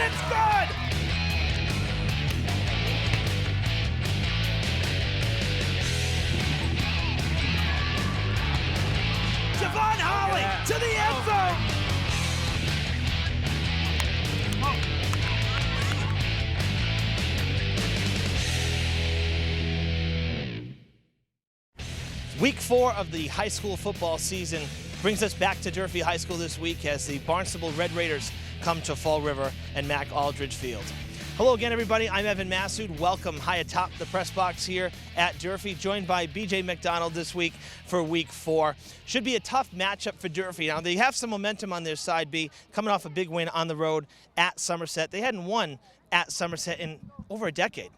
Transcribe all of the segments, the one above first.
it's good! Javon Holly to the end zone! Week 4 of the high school football season brings us back to Durfee High School this week as the Barnstable Red Raiders come to Fall River and Mac Aldridge Field. Hello again, everybody. I'm Evan Massoud. Welcome high atop the press box here at Durfee, joined by BJ McDonald this week for Week 4. Should be a tough matchup for Durfee. Now, they have some momentum on their side, B, coming off a big win on the road at Somerset. They hadn't won at Somerset in over a decade.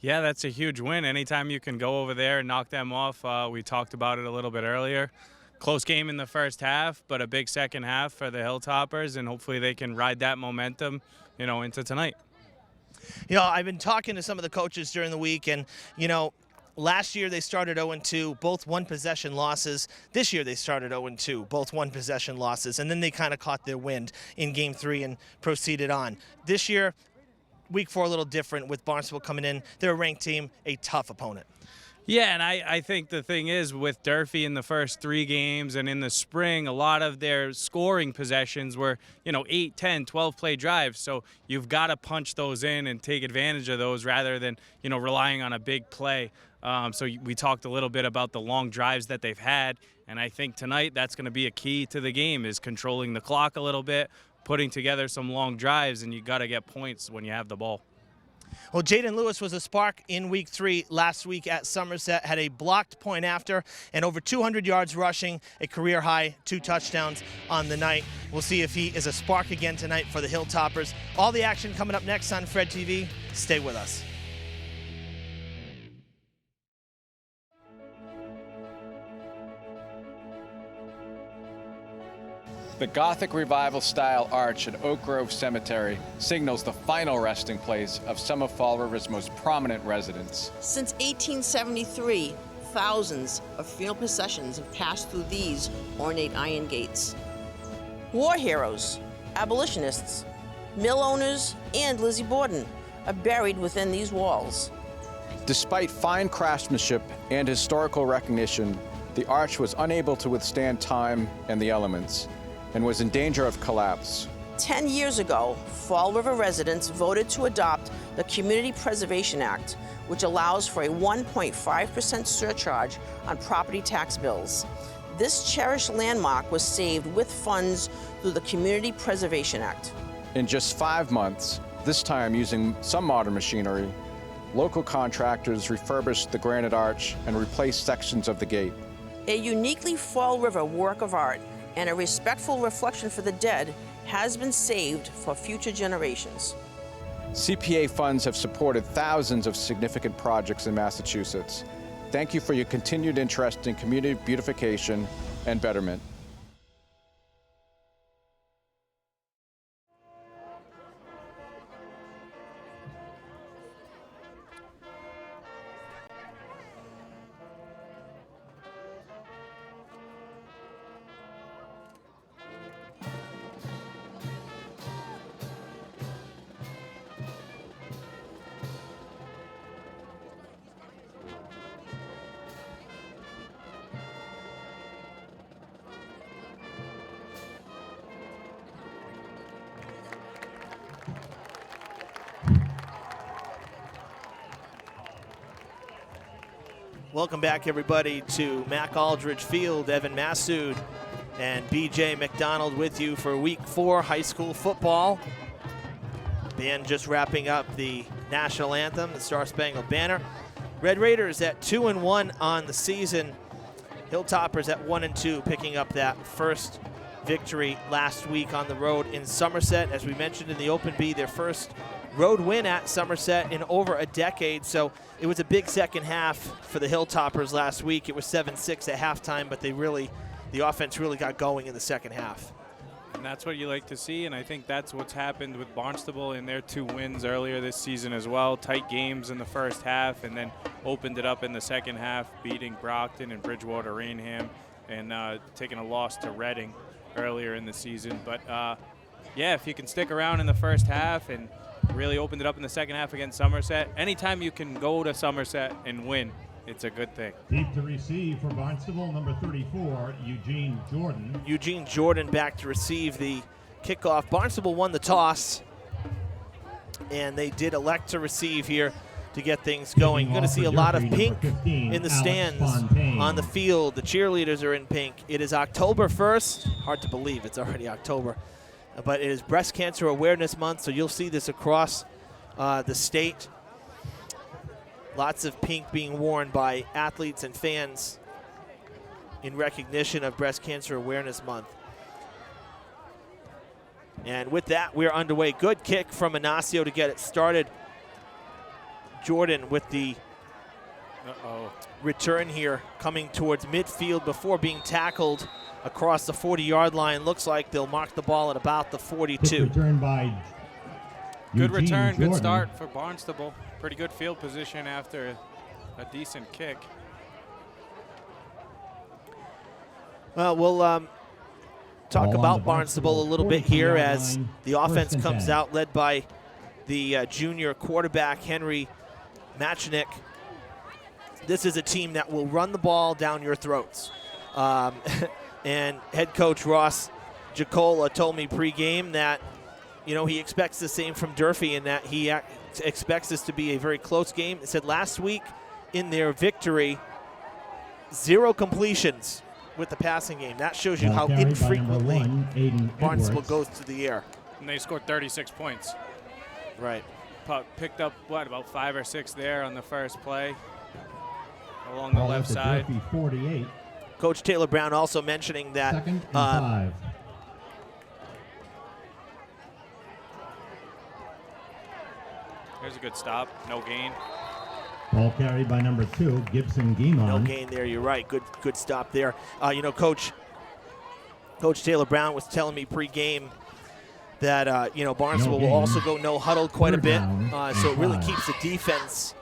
Yeah, that's a huge win. Anytime you can go over there and knock them off, we talked about it a little bit earlier. Close game in the first half, but a big second half for the Hilltoppers, and hopefully they can ride that momentum, into tonight. I've been talking to some of the coaches during the week, and, last year they started 0-2, both one-possession losses. This year they started 0-2, both one-possession losses, and then they kind of caught their wind in Game 3 and proceeded on. This year, Week 4 a little different with Barnstable coming in. They're a ranked team, a tough opponent. Yeah, and I think the thing is with Durfee in the first 3 games and in the spring, a lot of their scoring possessions were, 8, 10, 12-play drives. So you've got to punch those in and take advantage of those rather than, relying on a big play. So we talked a little bit about the long drives that they've had, and I think tonight that's going to be a key to the game is controlling the clock a little bit, putting together some long drives, and you got to get points when you have the ball. Well, Jaden Lewis was a spark in Week 3 last week at Somerset, had a blocked point after and over 200 yards rushing, a career high, 2 touchdowns on the night. We'll see if he is a spark again tonight for the Hilltoppers. All the action coming up next on Fred TV. Stay with us. The Gothic Revival-style arch at Oak Grove Cemetery signals the final resting place of some of Fall River's most prominent residents. Since 1873, thousands of funeral processions have passed through these ornate iron gates. War heroes, abolitionists, mill owners, and Lizzie Borden are buried within these walls. Despite fine craftsmanship and historical recognition, the arch was unable to withstand time and the elements, and was in danger of collapse. 10 years ago, Fall River residents voted to adopt the Community Preservation Act, which allows for a 1.5% surcharge on property tax bills. This cherished landmark was saved with funds through the Community Preservation Act. In just 5 months, this time using some modern machinery, local contractors refurbished the granite arch and replaced sections of the gate. A uniquely Fall River work of art and a respectful reflection for the dead has been saved for future generations. CPA funds have supported thousands of significant projects in Massachusetts. Thank you for your continued interest in community beautification and betterment. Welcome back, everybody, to Mac Aldridge Field. Evan Massoud and BJ McDonald with you for Week 4 high school football. Band just wrapping up the national anthem, the Star Spangled Banner. Red Raiders at 2-1 on the season. Hilltoppers at 1-2, picking up that first victory last week on the road in Somerset. As we mentioned in the Open B, their first road win at Somerset in over a decade. So it was a big second half for the Hilltoppers last week. It was 7-6 at halftime, but the offense really got going in the second half. And that's what you like to see, and I think that's what's happened with Barnstable in their 2 wins earlier this season as well. Tight games in the first half, and then opened it up in the second half, beating Brockton and Bridgewater Rainham, and taking a loss to Reading earlier in the season. But Yeah, if you can stick around in the first half and really opened it up in the second half against Somerset. Anytime you can go to Somerset and win, it's a good thing. Deep to receive for Barnstable, number 34, Eugene Jordan. Eugene Jordan back to receive the kickoff. Barnstable won the toss, and they did elect to receive here to get things going. You're going to see a lot of pink in the stands on the field. The cheerleaders are in pink. It is October 1st. Hard to believe it's already October. But it is Breast Cancer Awareness Month, so you'll see this across the state. Lots of pink being worn by athletes and fans in recognition of Breast Cancer Awareness Month. And with that, we're underway. Good kick from Inacio to get it started. Jordan with the return here, coming towards midfield before being tackled across the 40-yard line. Looks like they'll mark the ball at about the 42. Return by Good Eugene return, Jordan. good start for Barnstable. Pretty good field position after a decent kick. Well, we'll talk Ball on about the Barnstable a little bit 43 here yard as line, the offense 1st and comes 10. out, led by the junior quarterback, Henry Machnik. This is a team that will run the ball down your throats. And head coach Ross Jacola told me pregame that, you know, he expects the same from Durfee and that he expects this to be a very close game. He said last week in their victory, 0 completions with the passing game. That shows you how Ball carried by number infrequently 1, Aiden Barnstable Edwards. goes to the air. And they scored 36 points. Right. Picked up, what, about 5 or 6 there on the first play along the Ball left at the side. Durfee 48, Coach Taylor Brown also mentioning that 2nd and 5. There's a good stop, no gain. Ball carried by number 2, Gibson Guimond. no gain there. You're right. Good stop there. You know, Coach Taylor Brown was telling me pregame that you know, Barnstable will gain. also go no huddle quite a Third bit, down so it and really 5. keeps the defense,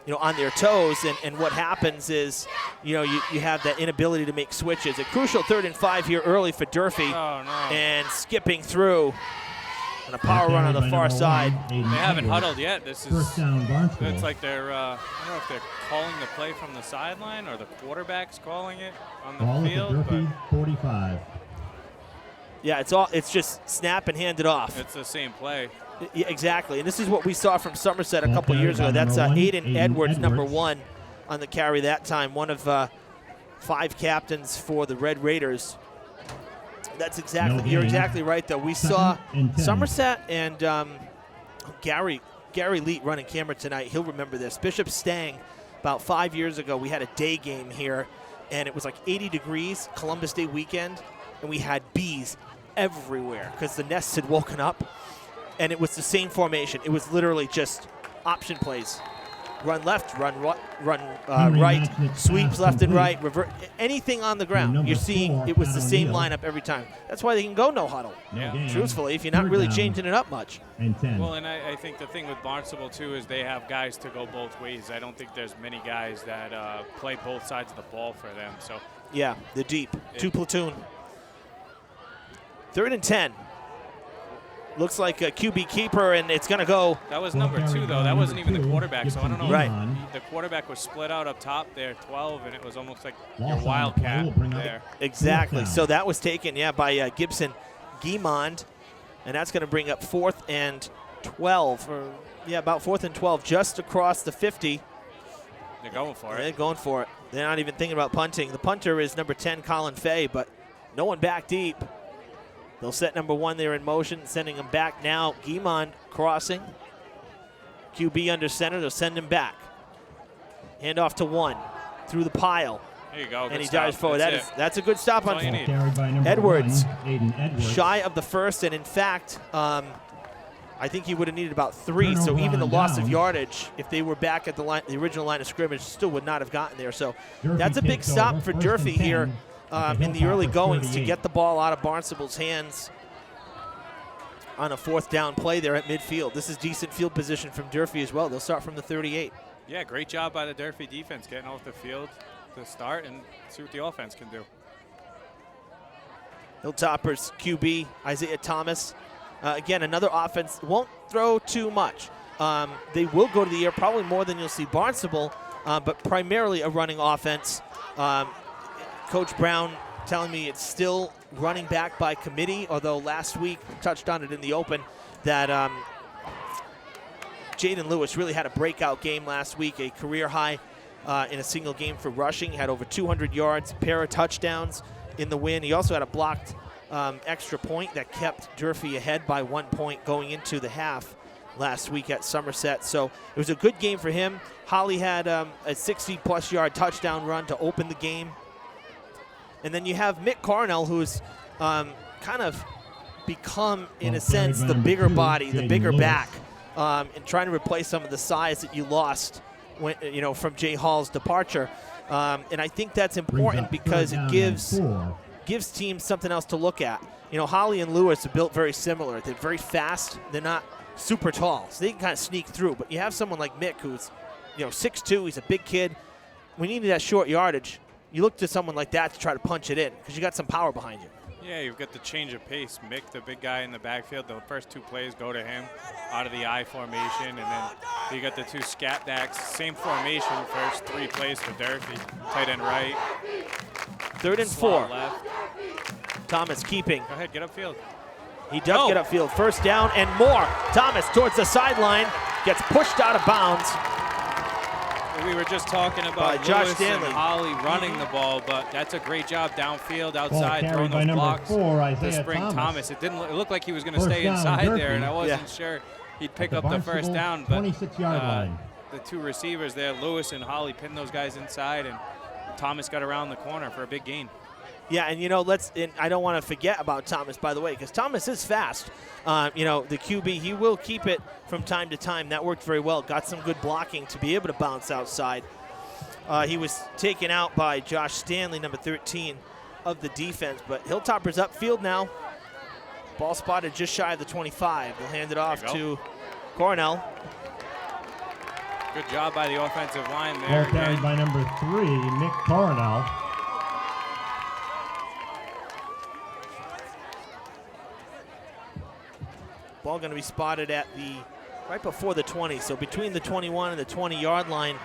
you know, on their toes. And what happens is, you know, you have that inability to make switches. A crucial 3rd and 5 here early for Durfee, Oh, no. and skipping through on a power Ball run on carried the by far number side. 1, Aiden They haven't Edwards. huddled yet. This is, First down, Barnstable. it's like they're, I don't know if they're calling the play from the sideline or the quarterback's calling it on the Ball at the field, Durfee but 45. Yeah, it's just snap and hand it off. it's the same play. Yeah, exactly, and this is what we saw from Somerset a Ball couple carried years by ago. That's number 1, Aiden Edwards, number Edwards. 1 on the carry that time. One of 5 captains for the Red Raiders. That's exactly, No you're gain. exactly right, though. We 2nd saw and 10. Somerset and Gary Leet running camera tonight. He'll remember this. Bishop Stang, about 5 years ago, we had a day game here, and it was like 80 degrees, Columbus Day weekend, and we had bees everywhere because the nests had woken up, and it was the same formation. It was literally just option plays. Run left, run Henry right, Matchnick sweeps pass left and complete. right, revert, anything on the ground. number You're seeing 4, it was the Pat same O'Neill. lineup every time. That's why they can go no huddle. No Yeah. gain. Truthfully, if you're not 3rd really down changing it up much. and 10. Well, and I think the thing with Barnstable, too, is they have guys to go both ways. I don't think there's many guys that play both sides of the ball for them. So Yeah, the deep. 2 platoon. 3rd and 10. Looks like a QB keeper, and it's going to go. that was Ball number carried 2, by though. That number wasn't even the 2, quarterback, so I don't know. Gibson Right. Guimond. The quarterback was split out up top there, 12, and it was almost like Loss your on the play wildcat will bring up there. Exactly. Fourth down. So that was taken, by Gibson Guimond, and that's going to bring up 4th and 12. About 4th and 12, just across the 50. They're going for They're it. going for it. They're not even thinking about punting. The punter is number 10, Colin Fay, but no one back deep. They'll set number 1 there in motion, sending him back now. Guimond crossing. QB under center. They'll send him back. Hand off to 1 through the pile, There you go. and good he stop. dives forward. That's it. That's a good stop That's on all you Ball need. carried by number Edwards. 1, Aiden Edwards. shy of the first, and in fact, I think he would have needed about 3. So Turnover even the on loss of downs. yardage, if they were back at the original line of scrimmage, still would not have gotten there. So Durfee that's a big takes stop over, for 1st and Durfee 10 here at the in the early Hilltopper goings to 38. get the ball out of Barnstable's hands on a 4th down play there at midfield. This is decent field position from Durfee as well. They'll start from the 38. Yeah, great job by the Durfee defense getting off the field to start and see what the offense can do. Hilltoppers QB Isaiah Thomas Again, another offense won't throw too much. They will go to the air probably more than you'll see Barnstable, but primarily a running offense. Coach Brown telling me it's still running back by committee, although last week touched on it in the open that Jaden Lewis really had a breakout game last week, a career high in a single game for rushing. He had over 200 yards, a pair of touchdowns in the win. He also had a blocked extra point that kept Durfee ahead by 1 point going into the half last week at Somerset. So it was a good game for him. Holly had a 60-plus yard touchdown run to open the game. And then you have Mick Cornell, who's kind of become, in a sense, the bigger body, the bigger back, and trying to replace some of the size that you lost when, from Jay Hall's departure. And I think that's important because it gives teams something else to look at. Holly and Lewis are built very similar. They're very fast. They're not super tall, so they can kind of sneak through. But you have someone like Mick who's 6'2", he's a big kid. We needed that short yardage. You look to someone like that to try to punch it in because you got some power behind you. Yeah, you've got the change of pace. Mick, the big guy in the backfield, the first 2 plays go to him out of the I formation, and then you got the 2 scat backs, same formation, first 3 plays for Durfee. Tight end right. 3rd and 4. Left. Thomas keeping. Go ahead, get upfield. He does get upfield. First down and more. Thomas towards the sideline, gets pushed out of bounds. We were just talking about Josh Lewis Stanley. and Holly running the ball, but that's a great job downfield, outside, Ball throwing carried by those number blocks 4, Isaiah to spring Thomas. It looked like he was going to First stay down, inside Durfee. there, and I wasn't Yeah. sure he'd At pick the up the first Barnstable down. But 26-yard line. the 2 receivers there, Lewis and Holly, pinned those guys inside, and Thomas got around the corner for a big gain. Yeah, and I don't want to forget about Thomas, by the way, because Thomas is fast. The QB, he will keep it from time to time. That worked very well. Got some good blocking to be able to bounce outside. He was taken out by Josh Stanley, number 13 of the defense. But Hilltoppers upfield now. Ball spotted just shy of the 25. They'll hand it off to Cornell. Good job by the offensive line there. Ball carried by number 3, Mick Cornell. Ball going to be spotted at right before the 20, so between the 21 and the 20-yard line.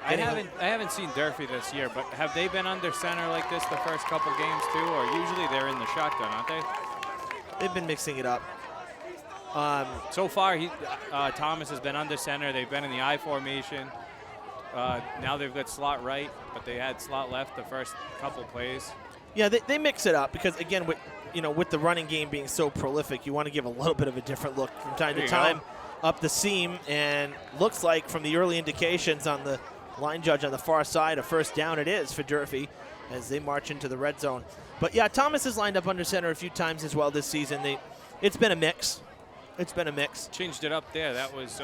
I haven't seen Durfee this year, but have they been under center like this the first couple games too? Or usually they're in the shotgun, aren't they? They've been mixing it up. So far, Thomas has been under center. They've been in the I formation. Now they've got slot right, but they had slot left the first couple plays. Yeah, they mix it up because, again, with the running game being so prolific, you want to give a little bit of a different look from time to time up the seam. And looks like from the early indications on the line judge on the far side, a first down it is for Durfee as they march into the red zone. But, yeah, Thomas has lined up under center a few times as well this season. It's been a mix. It's been a mix. Changed it up there. That was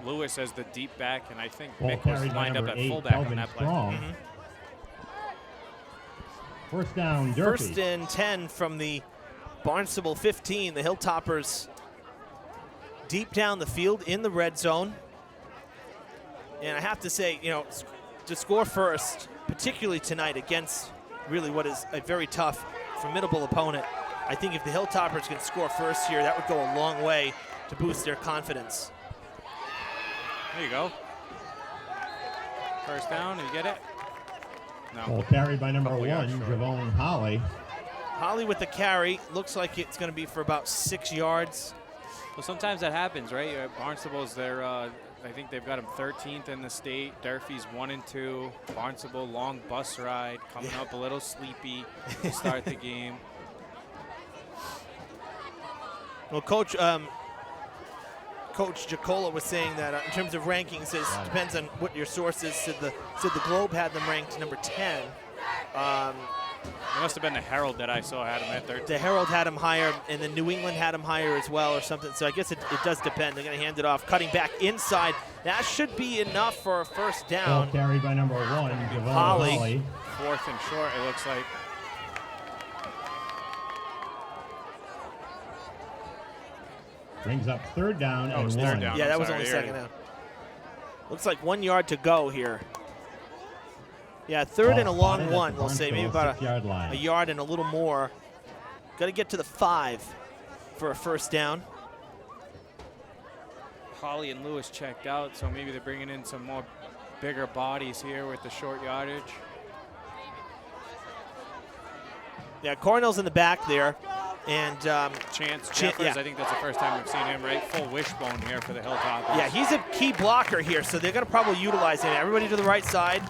Lewis as the deep back, and I think Ball Mick was carried by lined up number at 8, fullback on Kelvin that play. Strong. First down, Durfee. First and 10 from the Barnstable 15. The Hilltoppers deep down the field in the red zone. And I have to say, to score first, particularly tonight against really what is a very tough, formidable opponent, I think if the Hilltoppers can score first here, that would go a long way to boost their confidence. There you go. First down, you get it? No. Ball carried by number 1, Couple yards short. Javon Holly. Holly with the carry. Looks like it's going to be for about 6 yards. Well, sometimes that happens, right? Barnstable's their, I think they've got them 13th in the state. Durfee's 1 and 2. Barnstable, long bus ride, coming up a little sleepy to start the game. Well, Coach Giacola was saying that in terms of rankings, it depends on what your source is. Said the Globe had them ranked number 10. It must have been the Herald that I saw had them at 13. The Herald had them higher, and then New England had them higher as well or something. So I guess it does depend. They're going to hand it off. Cutting back inside. That should be enough for a first down. Ball carried by number 1, Javon Holly. Holly. 4th and short, it looks like. Brings up third down and it's 1. third down. Yeah, I'm that was sorry, only they second already- down. Looks like 1 yard to go here. Yeah, third and a long Spotted at one, the we'll say. Maybe Barnstable about 6-yard line. a yard and a little more. Got to get to the 5 for a first down. Holly and Lewis checked out, so maybe they're bringing in some more bigger bodies here with the short yardage. Yeah, Cornell's in the back there. And Chance Jeffers, yeah. I think that's the first time we've seen him, right? Full wishbone here for the Hilltoppers. Yeah, he's a key blocker here, so they're going to probably utilize him. Everybody to the right side.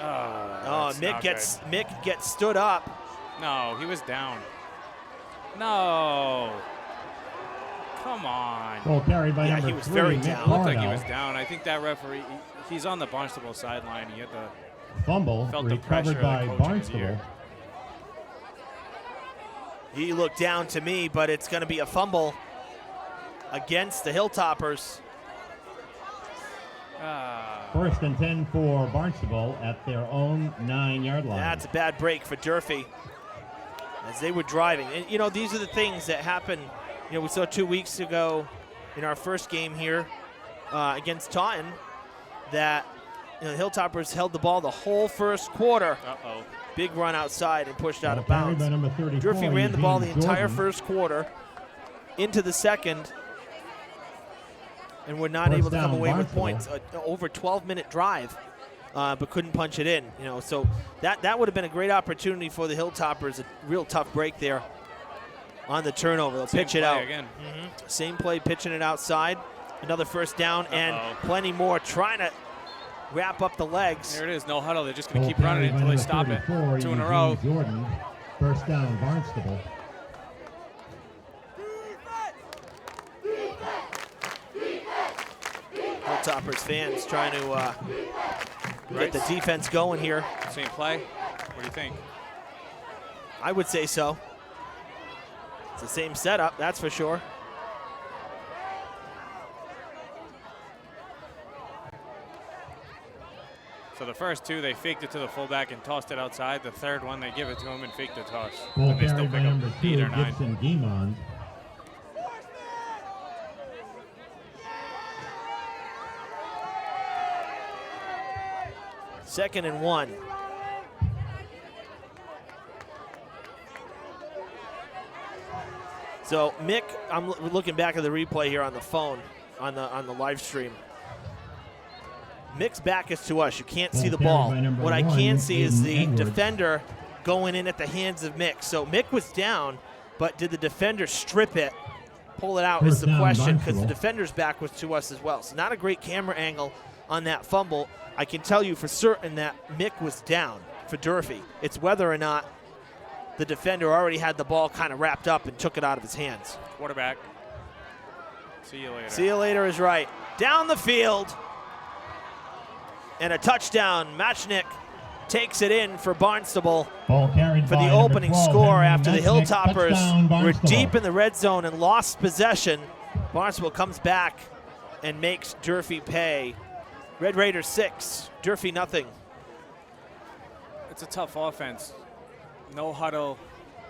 Mick gets stood up. No, he was down. No. Come on. Ball carried by number he was 3, very Nick down. Looked like he Barnell. was down. I think that referee, he's on the Barnstable sideline. He had the Fumble felt the pressure recovered of by the coach in his Barnstable. ear. He looked down to me, but it's going to be a fumble against the Hilltoppers. First and 10 for Barnstable at their own 9-yard line. That's a bad break for Durfee as they were driving. And, you know, these are the things that happen. You know, we saw 2 weeks ago in our first game here against Taunton that, you know, the Hilltoppers held the ball the whole first quarter. Uh-oh. Big run outside and pushed out of Ball carried bounds. by number 34, Durfee ran the ball the Eugene entire Jordan. first quarter into the second and were not First able to come down, away with Barnstable. points. Over 12-minute drive, but couldn't punch it in. You know, so that would have been a great opportunity for the Hilltoppers. A real tough break there on the turnover. They'll pitch it out. Again. Same play, pitching it outside. Another first down and plenty more. Trying to wrap up the legs. There it is, no huddle. They're just going Ball to keep running carried by until they number stop it. 34, 2 in a Eugene row. Jordan. First down, Barnstable. Hilltoppers fans trying to get the defense going here. Same play. What do you think? I would say so. It's the same setup, that's for sure. So the first two, they faked it to the fullback and tossed it outside. The third one, they give it to him and faked the toss. Ball And they still carried by pick up number 2, 8 or 9. Gibson Guimond. Second and 1. So Mick, I'm looking back at the replay here on the phone, on the live stream. Mick's back is to us. You can't see the ball. What I can see is the defender going in at the hands of Mick. So Mick was down, but did the defender strip it, pull it out is First the down, question, because the Barnstable. defender's back was to us as well. So not a great camera angle on that fumble. I can tell you for certain that Mick was down for Durfee. It's whether or not the defender already had the ball kind of wrapped up and took it out of his hands. Quarterback. See you later. See you later is right. Down the field. And a touchdown. Matchnick takes it in for Barnstable Ball carried for by the number opening 12, score Henry after the Matchnick. Hilltoppers Touchdown, were Barnstable. deep in the red zone and lost possession. Barnstable comes back and makes Durfee pay. Red Raiders 6, Durfee nothing. It's a tough offense. No huddle,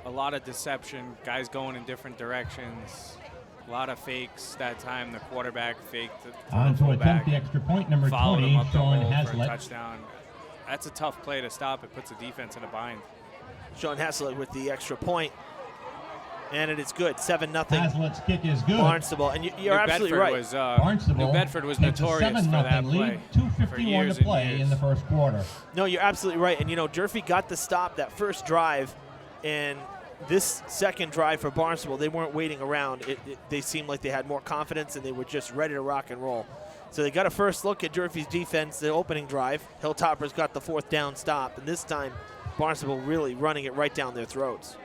a lot of deception, guys going in different directions, a lot of fakes. That time the quarterback faked to On the to attempt fullback, the extra point, number followed 20, him up the Sean hole for a Haslett. touchdown. That's a tough play to stop. It puts the defense in a bind. Sean Haslett with the extra point. And it is good, 7-0 Haslett's kick is good. Barnstable. And you're absolutely right. Barnstable New Bedford was takes a notorious for that 7-0 play. lead, for 2:51 years to and play years. in the first quarter. No, you're absolutely right. And, you know, Durfee got the stop that first drive. And this second drive for Barnstable, they weren't waiting around. They seemed like they had more confidence and they were just ready to rock and roll. So they got a first look at Durfee's defense, the opening drive. Hilltoppers got the fourth down stop. And this time, Barnstable really running it right down their throats.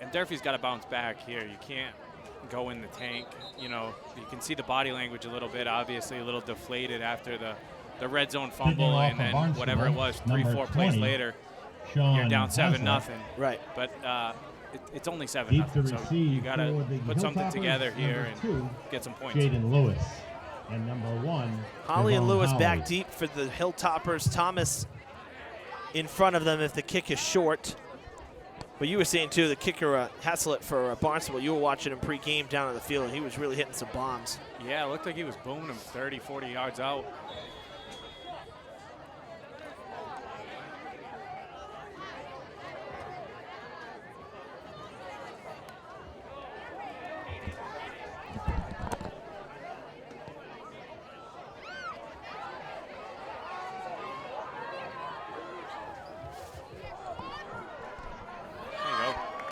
And Durfee's got to bounce back here. You can't go in the tank. You know, you can see the body language a little bit, obviously a little deflated after the red zone fumble, off and for then Barnstable, whatever it was, 3-4 number plays 20, later, Sean you're down 7-0. Haslett. Right. But it's only Deep to 7-0, so receive you got to for the put something Hilltoppers, together here number 2, and get some points. Jaden Lewis. And number 1, Holly and Devon Lewis Howard. back deep for the Hilltoppers. Thomas in front of them if the kick is short. But you were saying, too, the kicker, Haslett for Barnstable, you were watching him pre-game down on the field, and he was really hitting some bombs. Yeah, it looked like he was booming him 30, 40 yards out.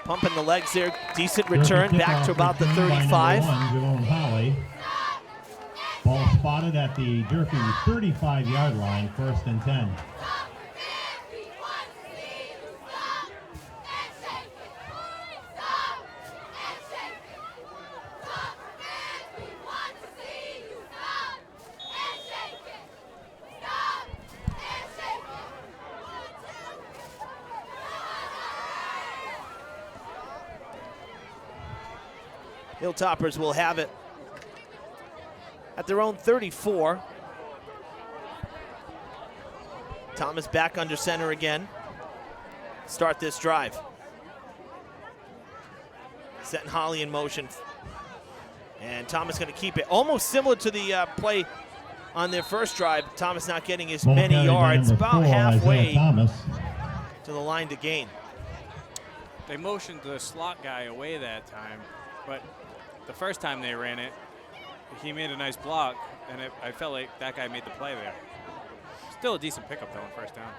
Pumping the legs there. Decent return back to about the 35. Ball spotted at the Durfee 35-yard line, 1st and 10. Hilltoppers will have it at their own 34. Thomas back under center again. Start this drive. Setting Holly in motion. And Thomas going to keep it. Almost similar to the play on their first drive. Thomas not getting as many yards. About halfway to the line to gain. They motioned the slot guy away that time, but the first time they ran it, he made a nice block, and I felt like that guy made the play there. Still a decent pickup, though, on first down.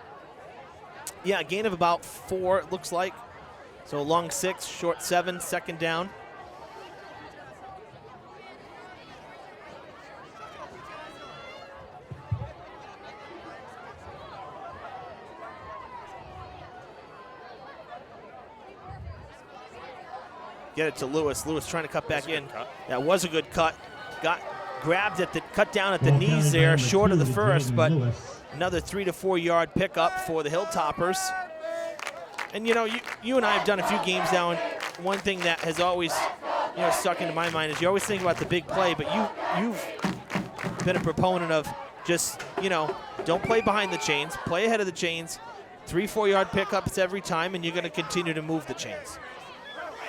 Yeah, a gain of about 4, it looks like. So long 6, short 7, 2nd down. Get it to Lewis. Lewis trying to cut back in. That was a good cut. Got grabbed at the cut down at the knees there, short of the first, but another 3 to 4 yard pickup for the Hilltoppers. And you know, you and I have done a few games now, and one thing that has always stuck into my mind is you always think about the big play, but you've been a proponent of just don't play behind the chains, play ahead of the chains. 3-4 yard pickups every time, and you're going to continue to move the chains.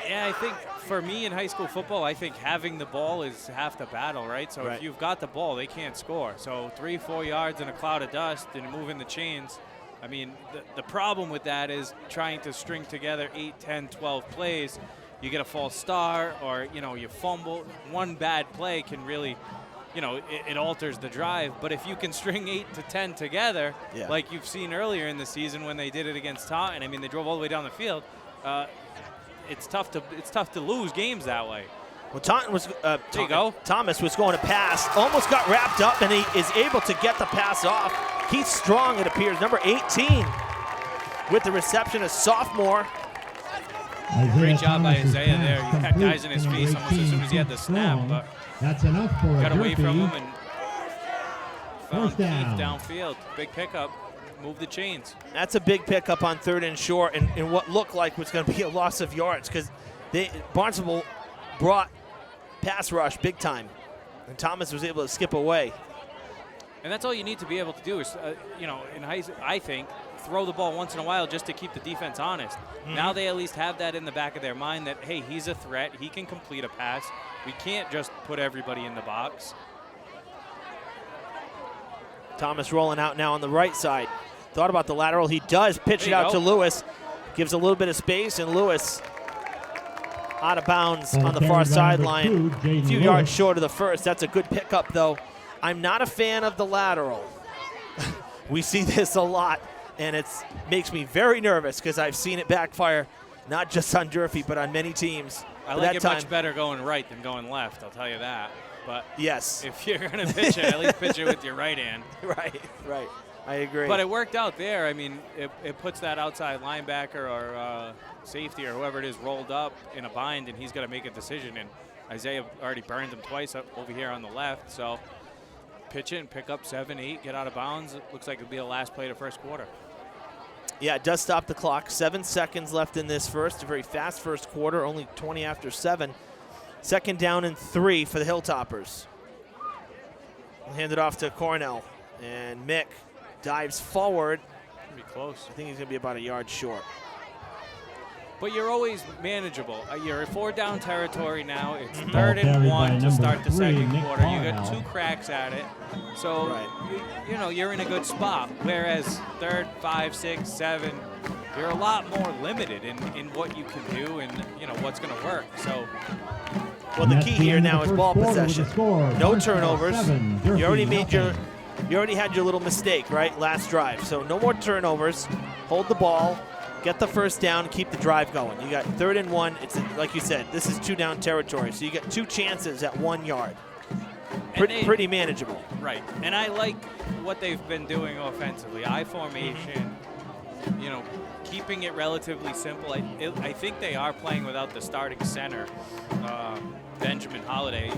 Yeah, I think for me in high school football, I think having the ball is half the battle, right? So if you've got the ball, they can't score. So 3-4 yards in a cloud of dust and moving the chains. I mean, the problem with that is trying to string together 8, 10, 12 plays. You get a false start, or you fumble. One bad play can really, it alters the drive. But if you can string 8 to 10 together, like you've seen earlier in the season when they did it against Taunton, I mean, they drove all the way down the field. It's tough to lose games that way. Well, Taunton was Thomas was going to pass, almost got wrapped up, and he is able to get the pass off. Keith Strong, it appears, number 18, with the reception, a sophomore. Great job by Isaiah there. He had guys in his face almost as soon as he had the snap, but that's enough for got away from him and found Keith down. downfield. Big pickup. Move the chains. That's a big pickup on 3rd and short, and what looked like was going to be a loss of yards, because Barnstable brought pass rush big time, and Thomas was able to skip away. And that's all you need to be able to do is, in high school, I think, throw the ball once in a while just to keep the defense honest. Now they at least have that in the back of their mind that, hey, he's a threat. He can complete a pass. We can't just put everybody in the box. Thomas rolling out now on the right side. Thought about the lateral. He does pitch it out to Lewis. Gives a little bit of space, and Lewis out of bounds on the far sideline. A few yards short of the first. That's a good pickup, though. I'm not a fan of the lateral. We see this a lot, and it makes me very nervous because I've seen it backfire, not just on Durfee, but on many teams. I like it much better going right than going left, I'll tell you that. But yes, if you're going to pitch it, at least pitch it with your right hand. Right. I agree. But it worked out there. I mean, it puts that outside linebacker or safety or whoever it is rolled up in a bind, and he's got to make a decision. And Isaiah already burned him twice up over here on the left. So pitch it and pick up 7, 8, get out of bounds. It looks like it'll be the last play of the first quarter. Yeah, it does stop the clock. 7 seconds left in this first. A very fast first quarter, only 20 after 7. 2nd down and 3 for the Hilltoppers. We'll hand it off to Cornell, and Mick dives forward. Be close. I think he's going to be about a yard short. But you're always manageable. You're in 4-down territory now. It's 3rd and 1 to start the second quarter. You got 2 cracks at it. So, you're in a good spot. Whereas 3rd, 5, 6, 7, you're a lot more limited in what you can do and, what's going to work. So, well, the key here now is ball possession. No turnovers. You already had your little mistake, right, last drive. So no more turnovers. Hold the ball. get the first down, keep the drive going. You got 3rd and 1. It's like you said, this is 2-down territory, so you got 2 chances at 1 yard. Pretty manageable. Right, and I like what they've been doing offensively. I formation, you know, keeping it relatively simple. I think they are playing without the starting center, Benjamin Holiday.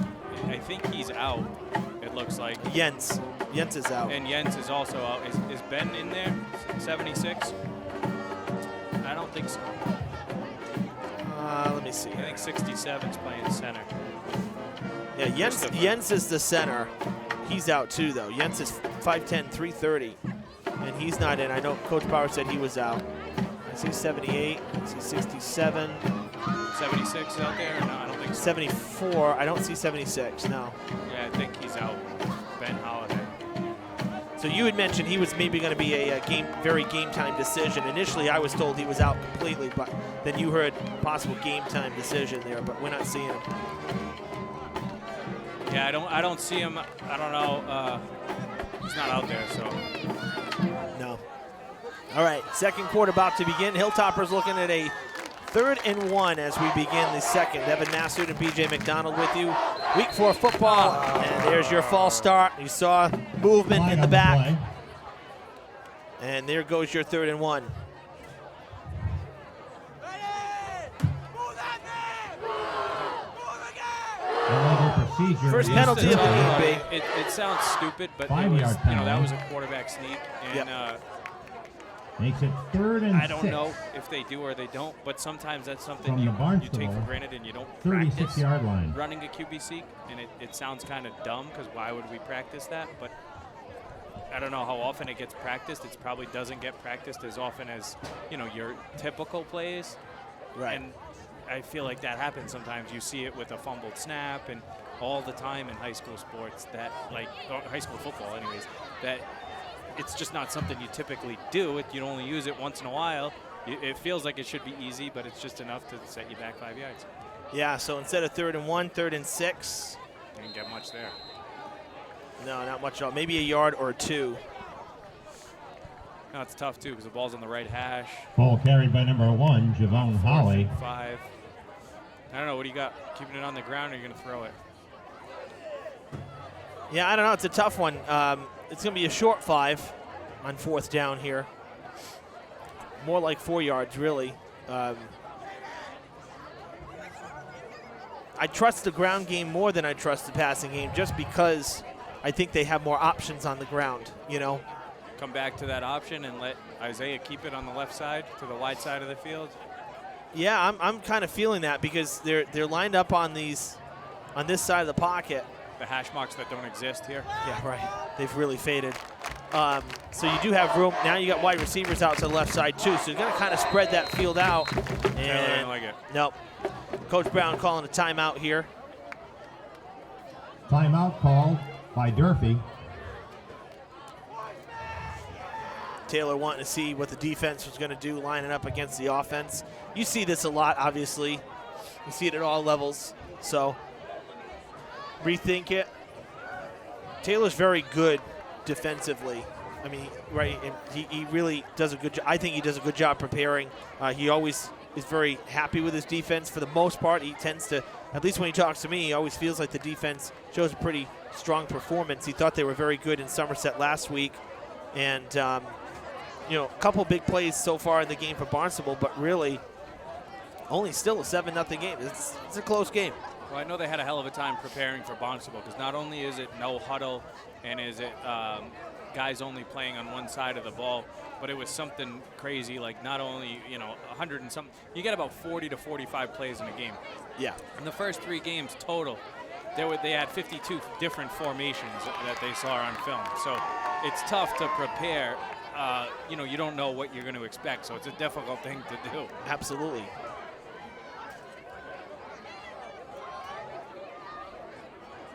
I think he's out, it looks like. Jens is out. And Jens is also out. Is Ben in there, 76? I don't think so. Let me see. I think 67's playing center. Yeah, Jens is the center. He's out too, though. Jens is 5'10", 330, and he's not in. I know Coach Bauer said he was out. I see 78. I see 67. 76 out there? No, I don't think so. 74. I don't see 76. No. Yeah, I think he's out. Ben Holiday. So you had mentioned he was maybe going to be a very game time decision. Initially, I was told he was out completely, but then you heard possible game time decision there. But we're not seeing him. Yeah, I don't see him. I don't know. He's not out there, so. No. All right, second quarter about to begin. Hilltoppers looking at a 3rd and 1 as we begin the second. Evan Massoud and BJ McDonald with you. Week 4 football, and there's your false start. You saw movement in the back. And there goes your 3rd and 1. First penalty of the game, babe. It sounds stupid, but it was, that was a quarterback sneak. And makes it 3rd and 6. I don't know if they do or they don't, but sometimes that's something you take for granted and you don't practice 36-yard line. Running a QB sneak, and it sounds kind of dumb because why would we practice that? But I don't know how often it gets practiced. It probably doesn't get practiced as often as, your typical plays. Right. And I feel like that happens sometimes. You see it with a fumbled snap and all the time in high school sports that, or high school football anyways, that it's just not something you typically do. You only use it once in a while. It feels like it should be easy, but it's just enough to set you back 5 yards. Yeah, so instead of 3rd and 1, 3rd and 6. Didn't get much there. No, not much at all. Maybe a yard or 2. No, it's tough, too, because the ball's on the right hash. Ball carried by number 1, Javon Holly. 5. I don't know. What do you got? Keeping it on the ground, or are you going to throw it? Yeah, I don't know. It's a tough one. It's going to be a short 5 on 4th down here. More like 4 yards, really. I trust the ground game more than I trust the passing game just because I think they have more options on the ground, Come back to that option and let Isaiah keep it on the left side to the wide side of the field. Yeah, I'm kind of feeling that because they're lined up on this side of the pocket. The hash marks that don't exist here. Yeah, right. They've really faded. So you do have room. Now you got wide receivers out to the left side too. So you're going to kind of spread that field out. And I didn't like it. Nope. Coach Brown calling a timeout here. Timeout called by Durfee. Taylor wanting to see what the defense was going to do lining up against the offense. You see this a lot, obviously. You see it at all levels. So rethink it. Taylor's very good defensively. I mean, right, and he really does a good job. I think he does a good job preparing. He always is very happy with his defense for the most part. He tends to, at least when he talks to me, he always feels like the defense shows a pretty strong performance. He thought they were very good in Somerset last week. And, a couple big plays so far in the game for Barnstable, but really only still a 7-0 game. It's a close game. Well, I know they had a hell of a time preparing for Barnstable because not only is it no huddle and is it guys only playing on one side of the ball, but it was something crazy like not only, 100 and something. You get about 40 to 45 plays in a game. Yeah. In the first 3 games total, they had 52 different formations that they saw on film. So it's tough to prepare. You don't know what you're going to expect, so it's a difficult thing to do. Absolutely.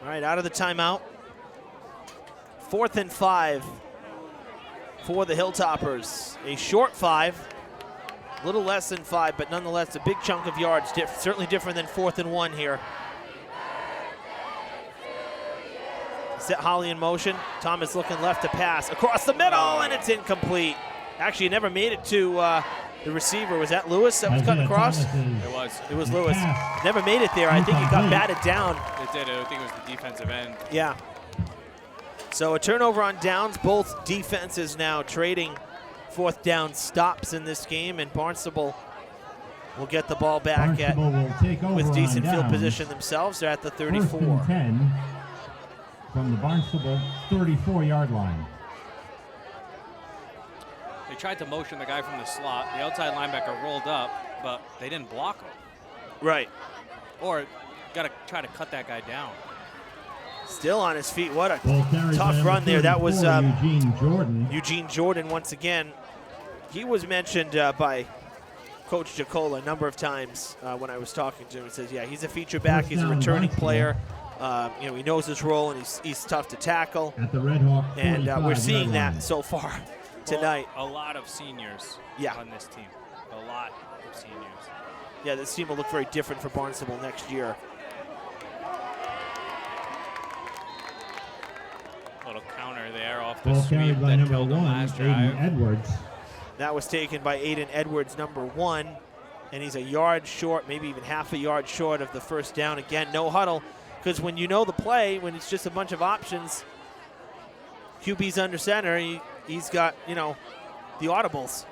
All right, out of the timeout. 4th and 5 for the Hilltoppers. A short 5, a little less than 5, but nonetheless a big chunk of yards. Certainly different than 4th and 1 here. Set Holly in motion. Thomas looking left to pass. Across the middle, and it's incomplete. Actually, never made it to the receiver. Was that Lewis that was cutting across? It was Lewis. Never made it there. I think he got batted down. It did. I think it was the defensive end. Yeah. So a turnover on downs. Both defenses now trading fourth down stops in this game, and Barnstable will get the ball back with decent field position themselves. They're at the 34. 1st and 10 from the Barnstable 34-yard line. They tried to motion the guy from the slot. The outside linebacker rolled up, but they didn't block him. Right. Or got to try to cut that guy down. Still on his feet. What a tough run there. That was Eugene Jordan. Eugene Jordan once again. He was mentioned by Coach Jacola a number of times when I was talking to him. He says, yeah, he's a feature back. He's a returning player. You know, he knows his role, and he's tough to tackle. At the Red Hawk, and we're seeing that so far tonight. Well, a lot of seniors on this team. A lot of seniors. Yeah, this team will look very different for Barnstable next year. Little counter there off the Ball sweep carried by that number killed them 1, last Aiden drive. Edwards. That was taken by Aiden Edwards, number 1, and he's a yard short, maybe even half a yard short of the first down. Again, no huddle, because when you know the play, when it's just a bunch of options, QB's under center, he's got, you know, the audibles.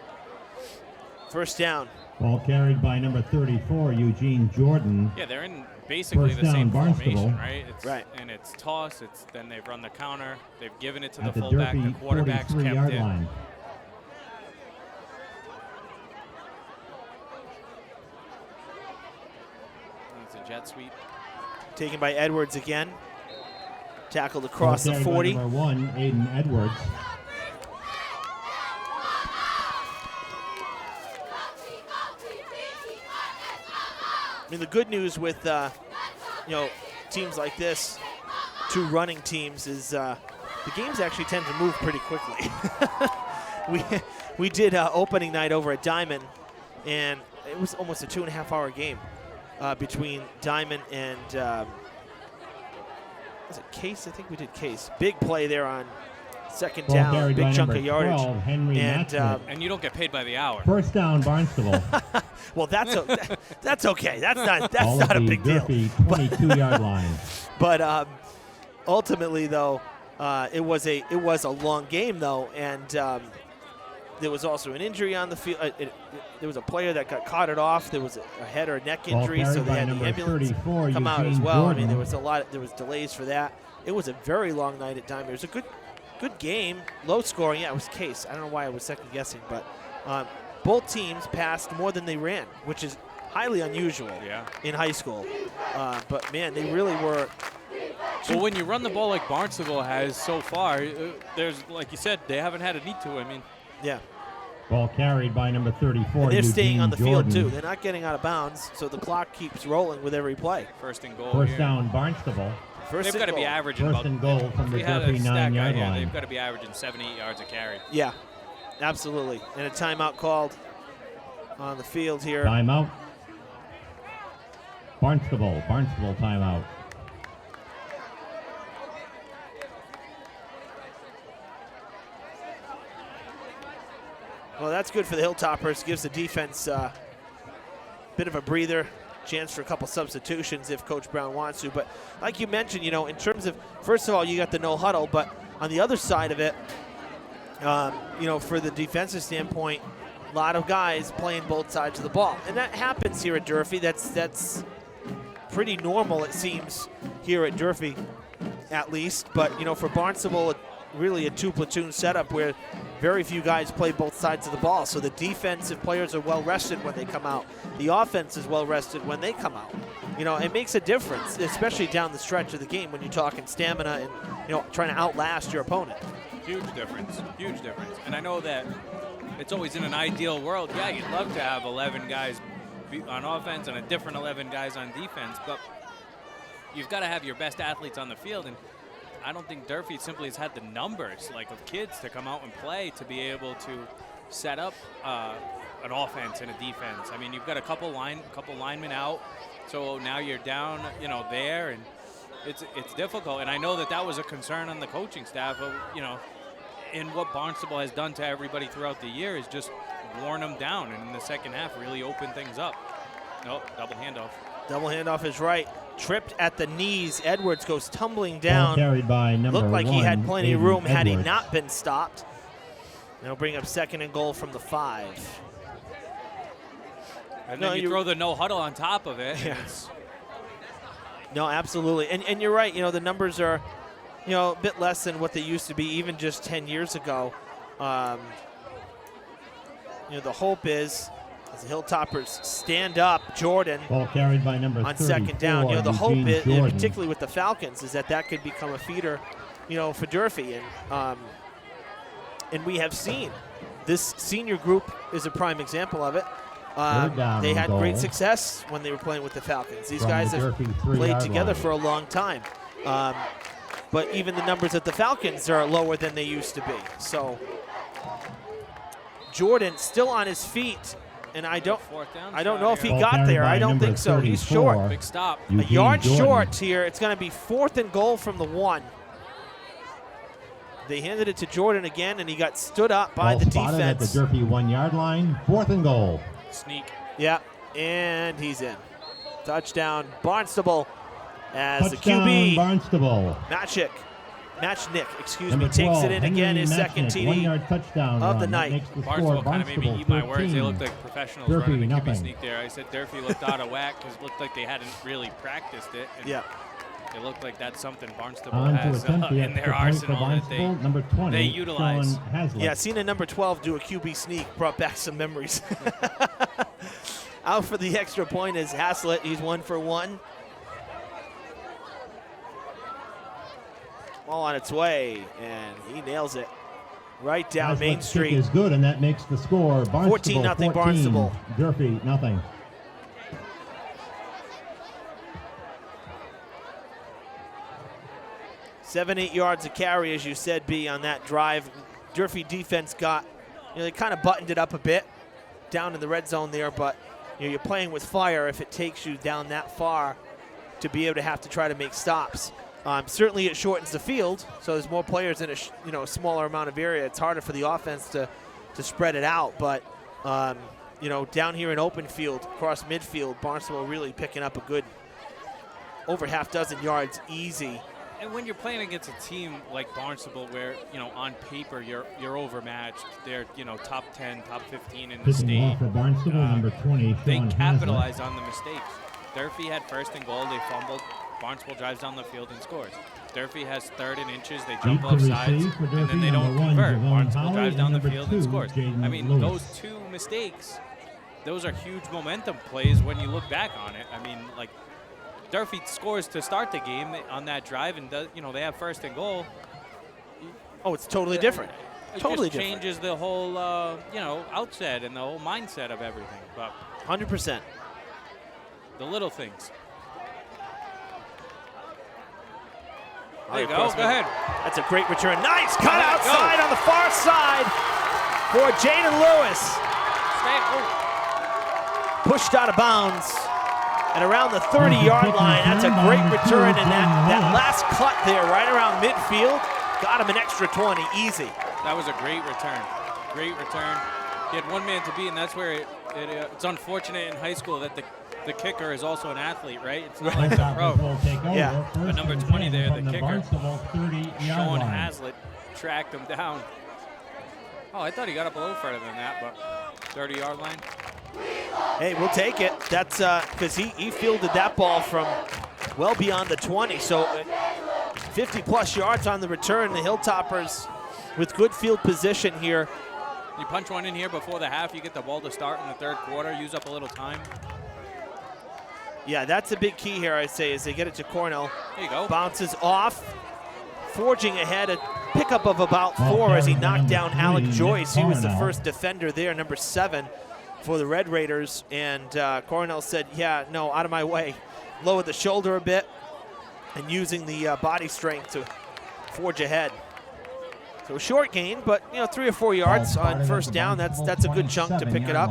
First down. Ball carried by number 34, Eugene Jordan. Yeah, they're in basically First the same down, Barnstable. formation, right? Right. And it's toss. Then they've run the counter. They've given it to At the the fullback. The Durfee quarterback's kept 43-yard it. line. It's a jet sweep. Taken by Edwards again. Tackled across the Ball carried by 40. number 1, Aiden Edwards. I mean, the good news with you know, teams like this, two running teams, is the games actually tend to move pretty quickly. we did opening night over at Diamond, and it was almost a 2.5-hour game between Diamond and was it Case? I think we did Case. Big play there on second Ball down, carried by big chunk number of yardage. 12, Henry Matznick. And you don't get paid by the hour. First down, Barnstable. Well, that's okay. That's All not at a the big deal. Durfee 22-yard line. But ultimately, though, it was a long game, though, and there was also an injury on the field. There was a player that got carted off. There was a head or neck injury, so they had the ambulance come out as well. I mean, there was delays for that. It was a very long night at Diamond. It was a good game, low scoring. Yeah, it was Case. I don't know why I was second guessing, but both teams passed more than they ran, which is highly unusual in high school. But man, they really were. Well, when you run the ball like Barnstable has so far, there's, like you said, they haven't had a need to. I mean, yeah. Ball carried by number 34, And they're Eugene staying on the Jordan. field, too. They're not getting out of bounds, so the clock keeps rolling with every play. First and goal. First here. down, Barnstable. They've got to be averaging First about. and goal from the We had Durfee a stat guy 9-yard here. line. They've got to be averaging 7-8 yards a carry. Yeah, absolutely. And a timeout called on the field here. Timeout. Barnstable timeout. Well, that's good for the Hilltoppers. Gives the defense a bit of a breather, chance for a couple substitutions if Coach Brown wants to. But like you mentioned, you know, in terms of, first of all, you got the no huddle, but on the other side of it, you know, for the defensive standpoint, a lot of guys playing both sides of the ball. And that happens here at Durfee. That's pretty normal, it seems, here at Durfee, at least. But, you know, for Barnstable, really a two-platoon setup where very few guys play both sides of the ball. So the defensive players are well-rested when they come out. The offense is well-rested when they come out. You know, it makes a difference, especially down the stretch of the game when you're talking stamina and, you know, trying to outlast your opponent. Huge difference. Huge difference. And I know that it's always in an ideal world. Yeah, you'd love to have 11 guys on offense and a different 11 guys on defense, but you've got to have your best athletes on the field. And I don't think Durfee simply has had the numbers, like, of kids to come out and play to be able to set up an offense and a defense. I mean, you've got a couple linemen out, so now you're down, you know, there, and it's difficult. And I know that was a concern on the coaching staff of, you know, in what Barnstable has done to everybody throughout the year is just worn them down, and in the second half really opened things up. Nope, double handoff. Double handoff is right. Tripped at the knees. Edwards goes tumbling Ball down. carried by number Looked like he had 1, plenty of Aiden room had he Edwards. not been stopped. They'll bring up 2nd and goal from the 5. And No, then you you- throw the no huddle on top of it. and Yeah. it's- No, absolutely. And you're right. The numbers are, a bit less than what they used to be even just 10 years ago. The hope is, as the Hilltoppers stand up, Jordan Ball carried by number on 34, 2nd down. The hope Eugene is, Jordan. particularly with the Falcons, is that could become a feeder, for Durfee. And we have seen this senior group is a prime example of it. Third down They and had goal. great success when they were playing with the Falcons. These From guys the have Durfee played 3-yard together line. for a long time. But even the numbers at the Falcons are lower than they used to be. So Jordan still on his feet, and I don't Fourth down know if he Ball got carried there. by I don't number think so. He's 34. short. Big stop. A Eugene yard Jordan. short here. It's going to be 4th and goal from the 1. They handed it to Jordan again, and he got stood up by Ball the spotted at the defense. Durfee 1-yard line. 4th and goal. Sneak. Yeah, and he's in. Touchdown, Barnstable, as Touchdown, the QB, Barnstable. Matchnick, Number takes 12, it in Henry again, his second Matchnick, TD. 1-yard touchdown of the run. That night. makes the score Barnstable kind of made me eat my words. They 13. looked like professionals Durfee, running a QB nothing. sneak there. I said Durfee looked out of whack because it looked like they hadn't really practiced it. And Yeah, it looked like that's something Barnstable On to has attempt the in their extra point for arsenal that Barnstable. Number 20, they utilize. Sean Hazlitt. yeah. Seeing a number 12 do a QB sneak brought back some memories. Out for the extra point is Haslett. He's 1 for 1. Ball on its way, and he nails it right down Hazlitt's Main kick Street. is good, and that makes the score Barnstable 14-0 Barnstable. Durfee, nothing. Seven, 8 yards of carry, as you said, B, on that drive. Durfee defense got, they kind of buttoned it up a bit down in the red zone there, but you're playing with fire if it takes you down that far to be able to have to try to make stops. Certainly it shortens the field, so there's more players in a smaller amount of area. It's harder for the offense to spread it out, but down here in open field, across midfield, Barnstable really picking up a good over half dozen yards easy. And when you're playing against a team like Barnstable, where on paper you're overmatched, they're top 10, top 15 in the Picking state. off for Barnstable, number 20, They Sean capitalized on the mistakes. Durfee had 1st and goal, they fumbled. Barnstable drives down the field and scores. Durfee has 3rd and inches, they jump Deep to off sides, receive for and Durfee, then they don't number 1, convert. Javon Barnstable Howard, drives and down the number field 2, and scores. Jaden I mean, Lewis. those 2 mistakes, those are huge momentum plays when you look back on it. I mean, like, Durfee scores to start the game on that drive, and they have 1st and goal. Oh, it's totally different. It Totally just different. changes the whole, outset and the whole mindset of everything. But 100%. the little things. Oh, There you of go. course, Go ahead. That's a great return. Nice cut Go. outside on the far side for Jaden Lewis. Stay. Pushed out of bounds and around the 30-yard line. That's a great return, and that last cut there right around midfield got him an extra 20, easy. That was a great return. Great return. He had one man to beat, and that's where it's unfortunate in high school that the kicker is also an athlete, right? It's not like the pro. Yeah. But number 20 there, the kicker, Barnstable 30-yard Sean line. Hazlitt, tracked him down. Oh, I thought he got up a little further than that, but 30-yard line. Hey, we'll take it. That's because he fielded that ball from well beyond the 20. So 50-plus yards on the return. The Hilltoppers with good field position here. You punch one in here before the half, you get the ball to start in the 3rd quarter, use up a little time. Yeah, that's a big key here, I'd say, as they get it to Cornell. There you go. Bounces off, forging ahead, a pickup of about 4 as he knocked down Alec Joyce. He was the first defender there, number 7 for the Red Raiders. And Cornell said, yeah, no, out of my way. Lowered the shoulder a bit and using the body strength to forge ahead. So short gain, but 3 or 4 yards on 1st down. That's a good chunk to pick it up.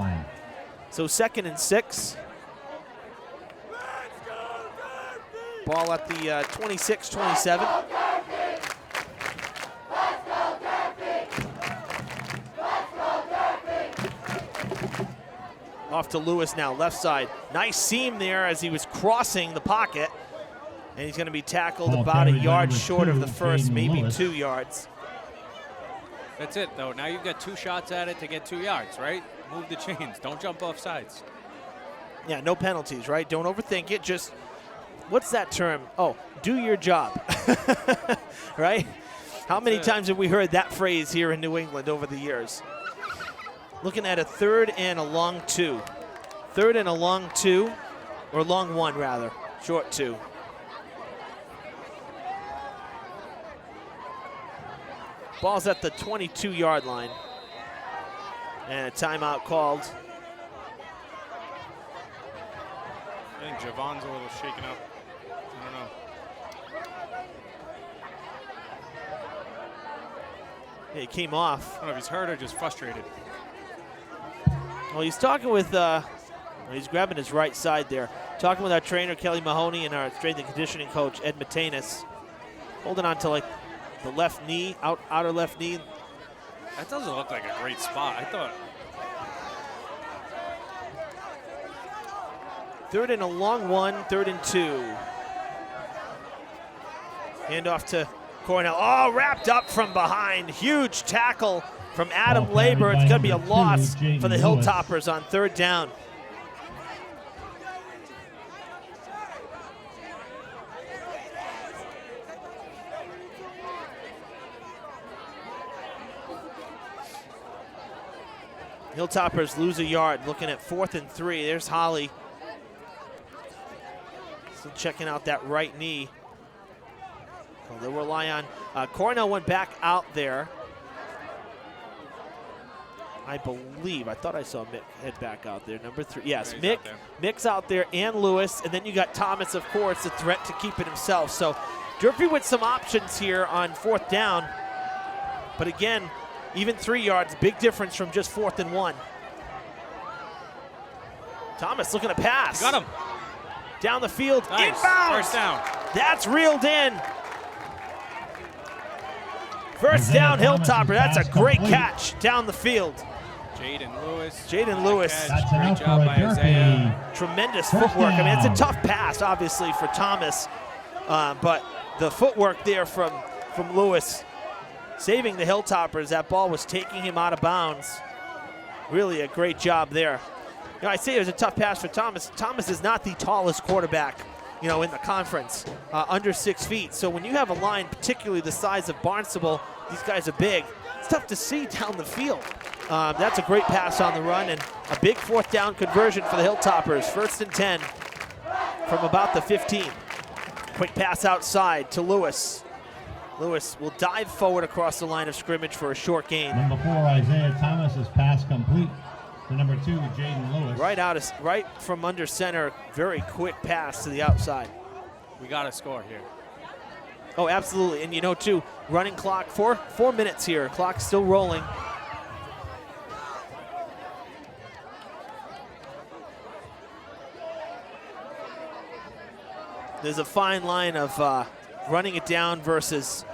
So 2nd and 6. Ball at the 26-27. Off to Lewis now, left side. Nice seam there as he was crossing the pocket. And he's going to be tackled about a yard short of the first, maybe 2 yards. That's it, though. Now you've got 2 shots at it to get 2 yards, right? Move the chains. Don't jump off sides. Yeah, no penalties, right? Don't overthink it. Just, what's that term? Oh, do your job, right? How many times have we heard that phrase here in New England over the years? Looking at a 3rd and a long 2. 3rd and a long 2, or long 1 rather, short 2. Ball's at the 22-yard line. And a timeout called. I think Javon's a little shaken up. I don't know. Yeah, he came off. I don't know if he's hurt or just frustrated. Well, he's talking with, he's grabbing his right side there. Talking with our trainer, Kelly Mahoney, and our strength and conditioning coach, Ed Matenis. Holding on to like the left knee, outer left knee. That doesn't look like a great spot. I thought. 3rd and a long 1, 3rd and 2. Handoff to Cornell. Oh, wrapped up from behind. Huge tackle from Adam Labor. It's going to be a loss for the Hilltoppers on 3rd down. Hilltoppers lose a yard, looking at 4th and 3. There's Holly. Still checking out that right knee. So they'll rely on. Cornell went back out there. I believe. I thought I saw Mick head back out there. Number 3. Yes, Yeah, Mick's out there and Lewis. And then you got Thomas, of course, the threat to keep it himself. So Durfee with some options here on 4th down. But again, even 3 yards, big difference from just 4th and 1. Thomas looking to pass. Got him. Down the field, Nice. inbounds. First down. That's reeled in. First down, Hilltopper. That's a great catch down the field. Jaden Lewis. Jaden Lewis. That's Great enough job for by a Durfee. Isaiah. Tremendous First footwork. I mean, it's a down. tough pass, obviously, for Thomas. But the footwork there from Lewis, saving the Hilltoppers. That ball was taking him out of bounds. Really a great job there. You know, I say it was a tough pass for Thomas. Thomas is not the tallest quarterback, you know, in the conference, under 6 feet. So when you have a line, particularly the size of Barnstable, these guys are big. It's tough to see down the field. That's a great pass on the run and a big 4th down conversion for the Hilltoppers. 1st and 10 from about the 15. Quick pass outside to Lewis. Lewis will dive forward across the line of scrimmage for a short gain. Number 4, Isaiah Thomas's pass complete to number 2, Jaden Lewis. Right from under center, very quick pass to the outside. We got to score here. Oh, absolutely. And you know, too, running clock, 4 minutes here. Clock's still rolling. There's a fine line of running it down versus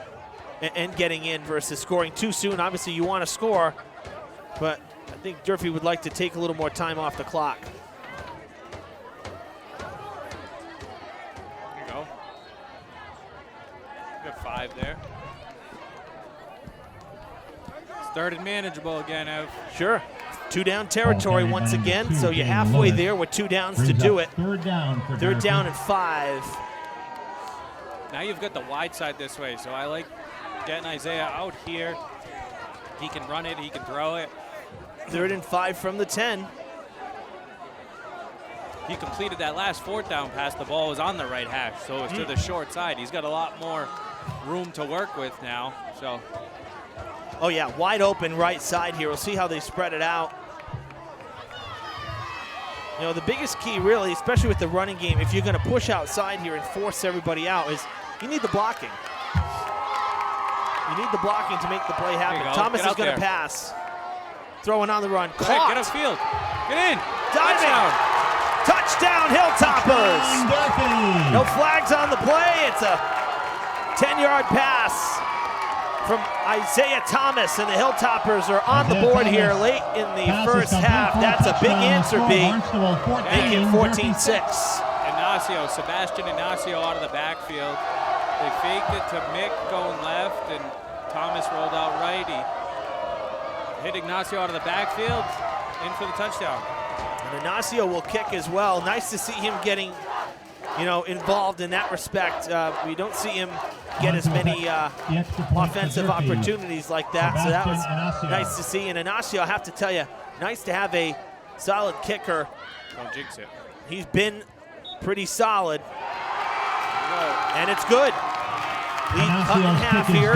and getting in versus scoring too soon. Obviously, you want to score, but I think Durfee would like to take a little more time off the clock. There you go. Good 5 there. It's 3rd and manageable again, Ev. Sure. 2 down territory Ball once carried by again, number 2, so you're Jaden halfway Lewis. there with 2 downs to Brings do up it. 3rd down for 3rd Durfee. down and 5. Now you've got the wide side this way, so I like getting Isaiah out here. He can run it, he can throw it. 3rd and 5 from the 10. He completed that last 4th down pass. The ball was on the right hash, so it's to the short side. He's got a lot more room to work with now. So, Oh yeah, wide open right side here. We'll see how they spread it out. You know, the biggest key really, especially with the running game, if you're going to push outside here and force everybody out, is you need the blocking. You need the blocking to make the play happen. go. Thomas Get is out going to there. pass. Throwing on the run. Greg, Caught. get upfield. Get in. Diving. Touchdown, Hilltoppers. Durfee. No flags on the play. It's a 10-yard pass from Isaiah Thomas, and the Hilltoppers are on the board here late in the first half. That's a big answer, B. Make it 14-6. Sebastian Ignacio out of the backfield. They faked it to Mick going left, and Thomas rolled out right. He hit Ignacio out of the backfield, in for the touchdown. And Ignacio will kick as well. Nice to see him getting, involved in that respect. We don't see him get as many offensive opportunities like that, so that was nice to see. And Ignacio, I have to tell you, nice to have a solid kicker. Don't jinx it. He's been pretty solid, and it's good. Lead cut in half here.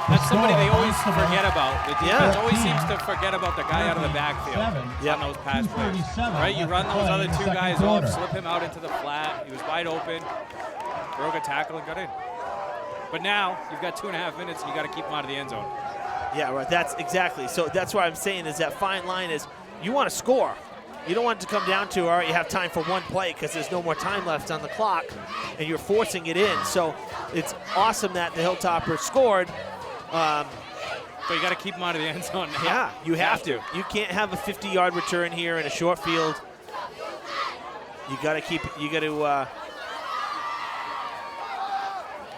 That's somebody they always forget about. The defense always seems to forget about the guy out of the backfield on those pass plays. Right? You run those other two guys off, slip him out into the flat. He was wide open. Broke a tackle and got in. But now you've got 2.5 minutes and you got to keep him out of the end zone. Yeah, right. That's exactly. So that's what I'm saying is that fine line is you want to score. You don't want it to come down to, all right, you have time for one play because there's no more time left on the clock, and you're forcing it in. So it's awesome that the Hilltoppers scored. But you got to keep them out of the end zone now. Yeah, you have to. You can't have a 50-yard return here in a short field. You got to keep.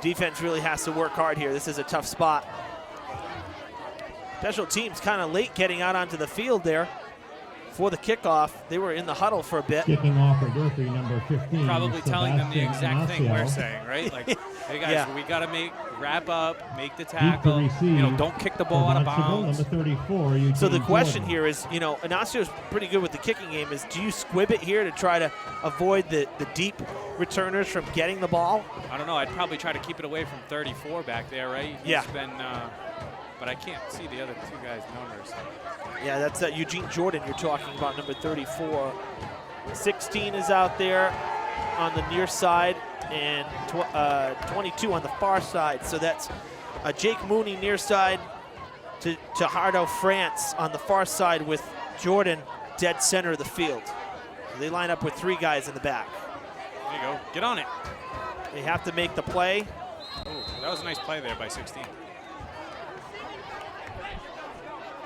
Defense really has to work hard here. This is a tough spot. Special teams kind of late getting out onto the field there. For the kickoff, they were in the huddle for a bit. Kicking off for Durfee, number 15. Probably telling them the exact thing Ignacio. we're saying, right? Like, hey guys, we got to wrap up, make the tackle. Don't kick the ball out of bounds. Number 34, so the question here is, Ignacio's pretty good with the kicking game. Is do you squib it here to try to avoid the deep returners from getting the ball? I don't know. I'd probably try to keep it away from 34 back there, right? Yeah. He's been, but I can't see the other two guys' numbers. Yeah, that's Eugene Jordan you're talking about, number 34. 16 is out there on the near side, and 22 on the far side. So that's Jake Mooney near side to Hardo France on the far side with Jordan dead center of the field. They line up with 3 guys in the back. There you go. Get on it. They have to make the play. Oh, that was a nice play there by 16.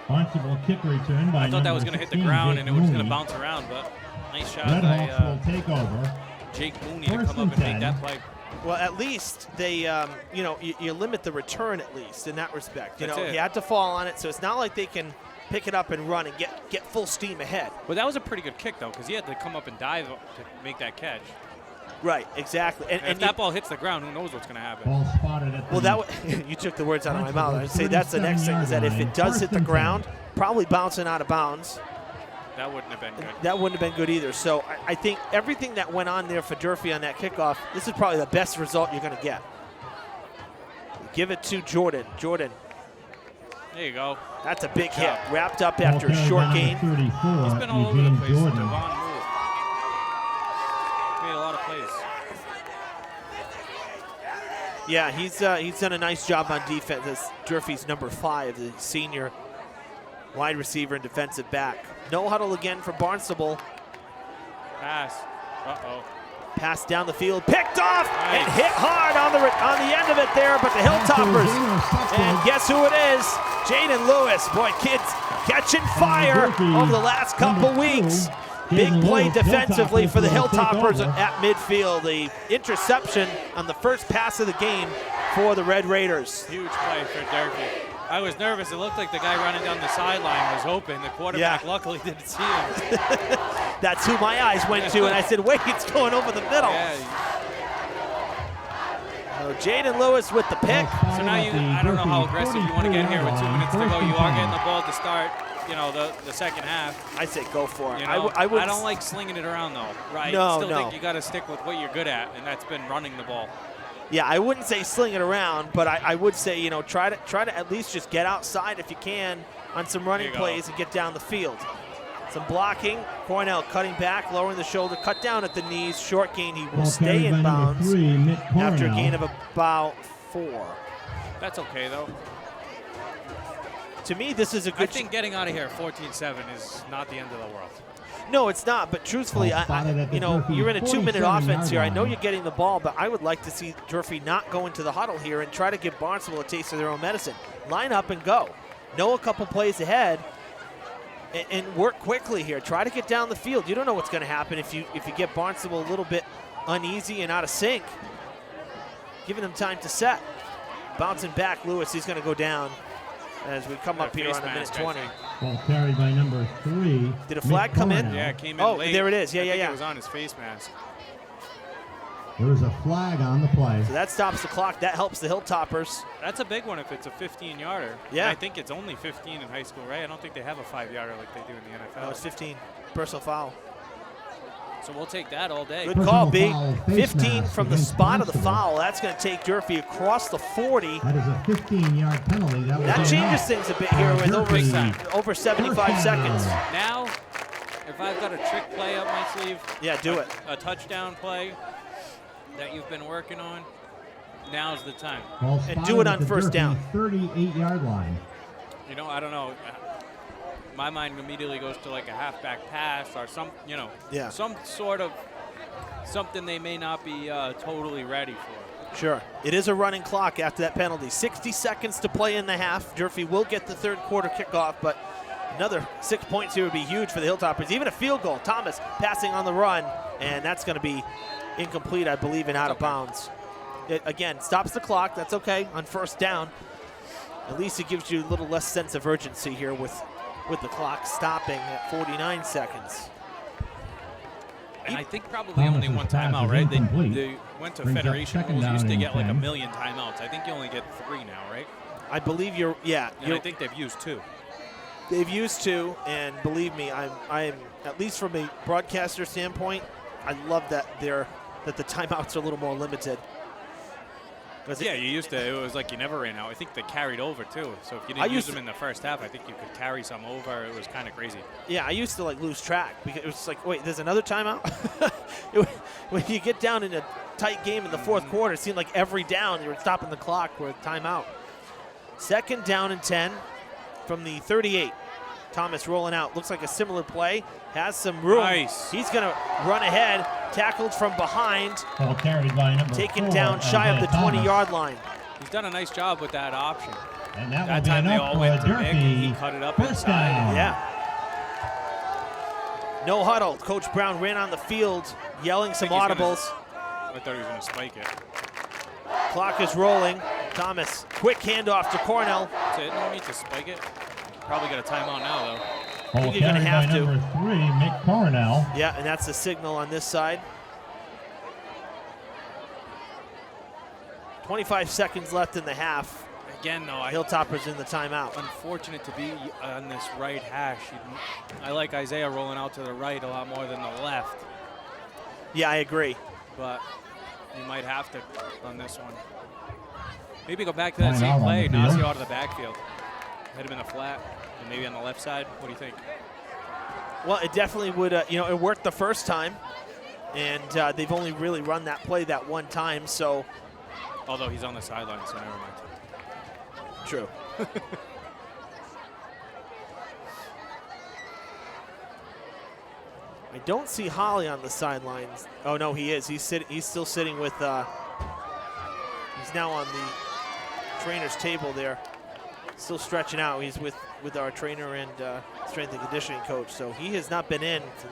Barnstable kick return by I thought that was going to hit the ground and it was going to bounce around, but nice shot by will take over. Jake Mooney to come up and make that play. Well, at least they, you limit the return at least in that respect. He That's it. had to fall on it, so it's not like they can pick it up and run and get full steam ahead. Well, that was a pretty good kick, though, because he had to come up and dive to make that catch. Right, exactly. And if that ball hits the ground, who knows what's going to happen? Ball spotted at the you took the words out of my mouth. I'd say that's the next thing, is that if it does hit the ground, probably bouncing out of bounds. That wouldn't have been good. That wouldn't have been good either. So I think everything that went on there for Durfee on that kickoff, this is probably the best result you're going to get. Give it to Jordan. Jordan. There you go. That's a big hit. Wrapped up after a short gain. He's been all over the place. Devon Moore. Made a lot of plays. Yeah, he's done a nice job on defense. As Durfee's number 5, the senior wide receiver and defensive back. No huddle again for Barnstable. Pass. Uh-oh. Pass down the field, picked off, and hit hard on the end of it there, but the Hilltoppers. And guess who it is? Jaden Lewis. Boy, kids catching fire over the last couple weeks. Big play defensively for the Hilltoppers at midfield. The interception on the first pass of the game for the Red Raiders. Huge play for Durfee. I was nervous. It looked like the guy running down the sideline was open. The quarterback luckily didn't see him. That's who my eyes went to, and I said, wait, it's going over the middle. So Jaden Lewis with the pick. So now I don't know how aggressive you want to get here with 2 minutes to go. You are getting the ball to start, the second half. I say go for it. I don't like slinging it around, though. Right? No, I still think you got to stick with what you're good at, and that's been running the ball. Yeah, I wouldn't say sling it around, but I would say, try to at least just get outside if you can on some running plays and get down the field. Some blocking. Cornell cutting back, lowering the shoulder, cut down at the knees. Short gain. He will stay in bounds after a gain of about 4. That's okay, though. to me, this is a I good. think getting out of here 14-7 is not the end of the world. No, it's not. But truthfully, you know, you're in a 2-minute offense here. I know you're getting the ball, but I would like to see Durfee not go into the huddle here and try to give Barnstable a taste of their own medicine. Line up and go. Know a couple plays ahead and work quickly here. Try to get down the field. You don't know what's going to happen if you get Barnstable a little bit uneasy and out of sync. Giving them time to set. Bouncing back, Lewis. He's going to go down as we come up here on the minute 20. Ball carried by number 3. Did a flag come in? Yeah, it came in Oh, late. there it is. Yeah. It was on his face mask. There was a flag on the play. So that stops the clock. That helps the Hilltoppers. That's a big one if it's a 15-yarder. Yeah. And I think it's only 15 in high school, right? I don't think they have a 5-yarder like they do in the NFL. No, it's 15. Personal foul. So we'll take that all day. Good call, B. Personal foul, face 15 mask from the against spot of the Barnstable. foul. That's going to take Durfee across the 40. That is a 15-yard penalty. That changes things a bit here with over 75 seconds. Now, if I've got a trick play up my sleeve, Yeah, do it. a touchdown play that you've been working on, now's the time. And do it on first down. 38-yard line. You know, I don't know. My mind immediately goes to like a halfback pass or some sort of something they may not be totally ready for. Sure. It is a running clock after that penalty. 60 seconds to play in the half. Durfee will get the third quarter kickoff, but another 6 points here would be huge for the Hilltoppers. Even a field goal. Thomas passing on the run, and that's going to be incomplete, I believe, and out of bounds. It, again, stops the clock. That's okay on first down. At least it gives you a little less sense of urgency here with the clock stopping at 49 seconds. And I think probably only one timeout, right? They went to Federation rules. Used to get like a million timeouts. I think you only get 3 now, right? I believe you're, yeah. And I think they've used 2. They've used 2, and believe me, I'm at least from a broadcaster standpoint, I love that the timeouts are a little more limited. Yeah, you used to. It was like you never ran out. I think they carried over too. So if you didn't use them in the first half, I think you could carry some over. It was kind of crazy. Yeah, I used to like lose track because it was just like, wait, there's another timeout. When you get down in a tight game in the fourth quarter, it seemed like every down you were stopping the clock for a timeout. Second down and 10 from the 38. Thomas rolling out. Looks like a similar play. Has some room. Nice. He's going to run ahead. Tackled from behind. Ball carried by number Taken 4, down shy of the 20-yard line. He's done a nice job with that option. And that That time they all went to Nick, and he Durfee. cut it up First inside. down. Yeah. No huddle. Coach Brown ran on the field, yelling some audibles. I thought he was going to spike it. Clock is rolling. Thomas, quick handoff to Cornell. That's it. No need to spike it. Probably got a timeout now, though. Ball you're gonna carried have by to. number 3, Mick Cornell. Yeah, and that's the signal on this side. 25 seconds left in the half. Again, though, Hilltoppers in the timeout. unfortunate to be on this right hash. I like Isaiah rolling out to the right a lot more than the left, Yeah, I agree. but you might have to on this one. Maybe go back to that Line same out on play, the field. Nasio out of the backfield. Hit him in the flat, and maybe on the left side. What do you think? Well, it definitely would, it worked the first time, and they've only really run that play that one time, so. Although he's on the sideline, so never mind. True. I don't see Holly on the sidelines. Oh no, he is. He's still sitting with. He's now on the trainer's table there, still stretching out. He's with our trainer and strength and conditioning coach. So he has not been in for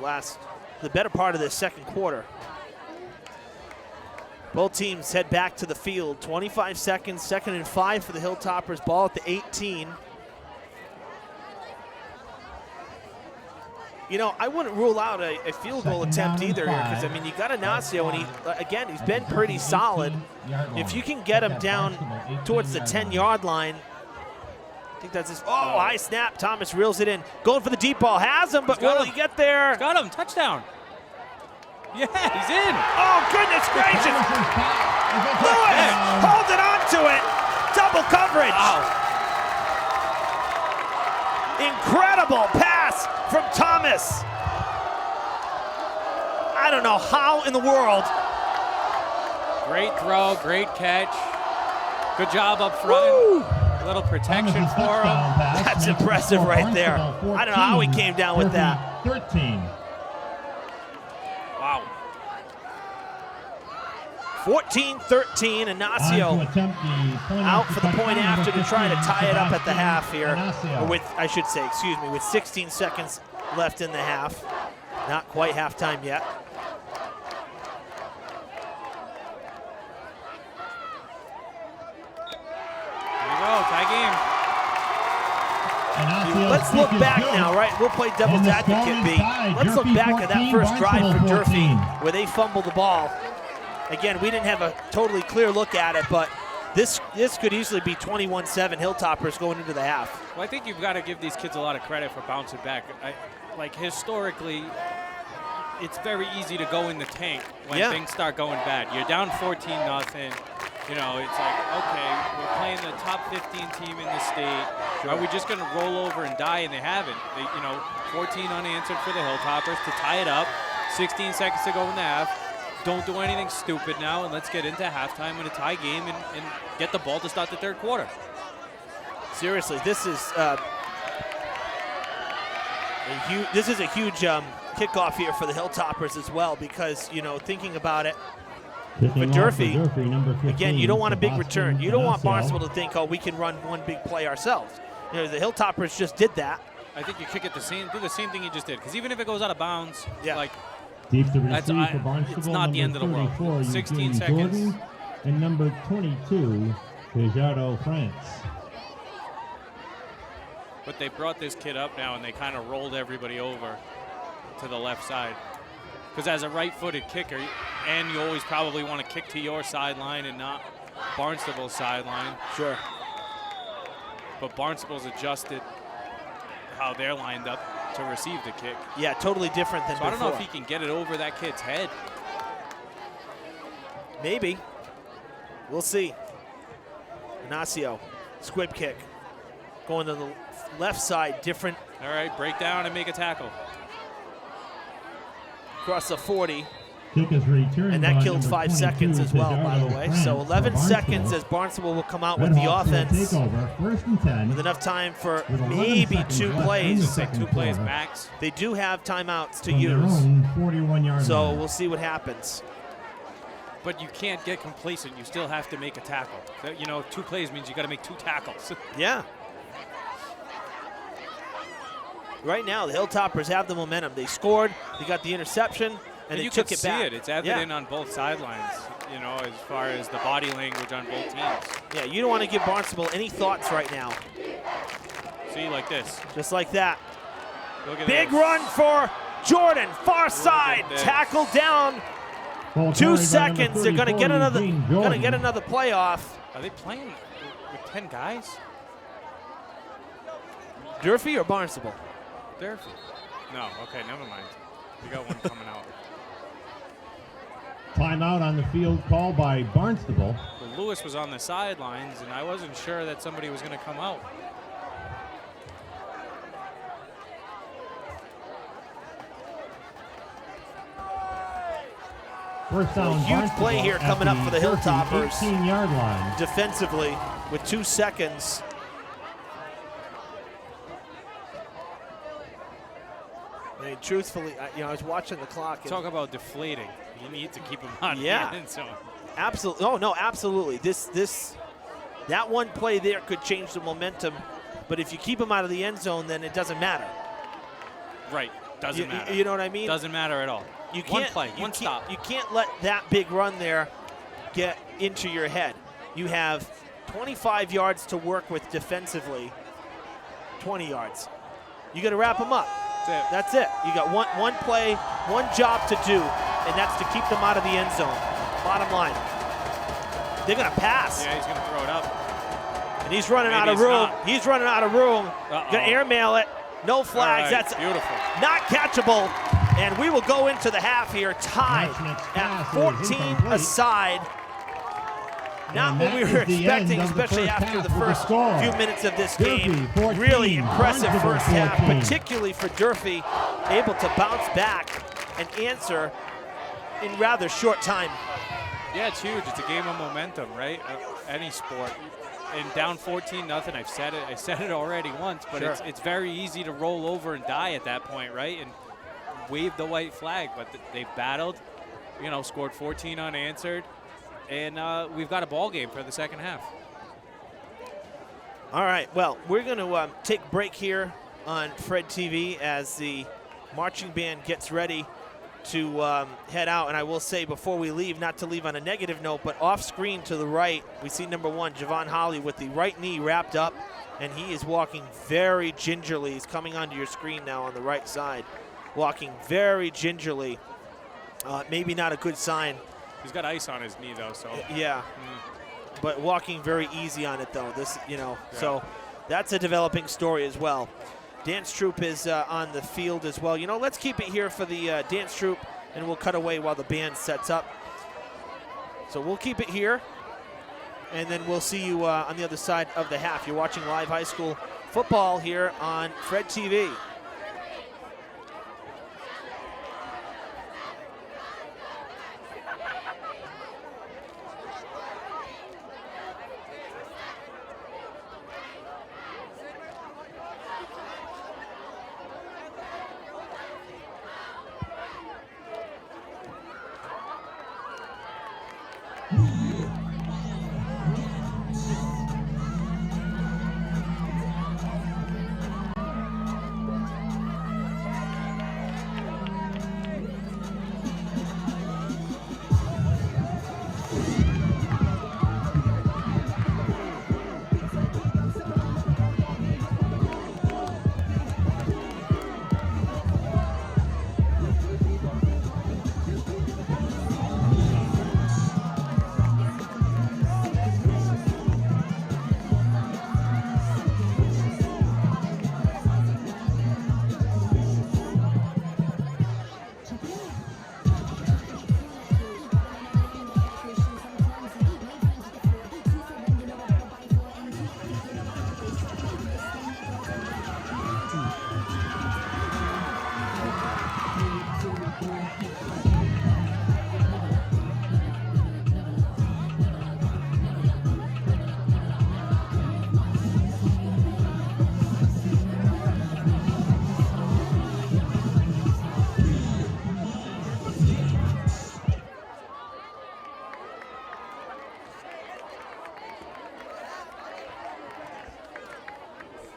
the better part of this second quarter. Both teams head back to the field. 25 seconds, 2nd and 5 for the Hilltoppers. Ball at the 18. You know, I wouldn't rule out a field goal attempt either here because, I mean, you got Ignacio, and he's been pretty solid. If you can get him down towards the 10-yard line, I think that's his. Oh, high snap. Thomas reels it in. Going for the deep ball. Has him, but will he get there? Got him. Touchdown. Yeah, he's in. Oh, goodness gracious. Lewis holding on to it. Double coverage. Incredible pass from Thomas. I don't know how in the world. Great throw, great catch. Good job up front. Woo! A little protection Thomas's for him. touchdown pass That's makes the impressive score right there. Barnstable I don't know how he came down with that. 13. Wow. 14-13, Ignacio out for the point after to try to tie it up at the half here. Or with, I should say, excuse me, with 16 seconds left in the half. Not quite halftime yet. Here we go, tie game. Let's look back now, right? We'll play devil's advocate, B. Let's look back at that first drive for Durfee where they fumbled the ball. Again, we didn't have a totally clear look at it, but this could easily be 21-7 Hilltoppers going into the half. Well, I think you've got to give these kids a lot of credit for bouncing back. Like historically, it's very easy to go in the tank when things start going bad. You're down 14-0. You know, it's like, okay, we're playing the top 15 team in the state. Are we just going to roll over and die? And they haven't. 14 unanswered for the Hilltoppers to tie it up. 16 seconds to go in the half. Don't do anything stupid now, and let's get into halftime in a tie game and get the ball to start the third quarter. Seriously, this is a huge kickoff here for the Hilltoppers as well, because thinking about it, for Durfee, again, you don't want a big return. You don't want Barnstable to think, oh, we can run one big play ourselves. The Hilltoppers just did that. I think you kick it do the same thing you just did, because even if it goes out of bounds, Deep to receive That's- for Barnstable, it's not the end of the world. 34, 16 Eugene seconds. Jordan, and number 22, Fajardo France. but they brought this kid up now and they kind of rolled everybody over to the left side. Because as a right-footed kicker, and you always probably want to kick to your sideline and not Barnstable's sideline. Sure. But Barnstable's adjusted how they're lined up to receive the kick. Yeah, totally different than So I before. don't know if he can get it over that kid's head. Maybe. We'll see. Ignacio, squib kick. Going to the left side, different. All right, break down and make a tackle. Across the 40. Kick is returned And by that killed number 5 22, seconds as well, by the Fajardo way. France So for 11 seconds Barnstable. as Barnstable will come out Red with the Hawks will offense take over, 1st and 10. with enough time for With 11 maybe seconds 2 left in the plays. second 2 plays quarter. max. They do have timeouts to From their use. own 41-yard So line. we'll see what happens. But you can't get complacent. You still have to make a tackle. 2 plays means you got to make 2 tackles. Yeah. Right now, the Hilltoppers have the momentum. They scored, they got the interception, and they you took can it see back. it. It's evident on both sidelines, as far as the body language on both teams. Yeah, you don't want to give Barnstable any thoughts right now. See, like this. Just like that. Look at Big this. run for Jordan, far side, this. tackle down. Ball 2 carried by number seconds. They're going to 34, get another. Eugene Going to Jordan. get another playoff. Are they playing with 10 guys? Durfee or Barnstable? Durfee. No, okay, never mind. We got one coming out. Timeout on the field called by Barnstable. Well, Lewis was on the sidelines, and I wasn't sure that somebody was going to come out. First down, huge Barnstable play here at coming up for the Durfee Hilltoppers. 18-yard line. Defensively, with 2 seconds. I mean, truthfully, I was watching the clock. and- Talk about deflating. You need to keep him on Yeah. the end zone. Absolutely. Oh, no, absolutely. That one play there could change the momentum. But if you keep him out of the end zone, then it doesn't matter. Right. Doesn't matter. You know what I mean? Doesn't matter at all. You One can't, play, you one can't- stop. You can't let that big run there get into your head. You have 25 yards to work with defensively, 20 yards. You got to wrap them up. That's it. You got one play, one job to do, and that's to keep them out of the end zone. Bottom line. They're going to pass. Yeah, he's going to throw it up. And he's running Maybe out of he's room. not. He's running out of room. Uh-oh. Going to airmail it. No flags. All right, That's beautiful. not catchable. And we will go into the half here tied Next at pass is 14 incomplete. aside. Not And what we that were is the expecting, end of the especially first after half the with the first score. few minutes of this Durfee, game. 14, Really impressive Barnstable, first half, 14. particularly for Durfee, able to bounce back and answer in rather short time. Yeah, it's huge. It's a game of momentum, right? Any sport. and down 14-0. I said it already once, but Sure. it's very easy to roll over and die at that point, right? And wave the white flag, but they've battled, scored 14 unanswered, and we've got a ball game for the second half. All right, well, we're going to take a break here on Fred TV as the marching band gets ready to head out. And I will say before we leave, not to leave on a negative note, but off screen to the right, we see number 1, Javon Holly, with the right knee wrapped up, and he is walking very gingerly. He's coming onto your screen now on the right side, walking very gingerly. Maybe not a good sign. He's got ice on his knee, though, so. Yeah, but walking very easy on it, though. So that's a developing story as well. Dance troupe is on the field as well. Let's keep it here for the dance troupe, and we'll cut away while the band sets up. So we'll keep it here, and then we'll see you on the other side of the half. You're watching live high school football here on Fred TV.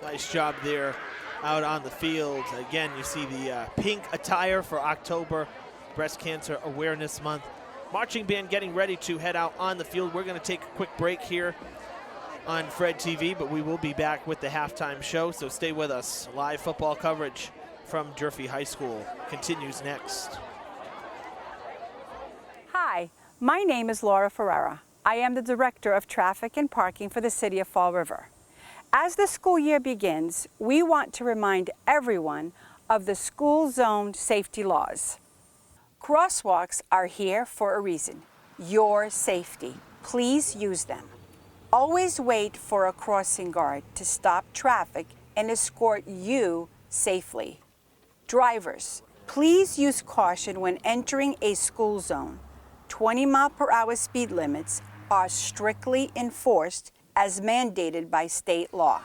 Nice job there out on the field. Again, you see the pink attire for October, Breast Cancer Awareness Month. Marching band getting ready to head out on the field. We're going to take a quick break here on Fred TV, but we will be back with the halftime show, so stay with us. Live football coverage from Durfee High School continues next. Hi, my name is Laura Ferreira. I am the Director of Traffic and Parking for the City of Fall River. As the school year begins, we want to remind everyone of the school zone safety laws. Crosswalks are here for a reason, your safety. Please use them. Always wait for a crossing guard to stop traffic and escort you safely. Drivers, please use caution when entering a school zone. 20-mile-per-hour speed limits are strictly enforced as mandated by state law.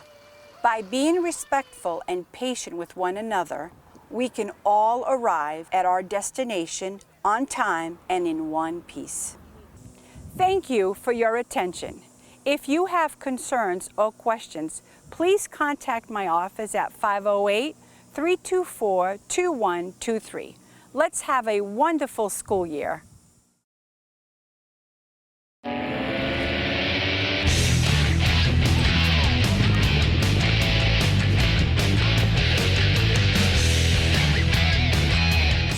By being respectful and patient with one another, we can all arrive at our destination on time and in one piece. Thank you for your attention. If you have concerns or questions, please contact my office at 508-324-2123. Let's have a wonderful school year.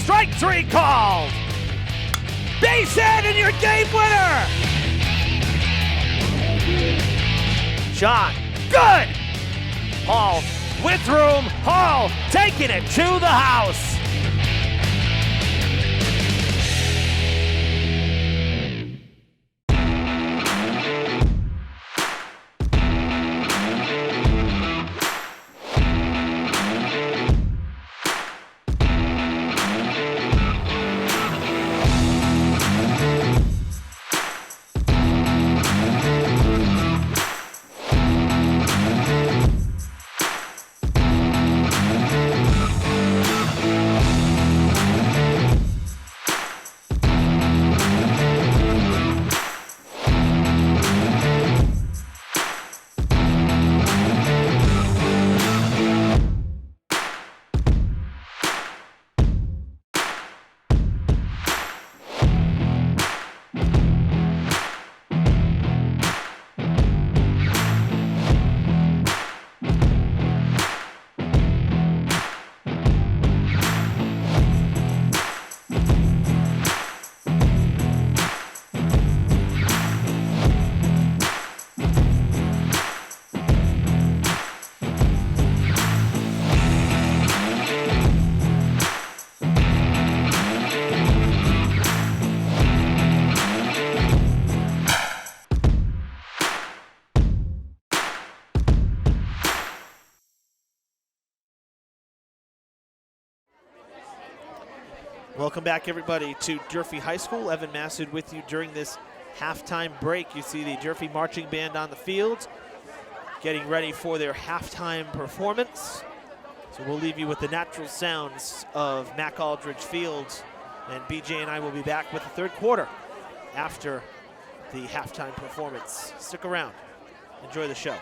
Strike three called. Base hit and your game winner. Shot. Good. Hall with room. Hall taking it to the house. Welcome back, everybody, to Durfee High School. Evan Massoud with you during this halftime break. You see the Durfee marching band on the field getting ready for their halftime performance. So we'll leave you with the natural sounds of Mac Aldridge Field, and BJ and I will be back with the third quarter after the halftime performance. Stick around. Enjoy the show.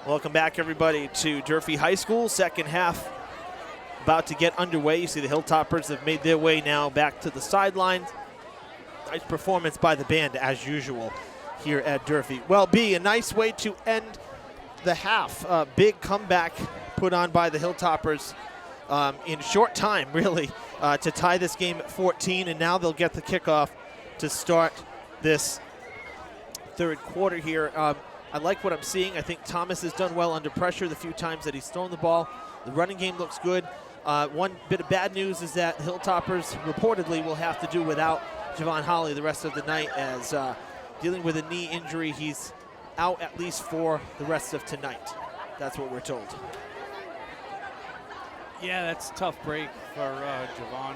Welcome back, everybody, to Durfee High School. Second half about to get underway. You see the Hilltoppers have made their way now back to the sidelines. Nice performance by the band, as usual, here at Durfee. Well, B, a nice way to end the half. Big comeback put on by the Hilltoppers in short time, really, to tie this game at 14, and now they'll get the kickoff to start this third quarter here. I like what I'm seeing. I think Thomas has done well under pressure the few times that he's thrown the ball. The running game looks good. One bit of bad news is that Hilltoppers reportedly will have to do without Javon Holly the rest of the night, as dealing with a knee injury. He's out at least for the rest of tonight. That's what we're told. Yeah, that's a tough break for Javon. Oh,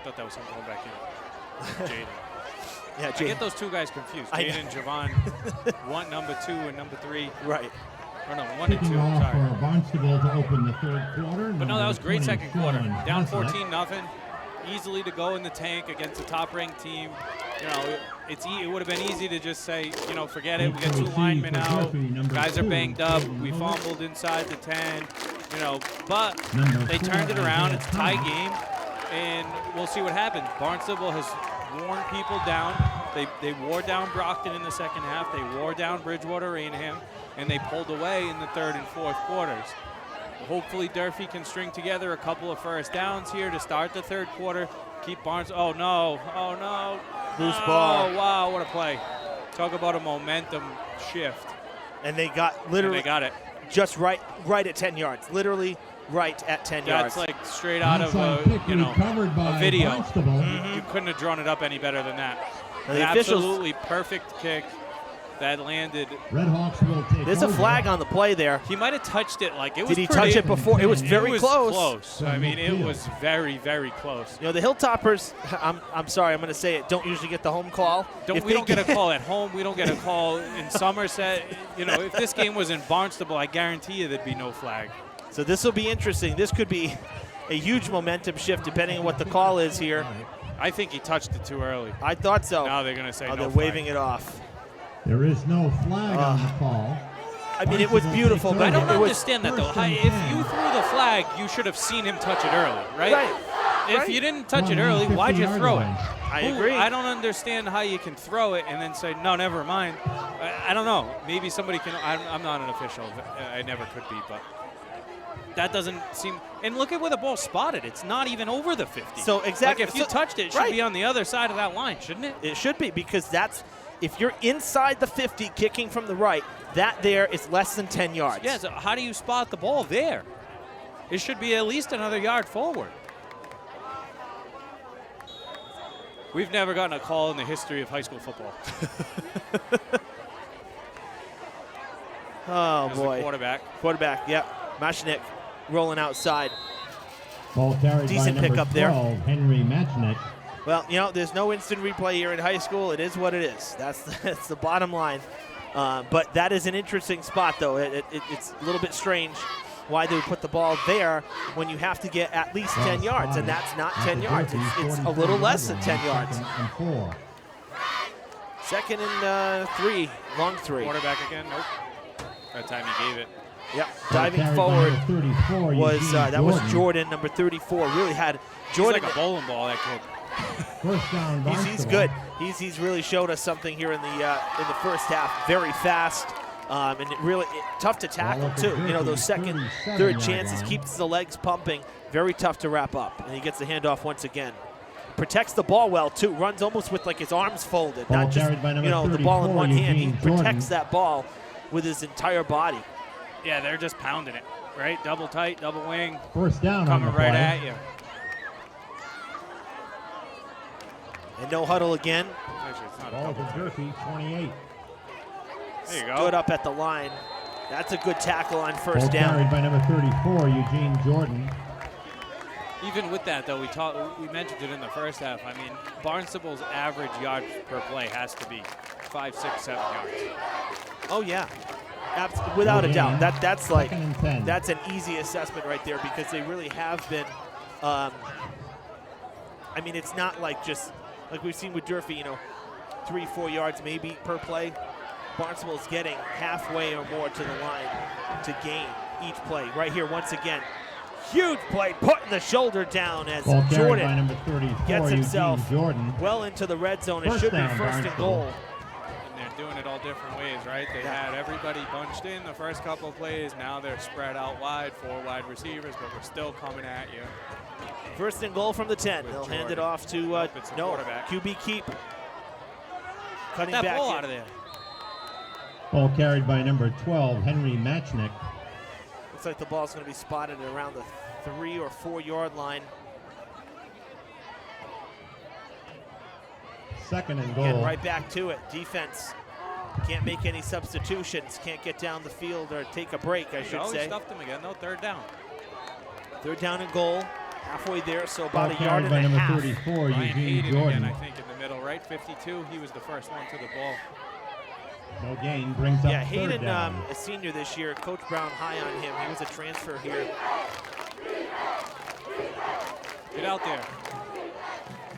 I thought that was him going back in. Jaden. Yeah, I get those two guys confused. Jaden and Javon, number 2 and number 3. Right. Or no, 1 and 2. Kicking off Sorry. for Barnstable to open the third quarter. But no, that was great second quarter. Down 14-0. 14-0. Easily to go in the tank against a top-ranked team. You know, it would have been easy to just say, you know, forget it. We got 2 linemen out. Guys are banged up. We fumbled inside the 10. You know, but they turned it around. It's a tie game, and we'll see what happens. Barnstable has worn people down. They wore down Brockton in the second half. They wore down Bridgewater Rainham, and they pulled away in the third and fourth quarters. Hopefully Durfee can string together a couple of first downs here to start the third quarter. Keep Barnes. Oh no! Oh no! Loose ball. Oh wow! What a play! Talk about a momentum shift. And they got literally And they got it. just right at 10 yards. Literally right at 10 yards. That's like straight out of Onside a, kick you know, recovered by a video. Barnstable. You couldn't have drawn it up any better than that. And An the officials- absolutely perfect kick that landed. Redhawks will take There's a over. flag on the play there. He might have touched it like it was. Did he pretty- touch it before? It was very It was close. close. I mean, it was very, very close. You know, the Hilltoppers, I'm sorry, I'm going to say it, don't usually get the home call. If We they don't get a call at home. We don't get a call in Somerset. You know, if this game was in Barnstable, I guarantee you there'd be no flag. So this will be interesting. This could be a huge momentum shift depending on what the call is here. I think he touched it too early. I thought so. Now they're going to say Oh, no they're flag. waving it off. There is no flag on the call. I mean, it was beautiful, but I don't it was understand that, though. first and If 10. you threw the flag, you should have seen him touch it early, right? right. If right. you didn't touch it early, why'd you 50-yard throw it? line. I agree. I don't understand how you can throw it and then say, no, never mind. I don't know. Maybe somebody can. I'm not an official. I never could be, but that doesn't seem. And look at where the ball's spotted. It's not even over the 50. So exactly. Like if you so- touched it, it should right. be on the other side of that line, shouldn't it? It should be, because that's, if you're inside the 50 kicking from the right, that there is less than 10 yards. Yeah, so how do you spot the ball there? It should be at least another yard forward. We've never gotten a call in the history of high school football. Oh, There's the boy. quarterback. Yep. Mashnik rolling outside. Ball carried Decent by number pickup there. 12, Henry Matchnick. Well, you know, there's no instant replay here in high school. It is what it is. That's the bottom line. But that is an interesting spot, though. It's a little bit strange why they would put the ball there when you have to get at least 10 yards, and that's not 10 yards. It's a little less than 10 yards. Second and 4. Second and 3, long 3. Quarterback again? Nope. That time he gave it. Yep, Ball diving carried by forward number 34, was Eugene that was Jordan, number 34. Really had Jordan. He's like a bowling ball, that kid. First down, He's Barnstable. good. He's really showed us something here in the first half. Very fast, and tough to tackle too. You know, those second, third chances, keeps the legs pumping. Very tough to wrap up, and he gets the handoff once again. Protects the ball well too. Runs almost with like his arms folded, Ball not just carried by number the ball in 34, one hand. He Eugene protects Jordan. that ball with his entire body. Yeah, they're just pounding it, right? Double tight, double wing, First down on coming the right play. at you. And no huddle again. Actually, it's not a Ball double. to Durfee, 28. There you go. Stood up at the line. That's a good tackle on Ball first down. carried by number 34, Eugene Jordan. Even with that, though, we mentioned it in the first half. I mean, Barnstable's average yards per play has to be 5, 6, 7 yards. Oh yeah, without a doubt. That's like Second and 10. that's an easy assessment right there, because they really have been. I mean, it's not like just like we've seen with Durfee, 3, 4 yards maybe per play. Barnstable is getting halfway or more to the line to gain each play. Right here, once again, huge play, putting the shoulder down as Ball carried by Jordan number 34, gets himself Eugene Jordan. well into the red zone. It First should be down, first and Barnstable. goal. And they're doing it all different ways, right? They had everybody bunched in the first couple of plays. Now they're spread out wide, 4 wide receivers, but we're still coming at you. First and goal from the 10. With They'll hand it Jordan. off to Nope, it's the quarterback. QB keep. Cutting That back ball in. out of there. Ball carried by number 12, Henry Matchnick. Looks like the ball's going to be spotted at around the 3 or 4 yard line. Second and goal. Again, right back to it. Defense can't make any substitutions, can't get down the field or take a break, I should He say. stuffed him again. No, third down. Third down and goal. Halfway there, so about Ball a yard carried and by a number half. 34, Ryan Eugene Hayden Jordan. again, I think, in the middle, right? 52. He was the first one to the ball. No gain, brings up Yeah, third Hayden, down. a senior this year. Coach Brown high on him. He was a transfer here. Get out there.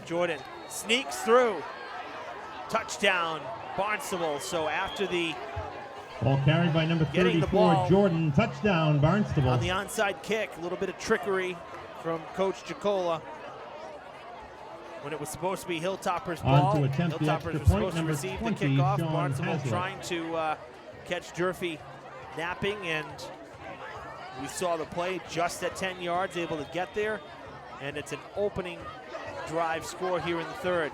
Jordan sneaks through. Touchdown, Barnstable. So after the Ball carried by number Getting the 34, ball. Jordan. Touchdown, Barnstable. on the onside kick, a little bit of trickery from Coach Jacola. When it was supposed to be Hilltopper's On ball, to attempt the Hilltoppers extra were point, supposed to number receive 20, the kickoff. Sean Barnstable Hazlitt. trying to catch Durfee napping, and we saw the play just at 10 yards, able to get there, and it's an opening drive score here in the third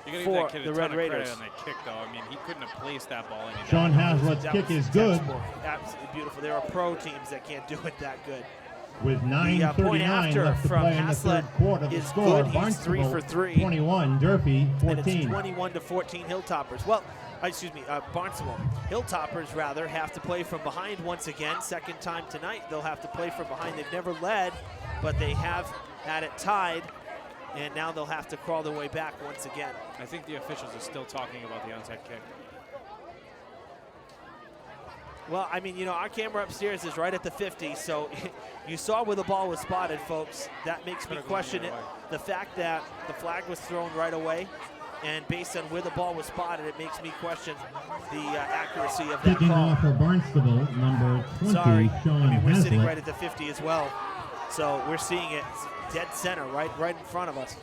You gotta give for that kid a the ton Red of Raiders. credit on that kick, though. I mean, he couldn't have placed that ball any better. Sean Hazlitt's That kick was is good textbook. Absolutely beautiful. There are pro teams that can't do it that good. with The point 9:39 after left to from play in the Haslett third quarter. The is score, good. He's Barnstable 3 for 3. 21, Durfee And it's 14. 21-14 Hilltoppers. Well, Barnstable. Hilltoppers, rather, have to play from behind once again. Second time tonight, they'll have to play from behind. They've never led, but they have had it tied, and now they'll have to crawl their way back once again. I think the officials are still talking about the onside kick. Well, I mean, our camera upstairs is right at the 50, so you saw where the ball was spotted, folks. That makes me Could've gone question either it. way. The fact that the flag was thrown right away, and based on where the ball was spotted, it makes me question the accuracy of that Kicking call. off for Barnstable, number 20, Sorry, Sean I mean, we're sitting Hazlitt. right at the 50 as well, so we're seeing it dead center, right in front of us.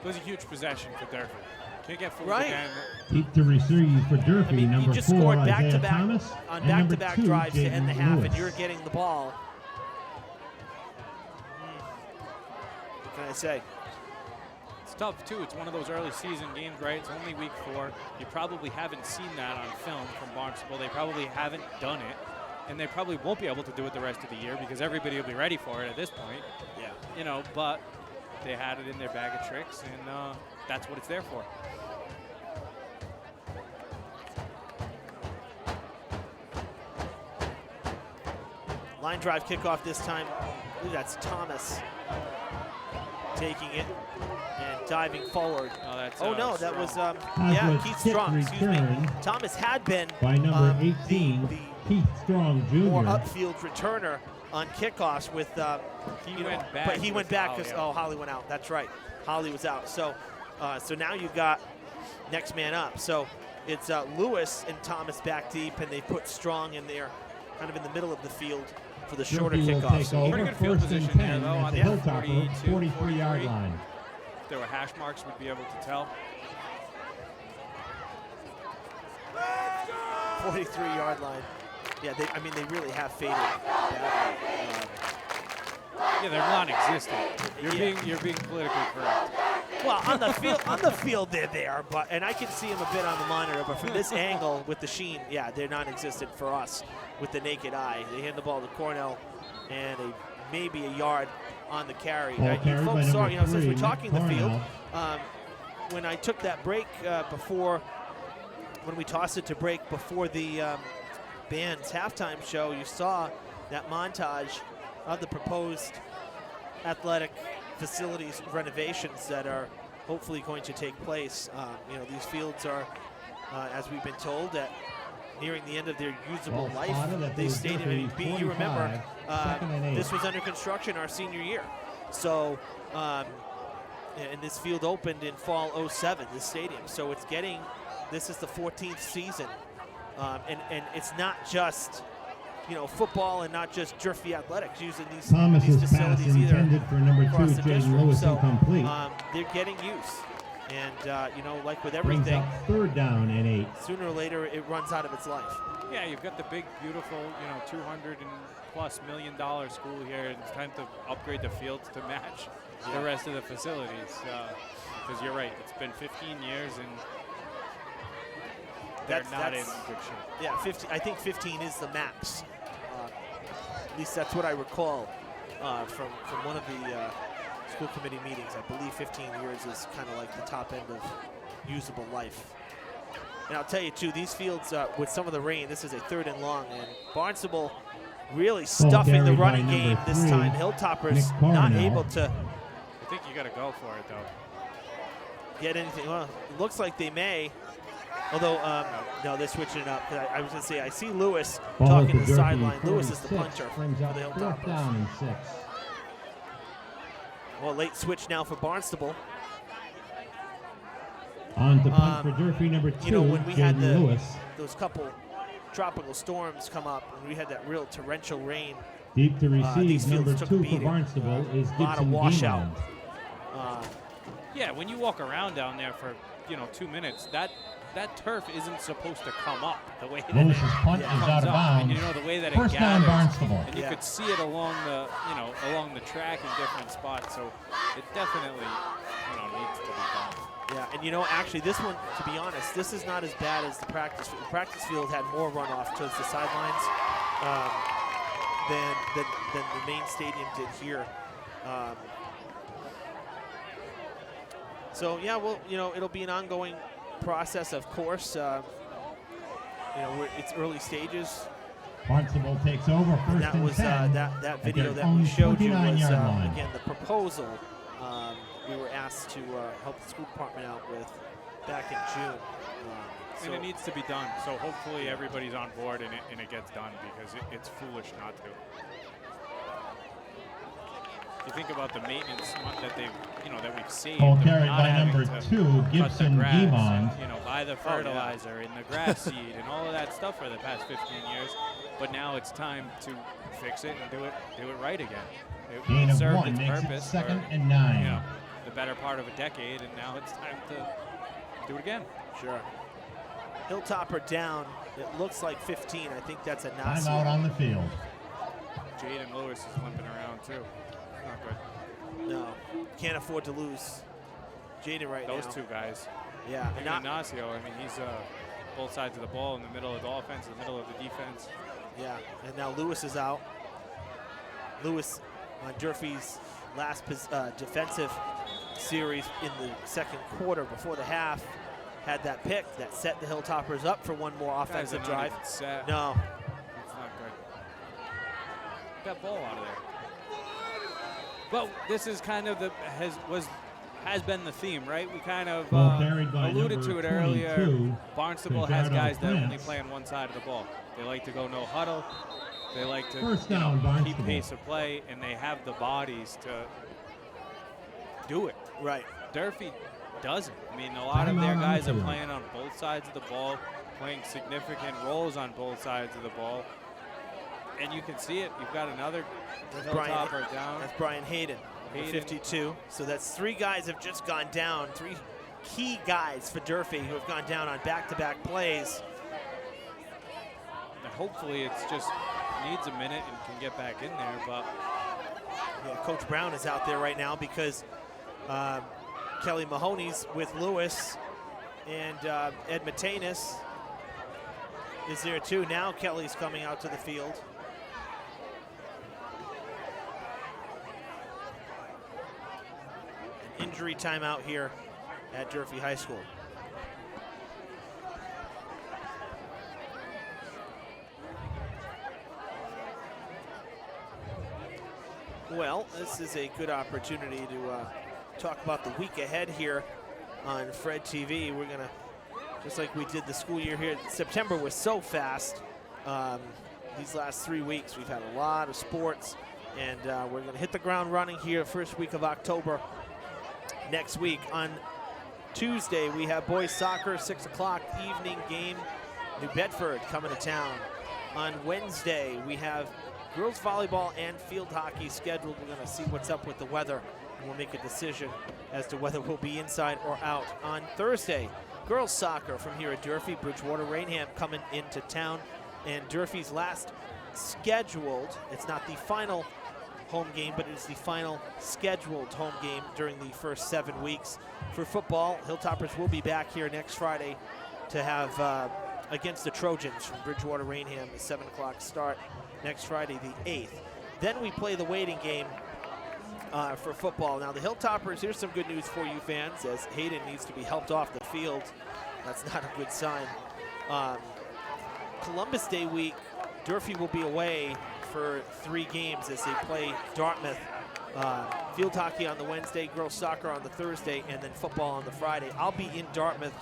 It was a huge possession for Durfee. Can't get fooled Right. again. Deep to receive for Durfee, I mean, number you just 4, scored Isaiah back-to-back Thomas, on and number back-to-back 2, drives to end the Jaden half, Lewis. and you're getting the ball. What can I say? It's tough, too. It's one of those early season games, right? It's only week 4. You probably haven't seen that on film from Barnstable. They probably haven't done it, and they probably won't be able to do it the rest of the year because everybody will be ready for it at this point. Yeah. But they had it in their bag of tricks, and that's what it's there for. Line drive kickoff this time. I believe that's Thomas taking it and diving forward. Oh, that's, Oh no, that Strong. was Hazlitt's Keith kick Strong. Excuse me. return Thomas had been by number 18, the Keith Strong Jr. more upfield returner on kickoffs with He went back but he went with back Holly because out. Holly went out. That's right, Holly was out. So so now you've got next man up. So it's Lewis and Thomas back deep, and they put Strong in there, kind of in the middle of the field for the shorter Durfee will kickoff. take So over, Pretty good field first and position there, 10 though, at on the the Hilltopper 42, 43-yard 43. line. If there were hash marks, we'd be able to tell. 43-yard line. Yeah, they really have faded badly. Yeah, they're non-existent. You're being politically correct. Well, on the field they're there, and I can see them a bit on the monitor, but from this angle with the sheen, yeah, they're non-existent for us with the naked eye. They hand the ball to Cornell, and maybe a yard on the carry. Ball You carried by folks saw, number since we're 3, talking the field, Cornell. when I took that break when we tossed it to break before the band's halftime show, you saw that montage of the proposed athletic facilities renovations that are hopefully going to take place. These fields are, as we've been told, at nearing the end of their usable Ball life. spotted at They the stayed Durfee in B. You remember, 45, second and 8. this was under construction our senior year. So, and this field opened in fall '07, this stadium. So this is the 14th season. And it's not just, football and not just Durfee athletics using these Thomas's pass facilities either intended for number 2, across the Jaden district. Lewis, So incomplete. they're getting use. And, like with Brings everything, up third down and 8. sooner or later it runs out of its life. Yeah, you've got the big, beautiful, $200+ million school here, and it's time to upgrade the fields to match the rest of the facilities. Because you're right, it's been 15 years, and they're not in good shape. Yeah, 15. I think 15 is the max. At least that's what I recall from one of the school committee meetings. I believe 15 years is kind of like the top end of usable life. And I'll tell you too, these fields with some of the rain, this is a 3rd and long, and Barnstable really stuffing the running game this time. Hilltoppers not able to. I think you got to go for it though. Get anything. Well, it looks like they may. Although, no, they're switching it up. I was going to say, I see Lewis talking to the sideline. Lewis is the puncher for the Hilltoppers. Down and 6. Well, late switch now for Barnstable. On to punt for Durfee, number 2, You know, when we had Lewis. those couple tropical storms come up, and we had that real torrential rain, Deep to receive, these fields number took 2 a for beating. Barnstable is A lot of Gibson washout. Guimond. Yeah, when you walk around down there for 2 minutes, that turf isn't supposed to come up the way that Lewis's punt it is comes out of up. bounds. And the way that First it down, gathers, Barnstable. and you could see it along the track in different spots. So it definitely needs to be done. Yeah, and actually this one, to be honest, this is not as bad as the practice field. The practice field had more runoff towards the sidelines than the main stadium did here. So yeah, well, it'll be an ongoing process, of course. It's early stages. Barnstable takes over first And that and was 10. that video their that we own showed you was 29-yard line. again the proposal we were asked to help the school department out with back in June. And it needs to be done. So hopefully everybody's on board and it gets done, because it's foolish not to. You think about the maintenance that that we've saved. Ball of carried not by having number to 2, cut the Gibson grass Guimond. and, buy the fertilizer and the grass seed and all of that stuff for the past 15 years. But now it's time to fix it and do it right again. Gain It of served 1 its makes it purpose 2nd for, and 9. the better part of a decade, and now it's time to do it again. Sure. Hilltopper down. It looks like 15. I think that's a Nasi. Timeout on the field. Jaden Lewis is limping around too. Not good. No, can't afford to lose Jaden right now. Those two guys. Yeah, And Ignacio, I mean, he's both sides of the ball, in the middle of the offense, in the middle of the defense. Yeah, and now Lewis is out. Lewis on Durfee's last defensive series in the second quarter before the half had that pick that set the Hilltoppers up for one more offensive drive. No. It's not good. Get that ball out of there. But this is kind of has been the theme, right? We kind of alluded to it earlier. Barnstable has guys that only play on one side of the ball. They like to go no huddle. They like to keep pace of play, and they have the bodies to do it. Right. Durfee doesn't. I mean, a lot of their guys are playing on both sides of the ball, playing significant roles on both sides of the ball. And you can see it. You've got another Hilltopper down. That's Brian Hayden, 52. So that's 3 guys have just gone down. 3 key guys for Durfee who have gone down on back-to-back plays. And hopefully it's just needs a minute and can get back in there. But yeah, Coach Brown is out there right now because Kelly Mahoney's with Lewis, and Ed Matenis is there too. Now Kelly's coming out to the field. An injury timeout here at Durfee High School. Well, this is a good opportunity to talk about the week ahead here on Fred TV. We're gonna, just like we did the school year here, September was so fast. These last 3 weeks, we've had a lot of sports, and we're gonna hit the ground running here first week of October. Next week on Tuesday, we have boys soccer, 6 o'clock evening game. New Bedford coming to town. On Wednesday, we have girls volleyball and field hockey scheduled. We're gonna see what's up with the weather, and we'll make a decision as to whether we'll be inside or out. On Thursday, girls soccer from here at Durfee, Bridgewater Rainham coming into town, and Durfee's last scheduled, it's not the final home game, but it's the final scheduled home game during the first 7 weeks. For football, Hilltoppers will be back here next Friday to have against the Trojans from Bridgewater Rainham, a 7 o'clock start next Friday, the 8th. Then we play the waiting game for football. Now the Hilltoppers, here's some good news for you fans, as Hayden needs to be helped off the field. That's not a good sign. Columbus Day week, Durfee will be away for 3 games as they play Dartmouth. Field hockey on the Wednesday, girls soccer on the Thursday, and then football on the Friday. I'll be in Dartmouth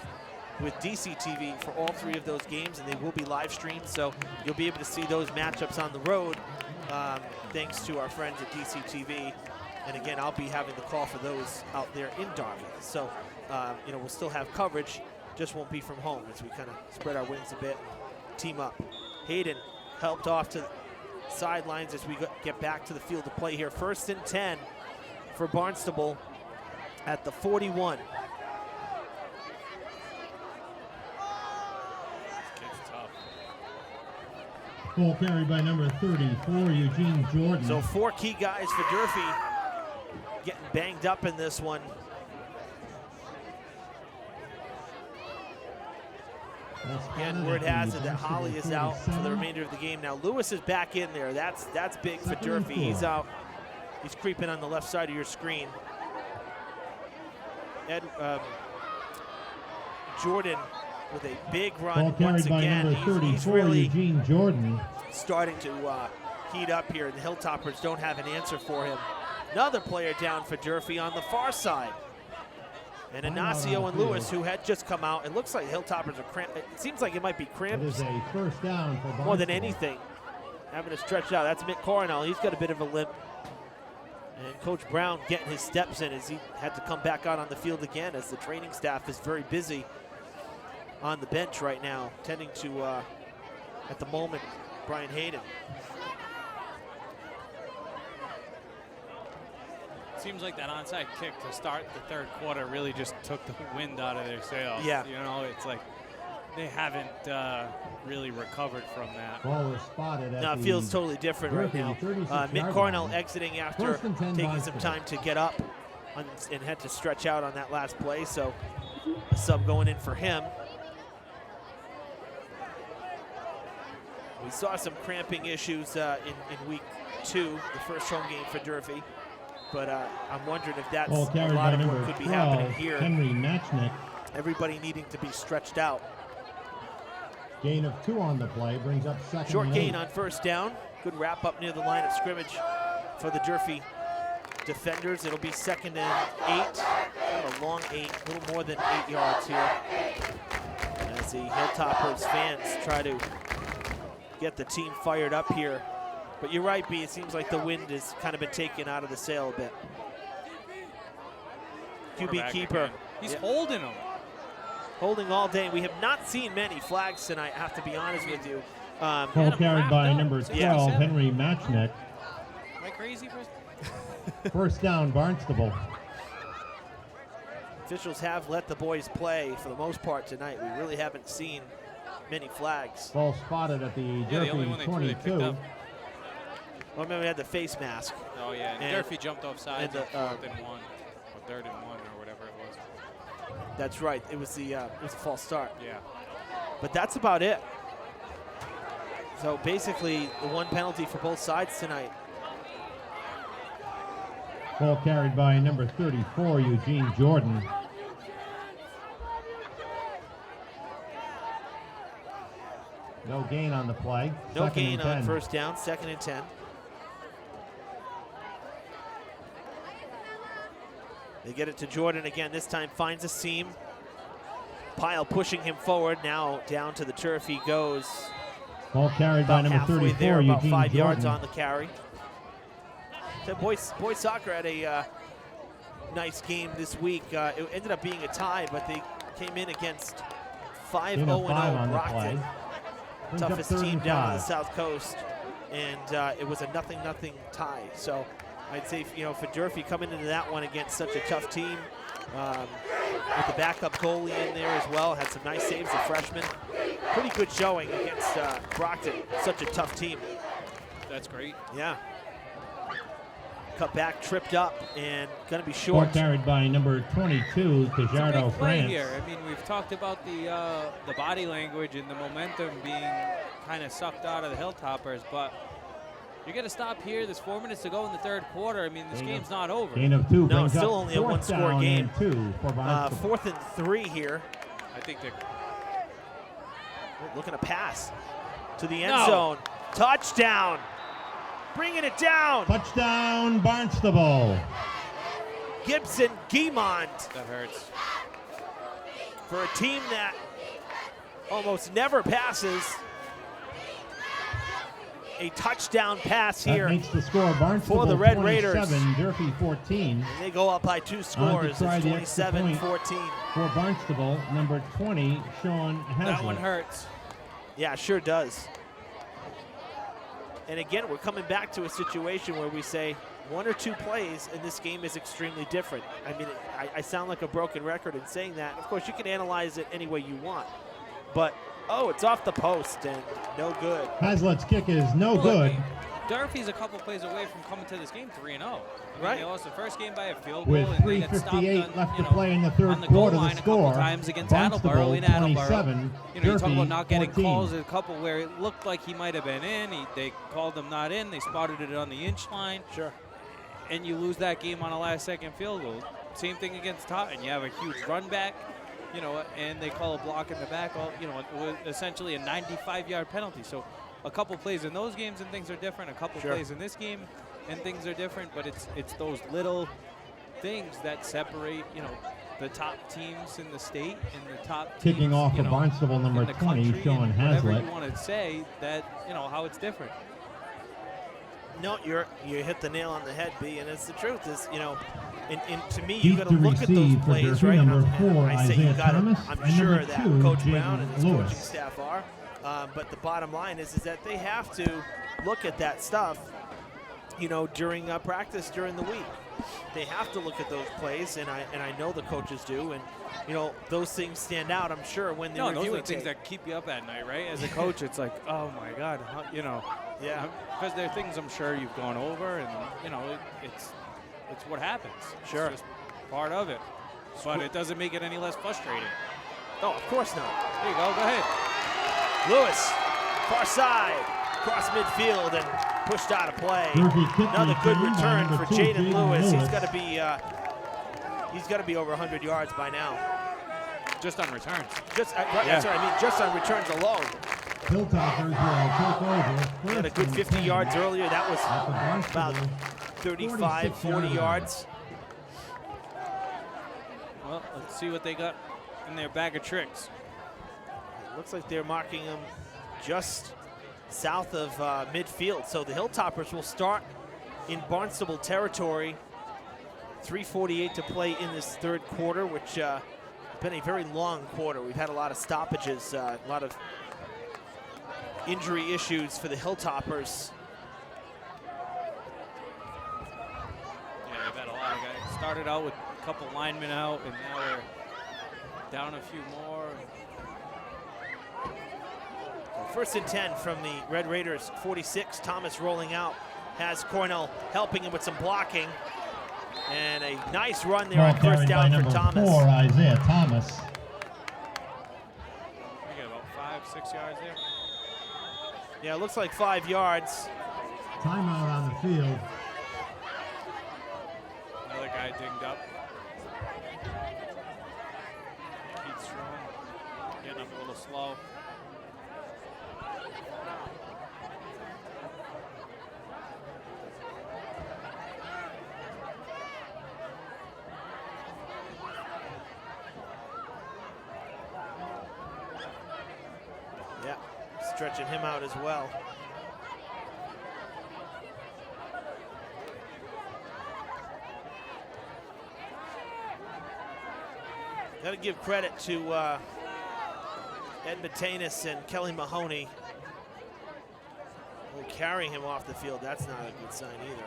with DCTV for all 3 of those games, and they will be live streamed, so you'll be able to see those matchups on the road thanks to our friends at DCTV. And again, I'll be having the call for those out there in Dartmouth. So, you know, we'll still have coverage, just won't be from home as we kind of spread our wings a bit and team up. Hayden helped off to the sidelines as we get back to the field to play here. 1st and 10 for Barnstable at the 41. Ball carried by number 34, Eugene Jordan. So 4 key guys for Durfee getting banged up in this one. And word has it that Holly is out for the remainder of the game. Now Lewis is back in there. That's big for Durfee. He's out. He's creeping on the left side of your screen. Jordan with a big run once again. He's really Eugene Jordan starting to heat up here. The Hilltoppers don't have an answer for him. Another player down for Durfee on the far side. And Ignacio and Lewis, who had just come out. It looks like Hilltoppers are cramped. It seems like it might be cramped. It is a first down for Barnstable. More than anything, having to stretch out. That's Mick Coronel. He's got a bit of a limp. And Coach Brown getting his steps in as he had to come back out on the field again, as the training staff is very busy on the bench right now, tending to, at the moment, Brian Hayden. Seems like that onside kick to start the 3rd quarter really just took the wind out of their sails. Yeah. You know, it's like they haven't really recovered from that. Ball was spotted at No, it feels totally different right now. Mick Coronel exiting after taking some time to get up and had to stretch out on that last play, so a sub going in for him. We saw some cramping issues in week 2, the first home game for Durfee. But I'm wondering if that's a lot of what could be happening here. Henry Matchnick. Everybody needing to be stretched out. Gain of 2 on the play, brings up 2nd Short and gain 8. on 1st down. Good wrap up near the line of scrimmage for the Durfee defenders. It'll be 2nd and 8. A long 8, a little more than 8 yards here. As the Hilltoppers fans try to get the team fired up here. But you're right, B. It seems like the wind has kind of been taken out of the sail a bit. QB keeper. Again. He's holding them. Holding all day. We have not seen many flags tonight, I have to be honest with you. Ball carried by number 12, Henry Matchnick. Am I crazy for 1st down, Barnstable. Officials have let the boys play for the most part tonight. We really haven't seen many flags. Ball spotted at the the only one Durfee they picked 22. up. Well, remember we had the face mask. Oh, yeah. And Durfee jumped off sides and on 4th and 1, or 3rd and 1, or whatever it was. That's right. It was a false start. Yeah. But that's about it. So basically, the 1 penalty for both sides tonight. Ball carried by number 34, Eugene Jordan. No gain on the play. No gain on 1st down, 2nd and 10. They get it to Jordan again. This time finds a seam. Pyle pushing him forward. Now down to the turf he goes. Ball carried by number 34, there, about Eugene 5 yards Jordan. on the carry. So boys soccer had a nice game this week. It ended up being a tie, but they came in against 5-0 Brockton. Toughest team down on the South Coast, and it was a 0-0 tie. So I'd say, you know, for Durfee coming into that one against such a tough team, with the backup goalie in there as well, had some nice saves, the freshman. Pretty good showing against Brockton, such a tough team. That's great. Yeah. cut back, tripped up, and going to be Ball short. carried by number 22, Cajardo Big play France. here. I mean, we've talked about the body language and the momentum being kind of sucked out of the Hilltoppers, but you're going to stop here. There's 4 minutes to go in the third quarter. I mean, this game's not over. Gain of 2 No, brings it's still up only a 4th one-score down game. and 2 for Barnstable. 4th and 3 here. I think they're Looking to pass to the end No. zone. Touchdown. Bringing it down. Touchdown, Barnstable. Gibson Guimond that hurts. for a team that almost never passes. A touchdown pass That here. makes the score Barnstable for the Red Raiders. 27, Durfee 14. And they go up by 2 scores. It's try the extra 27-14. For Barnstable, number 20, Sean Hazlitt. That one hurts. Yeah, sure does. And again, we're coming back to a situation where we say 1 or 2 plays and this game is extremely different. I mean, I sound like a broken record in saying that. Of course, you can analyze it any way you want. But, oh, it's off the post and no good. Hazlitt's kick is no Well, good. I mean, Durfee's a couple plays away from coming to this game 3-0. I mean, Right. They lost the first game by a field goal, With and they got stopped 3:58 on, left you to know, play in the third on the goal quarter, the line a couple score, times against Barnstable Attleboro in Attleboro. 27, You know, you talk Durfee about not getting 14. calls. A couple where it looked like he might have been in. They called him not in. They spotted it on the inch line. Sure. And you lose that game on a last-second field goal. Same thing against Taunton. You have a huge run back, you know, and they call a block in the back. You know, it was essentially a 95-yard penalty. So a couple plays in those games and things are different. A couple Sure. plays in this game and things are different. But it's those little things that separate, you know, the top teams in the state and the top teams, Kicking off you for know, Barnstable, number in the 20, country, Sean and whatever Hazlitt. you want to say, that, you know, how it's different. No, you hit the nail on the head, B, and it's the truth. Is, you know, and to me, Deep you got to to look at those receive for plays, Durfee, right? And number 4, I say you Isaiah got to. Thomas, I'm and sure number that 2, Coach Jaden Brown and his Lewis. coaching staff are. But the bottom line is that they have to look at that stuff, you know, during practice during the week. They have to look at those plays, and I know the coaches do, and you know those things stand out. I'm sure when they're No, those are reviewing the things tape. that keep you up at night, right? As a coach, it's like, oh my God, you know. Yeah. Because there are things I'm sure you've gone over, and you know, it's what happens. Sure. It's just part of it. But it doesn't make it any less frustrating. Oh, of course not. There you go. Go ahead. Lewis, far side, cross midfield, and pushed out of play. Durfee kick Another good return by return number for 2, Jaden Lewis. He's Lewis. got to be over 100 yards by now. Just on returns. Just that's right. I mean, just on returns alone. Hilltoppers will take over. He had a good 50 yards earlier. That was about 35, 40 yards. Well, let's see what they got in their bag of tricks. Looks like they're marking him just south of midfield. So the Hilltoppers will start in Barnstable territory. 3:48 to play in this third quarter, which has been a very long quarter. We've had a lot of stoppages, a lot of injury issues for the Hilltoppers. Yeah, they've had a lot of guys. Started out with a couple linemen out, and now they're down a few more. First and 10 from the Red Raiders, 46. Thomas rolling out, has Cornell helping him with some blocking. And a nice run there Ball on first carried by down for number Thomas. 4, Isaiah Thomas. We got about 5-6 yards there. Yeah, it looks like 5 yards. Timeout on the field. Another guy dinged up. Keith Strong getting up a little slow. Yeah, stretching him out as well. Got to give credit to Ed Batanis and Kelly Mahoney. Well, carrying him off the field, that's not a good sign either.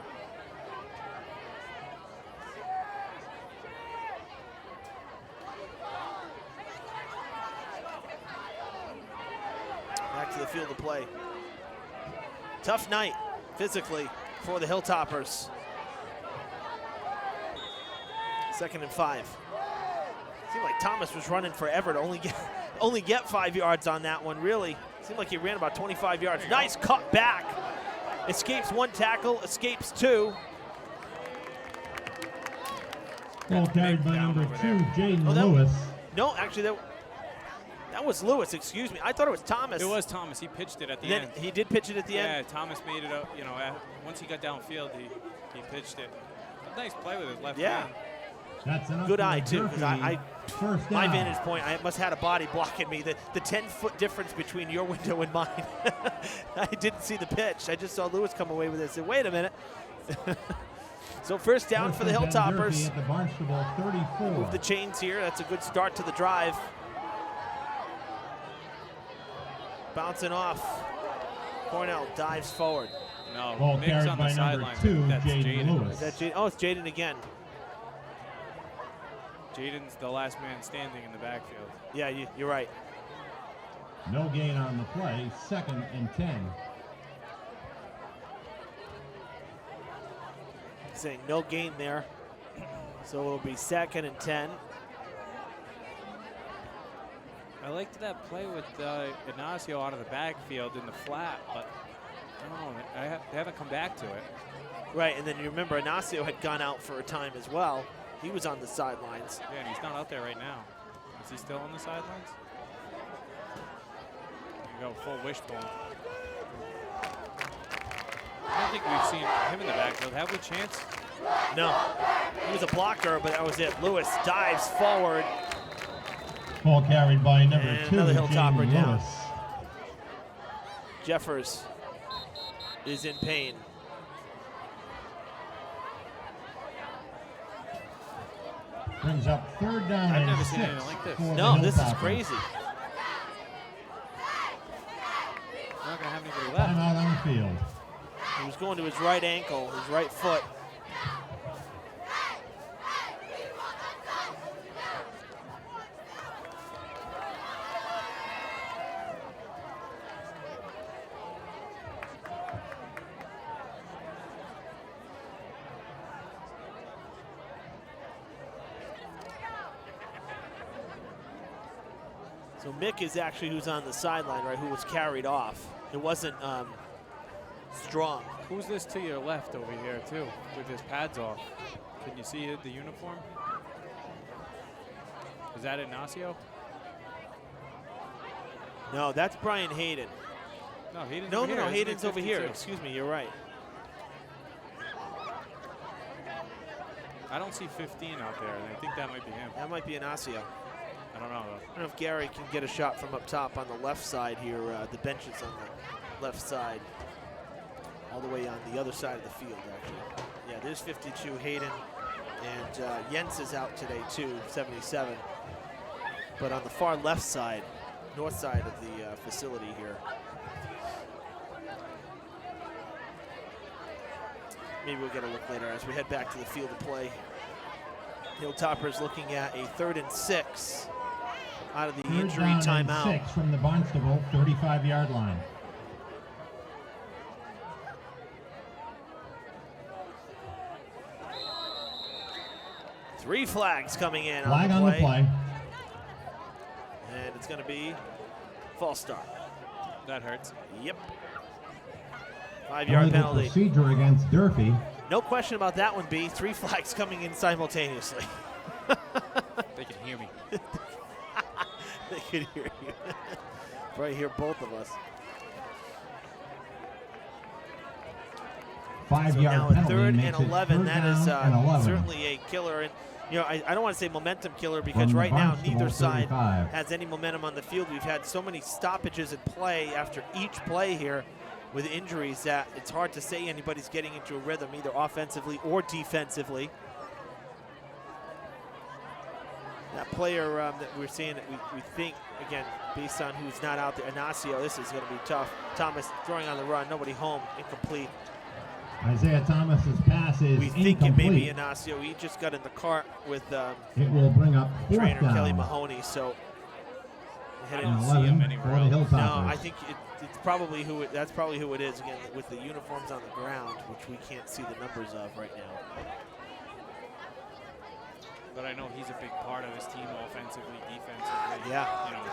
Back to the field of play. Tough night physically for the Hilltoppers. 2nd and 5. Seemed like Thomas was running forever to only get 5 yards on that one, really. Seemed like he ran about 25 yards. Nice cut back. Escapes 1 tackle, escapes 2. Ball carried by number 2, Jaden Oh, Lewis. No, actually, that was Lewis, excuse me. I thought it was Thomas. It was Thomas. He pitched it at the Then end. he did pitch it at the end? Yeah, Thomas made it up. You know, once he got downfield, he pitched it. A nice play with his left hand. That's enough. Good for eye, too, because First my down. vantage point, I must have had a body blocking me. The 10-foot difference between your window and mine. I didn't see the pitch. I just saw Lewis come away with it. I said, wait a minute. So first down for the Durfee Hilltoppers. at the Barnstable 34. Move the chains here. That's a good start to the drive. Bouncing off. Cornell dives forward. No, Ball Mick's carried on the by number sideline. 2, That's Jaden Jaden. Lewis. Is that Jaden? Oh, it's Jaden again. Jaden's the last man standing in the backfield. Yeah, you're right. No gain on the play. 2nd and 10. Saying no gain there. So it'll be 2nd and 10. I liked that play with Ignacio out of the backfield in the flat, but I don't know. They haven't come back to it. Right, and then you remember Ignacio had gone out for a time as well. He was on the sidelines. Yeah, and he's not out there right now. Is he still on the sidelines? You go full wishbone. I don't think we've seen him in the backfield. Have we, Chance? No, he was a blocker, but that was it. Lewis dives forward. Ball carried by number And 2, another Hilltopper Jaden down. Lewis. Jeffers is in pain. Brings up 3rd down I've and never 6 seen anything like this. for the No, this is Hilltoppers. crazy. We're not going to have anybody left. Timeout on the field. He was going to his right ankle, his right foot. So Mick is actually who's on the sideline, right, who was carried off. It wasn't Strong. Who's this to your left over here, too, with his pads off? Can you see the uniform? Is that Ignacio? No, that's Brian Hayden. No, Hayden's No, over here. Isn't Hayden's it over here. 52? Excuse me, you're right. I don't see 15 out there, and I think that might be him. That might be Ignacio. I don't know, though. I don't know if Gary can get a shot from up top on the left side here. The bench is on the left side, all the way on the other side of the field, actually. Yeah, there's 52, Hayden. And Jens is out today, too, 77. But on the far left side, north side of the facility here. Maybe we'll get a look later as we head back to the field of play. Hilltoppers looking at a 3rd and 6 out of the injury timeout. 6 from the Barnstable 35-yard line. Three flags coming in Flag on the play. And it's going to be false start. That hurts. Yep. 5-yard penalty. Procedure against Durfee. No question about that one, B. 3 flags coming in simultaneously. They can hear me. They can hear you. Probably hear both of us. 5-yard So now a penalty 3rd makes and it 11. 3rd That is down and 11. certainly a killer. And you know, I don't want to say momentum killer because From right now Barnstable, neither side 35. has any momentum on the field. We've had so many stoppages at play after each play here with injuries that it's hard to say anybody's getting into a rhythm either offensively or defensively. That player that we're seeing, that we think, again, based on who's not out there, Ignacio, this is going to be tough. Thomas throwing on the run, nobody home, incomplete. Isaiah Thomas's pass is We think incomplete. it may be Ignacio. He just got in the cart with It will bring up 4th trainer down. Kelly Mahoney, so I And don't see him 11 anywhere for the else. Hilltoppers. no, I think it's probably who that's probably who it is, again, with the uniforms on the ground, which we can't see the numbers of right now. but I know he's a big part of his team offensively, defensively. Yeah. You know,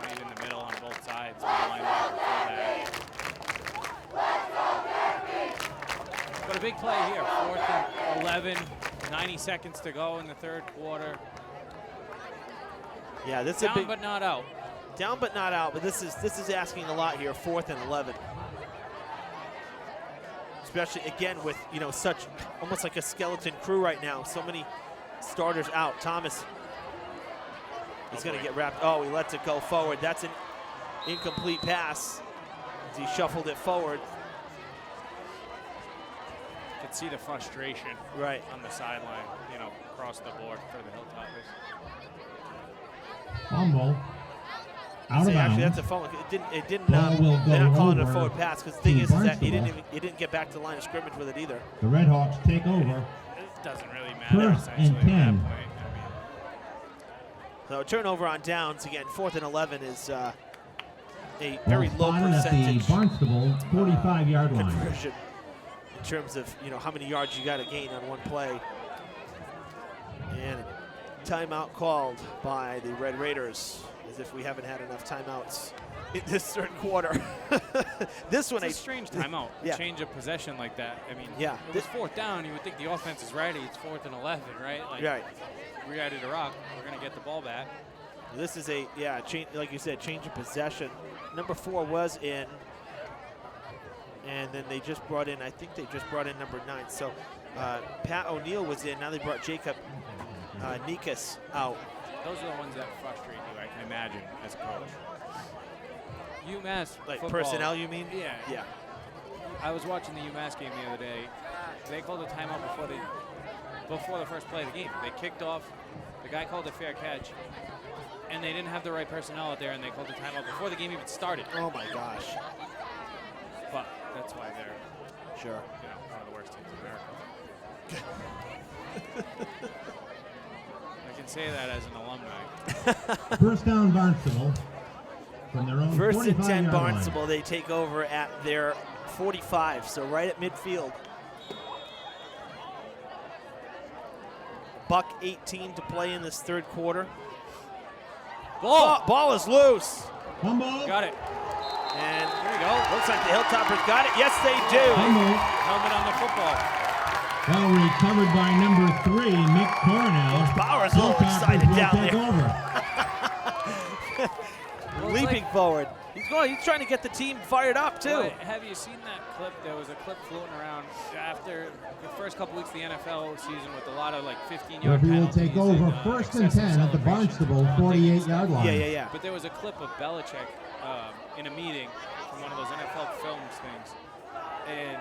playing in the middle on both sides. Linebacker, fullback. But a big play here, 4th and 11, 90 seconds to go in the 3rd quarter. Yeah, this is Down a big, but not out. down but not out. But this is asking a lot here. 4th and 11, especially again with such almost like a skeleton crew right now. So many starters out. Thomas is going to get wrapped. Oh, he lets it go forward. That's an incomplete pass as he shuffled it forward. You could see the frustration Right. on the sideline, across the board for the Hilltoppers. Fumble. Out See, of actually, bounds. that's a fumble. It didn't. Ball will They're not go calling it a over forward pass because the thing to is that he Barnstable. didn't get back to the line of scrimmage with it either. The Redhawks take over. It doesn't really matter, 1st and essentially, at 10. that point. So turnover on downs again. 4th and 11 is a very Ball low spotted at the percentage Barnstable 45-yard line. conversion in terms of how many yards you got to gain on one play. And a timeout called by the Red Raiders, as if we haven't had enough timeouts in this 3rd quarter. This one, It's a strange timeout. Yeah. Change of possession like that. I mean, Yeah. it was 4th down. You would think the offense is ready. It's 4th and 11, right? Like, right. we're ready to rock. We're going to get the ball back. This is change, like you said, change of possession. Number 4 was in, and then they just brought in, I think they just brought in number 9. So Pat O'Neill was in. Now they brought Jacob Nikas out. Those are the ones that frustrate you, I can imagine, as a coach. UMass Like football, personnel, you mean? Yeah. Yeah. I was watching the UMass game the other day. They called a timeout before the first play of the game. They kicked off. The guy called a fair catch, and they didn't have the right personnel out there, and they called a timeout before the game even started. Oh my gosh. But that's why they're Sure. one of the worst teams in America. I can say that as an alumni. 1st down Barnstable from their own 1st and 10 45-yard line. Barnstable. They take over at their 45, so right at midfield. $1:18 to play in this 3rd quarter. Ball is loose. Fumble. Got it. And Here we go. looks like the Hilltoppers got it. Yes, they do. Fumble. Helmet on the football. Well recovered by number 3, Mick Cornell. Bauer's a little Hilltoppers excited will down take there. over. Leaping forward. He's trying to get the team fired up, too. Boy, have you seen that clip? There was a clip floating around after the first couple weeks of the NFL season with a lot of 15-yard Durfee will penalties. take over and, 1st and excessive 10 at the celebrations. Barnstable 48-yard line. Yeah. But there was a clip of Belichick in a meeting from one of those NFL films things, and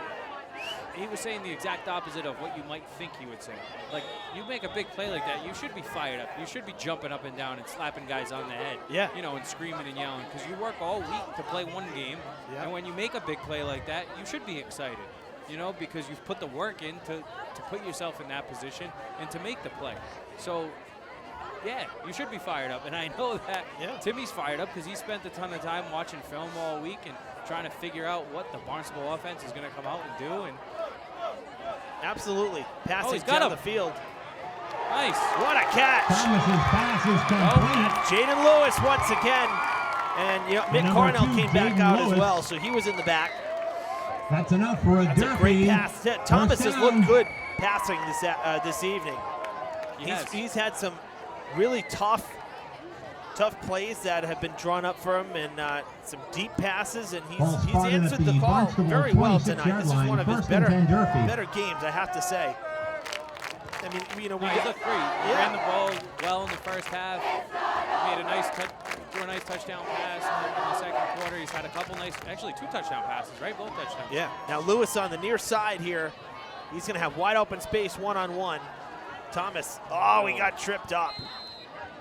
he was saying the exact opposite of what you might think he would say. Like, you make a big play like that, you should be fired up. You should be jumping up and down and slapping guys on the head. Yeah. And screaming and yelling, because you work all week to play one game, Yeah. and when you make a big play like that, you should be excited. Because you've put the work in to put yourself in that position and to make the play. So, yeah, you should be fired up. And I know that Timmy's fired up because he spent a ton of time watching film all week and trying to figure out what the Barnstable offense is going to come out and do. And Absolutely. Passing he's got down him. the field. nice. What a catch. Thomas's pass is complete. Jaden Lewis once again. And Mick Number Cornell 2, came back Jaden out as Lewis. well, so he was in the back. That's enough for a That's Durfee. a great pass. Thomas has First looked down. good passing this evening. Yes. He's had some really tough plays that have been drawn up for him, and some deep passes, and Ball he's spotted at answered the the call Barnstable very well 26-yard tonight. This is line. one of his 1st and 10 Durfee. better games, I have to say. I mean, we He got looked great. He ran the ball well in the first half. Made a nice threw a nice touchdown pass in the second quarter. He's had a couple actually 2 touchdown passes, right? Both touchdowns. Yeah. Now Lewis on the near side here. He's going to have wide open space one-on-one. Thomas, he got tripped up.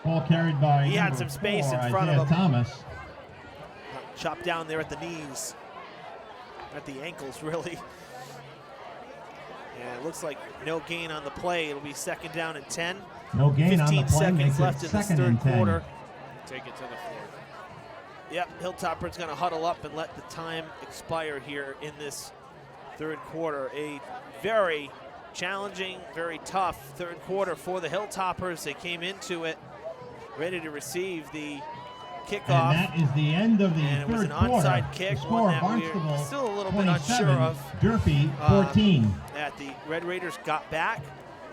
Ball carried by He had number some space 4, in front of Isaiah him. Thomas. Chopped down there at the knees. At the ankles, really. Yeah, it looks like no gain on the play. It'll be 2nd down and 10. No gain on the 15 play. seconds Makes left it in this 2nd and 3rd 10. quarter. Take it to the 4. Yep, Hilltopper's going to huddle up and let the time expire here in this 3rd quarter. A very challenging, very tough third quarter for the Hilltoppers. They came into it ready to receive the kickoff. And that is the end of the and it was third an quarter. onside kick, The score, one that Barnstable we're still a little bit 27, unsure of. Durfee 14. That the Red Raiders got back,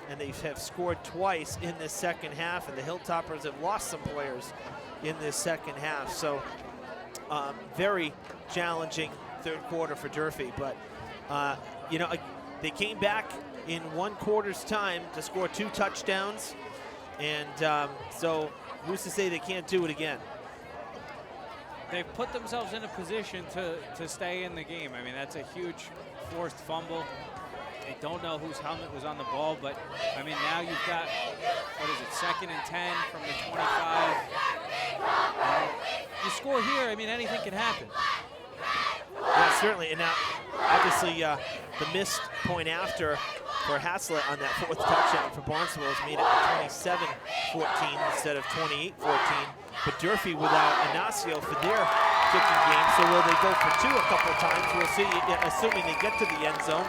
and they have scored twice in this second half, and the Hilltoppers have lost some players in this second half. So very challenging third quarter for Durfee, but you know, they came back in 1 quarter's time to score 2 touchdowns, and so who's to say they can't do it again? They've put themselves in a position to stay in the game. I mean, that's a huge forced fumble. They don't know whose helmet was on the ball, but I mean, now you've got, what is it, 2nd and 10 from the 25. You score here, I mean, anything can happen. Yeah, certainly. And now, obviously, the missed point after for Haslett on that 4th touchdown for Barnstable has made it 27-14 instead of 28-14. But Durfee without Ignacio for their kicking game. So will they go for 2 a couple of times? We'll see, assuming they get to the end zone.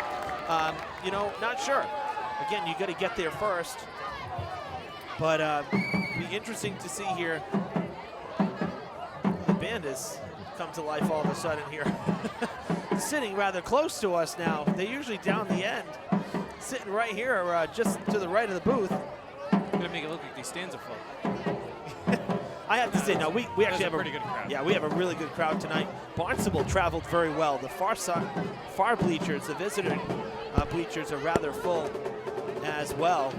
You know, not sure. Again, you got to get there first. But it'll be interesting to see here. The band has come to life all of a sudden here. Sitting rather close to us now. They're usually down the end. Sitting right here, just to the right of the booth. Gonna make it look like they stands full. I have to say, no, we actually have a pretty good crowd. Yeah, we have a really good crowd tonight. Barnstable traveled very well. The far bleachers, the visitor bleachers are rather full as well.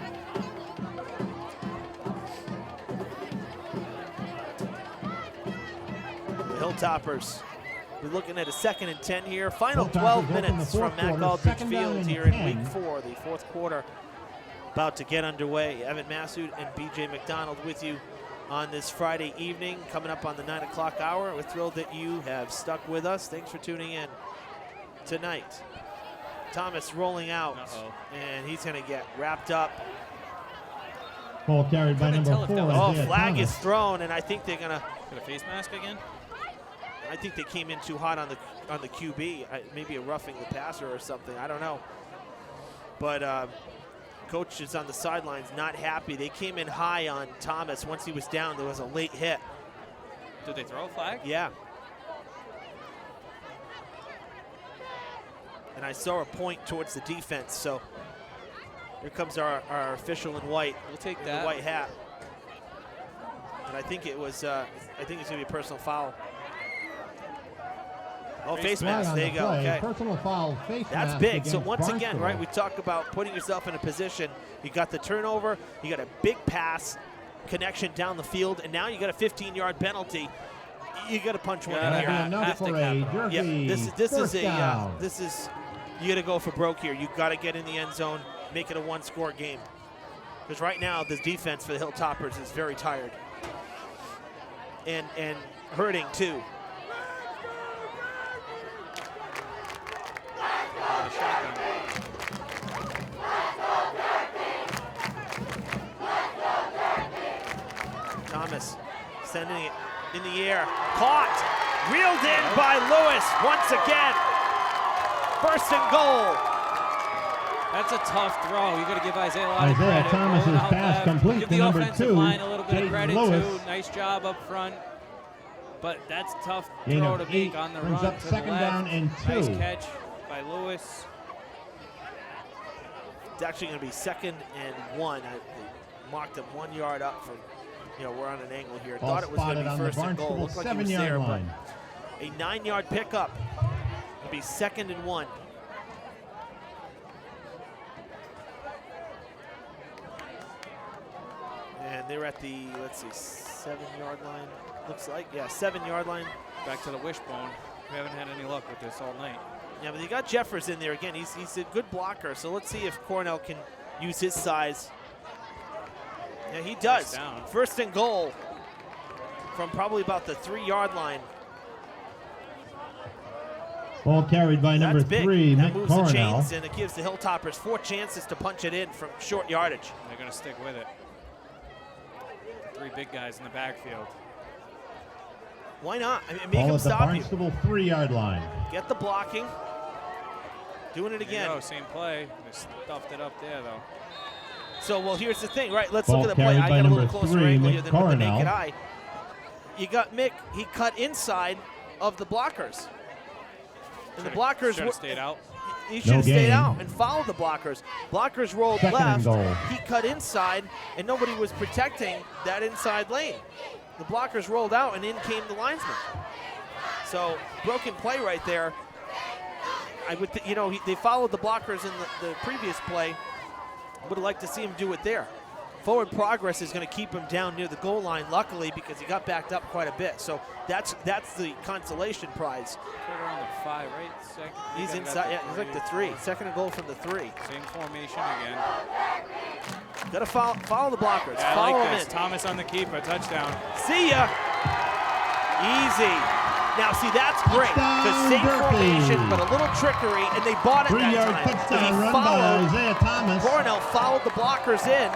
The Hilltoppers, we're looking at a 2nd and 10 here. Final 12 minutes from Mac Aldridge Field here in week 4, the 4th quarter about to get underway. Evan Massoud and BJ McDonald with you on this Friday evening, coming up on the 9 o'clock hour. We're thrilled that you have stuck with us. Thanks for tuning in tonight. Thomas rolling out, and he's going to get wrapped up. Ball carried by number 4. Oh, flag is thrown, and I think they're going to Got a face mask again? I think they came in too hot on the QB. Maybe a roughing the passer or something. I don't know. But coach is on the sidelines, not happy. They came in high on Thomas. Once he was down, there was a late hit. Did they throw a flag? Yeah. And I saw a point towards the defense. So here comes our official in white. We'll take in that. the white hat. And I think it was. I think it's gonna be a personal foul. Oh, face mask. There you go. Okay. Personal foul, face That's mask big. So against once again, Barnstable. right, we talk about putting yourself in a position. You got the turnover, you got a big pass connection down the field, and now you got a 15-yard penalty. You got to punch one in That'll be here. enough for a Durfee Yeah, this first down. You got to go for broke here. You got to get in the end zone, make it a 1-score game. Because right now the defense for the Hilltoppers is very tired and hurting too. Thomas Sending it in the air. Caught. Reeled in by Lewis once again. First and goal. That's a tough throw. You got to give Isaiah a lot of Isaiah credit. Thomas's Rolling out pass left. complete Give to the number offensive 2, line a little bit Jaden of credit Lewis. too. Nice job up front. But that's a tough Gain throw of to 8 make on the brings run up to second the left. down and 2. Nice catch by Lewis. It's actually going to be 2nd and 1. They marked him 1 yard up from, we're on an angle here. Ball Thought it was going to spotted be on the first and goal. Barnstable Looked like he was 7-yard there, line. but a 9-yard pickup. It'll be 2nd and 1. And they're at the, 7-yard line. Looks like, 7-yard line. Back to the wishbone. We haven't had any luck with this all night. Yeah, but you got Jeffers in there again. He's a good blocker. So let's see if Cornell can use his size. Yeah, he does. Down. First and goal from probably about the 3-yard line. Ball carried by number That's big. 3, That Mick moves the Cornell. chains, and it gives the Hilltoppers 4 chances to punch it in from short yardage. They're going to stick with it. 3 big guys in the backfield. Why not? I mean, make Ball him at the stop you. Barnstable 3-yard line. Get the blocking. Doing it again. There you go, same play. They stuffed it up there, though. So, well, here's the thing, right? Let's Ball look at the play. carried I by got a little number closer 3, angle Mick here than with the Coronel. naked eye. You got Mick. He cut inside of the blockers. And the blockers should have stayed out. He should have No stayed gain. out and followed the blockers. Blockers rolled Second and left. goal. He cut inside, and nobody was protecting that inside lane. The blockers rolled out, and in came the linesman. So broken play right there. I would, they followed the blockers in the previous play. Would have liked to see him do it there. Forward progress is going to keep him down near the goal line, luckily, because he got backed up quite a bit. So that's the consolation prize. Put around the 5, right? Second. He's inside. Yeah, he's like the 3. Second and goal from the 3. Same formation again. Got to follow the blockers. Yeah, Follow I like him this. in. Thomas on the keeper, touchdown. See ya. Easy. Now, see, that's great. The Touchdown, same Durfee. formation, but a little trickery, and they bought it that 3-yard time. touchdown He run by followed. Isaiah Thomas. Cornell followed the blockers in,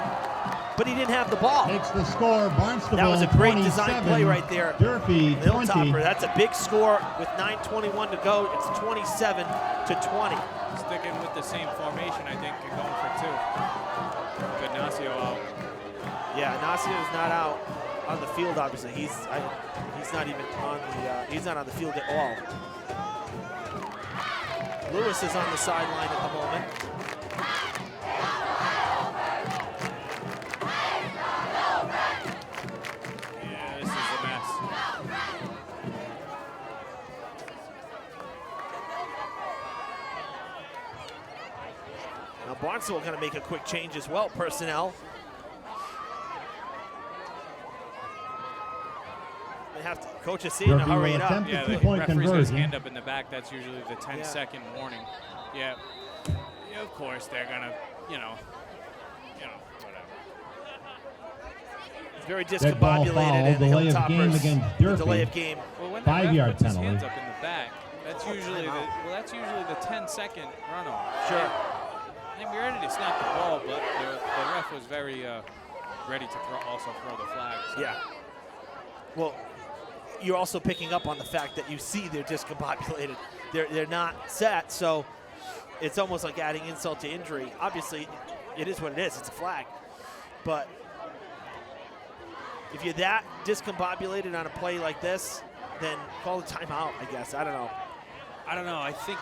but he didn't have the ball. Takes the score. Barnstable That was a great 27, design play right there. Durfee 20. Hilltopper, that's a big score with 9:21 to go. It's 27-20. Sticking with the same formation, I think, and going for 2. Good Nacio out. Yeah, Nacio's not out on the field. Obviously, he's not even on the he's not on the field at all. Lewis is on the sideline at the moment. Yeah, this is a mess. Now Barnstable going to make a quick change as well. Personnel. They have to. Coach is seeing to Durfee hurry will it up. attempt Yeah, the the two-point referee's got his conversion. hand up in the back. That's usually the 10-second warning. Yeah. Yeah, of course they're gonna, whatever. Very Dead ball discombobulated, foul, and the delay of game Hilltoppers. against The Durfee. delay of game. Well, when the ref 5-yard puts his penalty. hands up in the back, that's usually that's usually the 10-second runoff. Sure. I think we're ready to snap the ball, but the ref was very ready to also throw the flag. So. Yeah. Well, you're also picking up on the fact that you see they're discombobulated. They're not set, so it's almost like adding insult to injury. Obviously, it is what it is. It's a flag. But if you're that discombobulated on a play like this, then call the timeout, I guess. I don't know. I think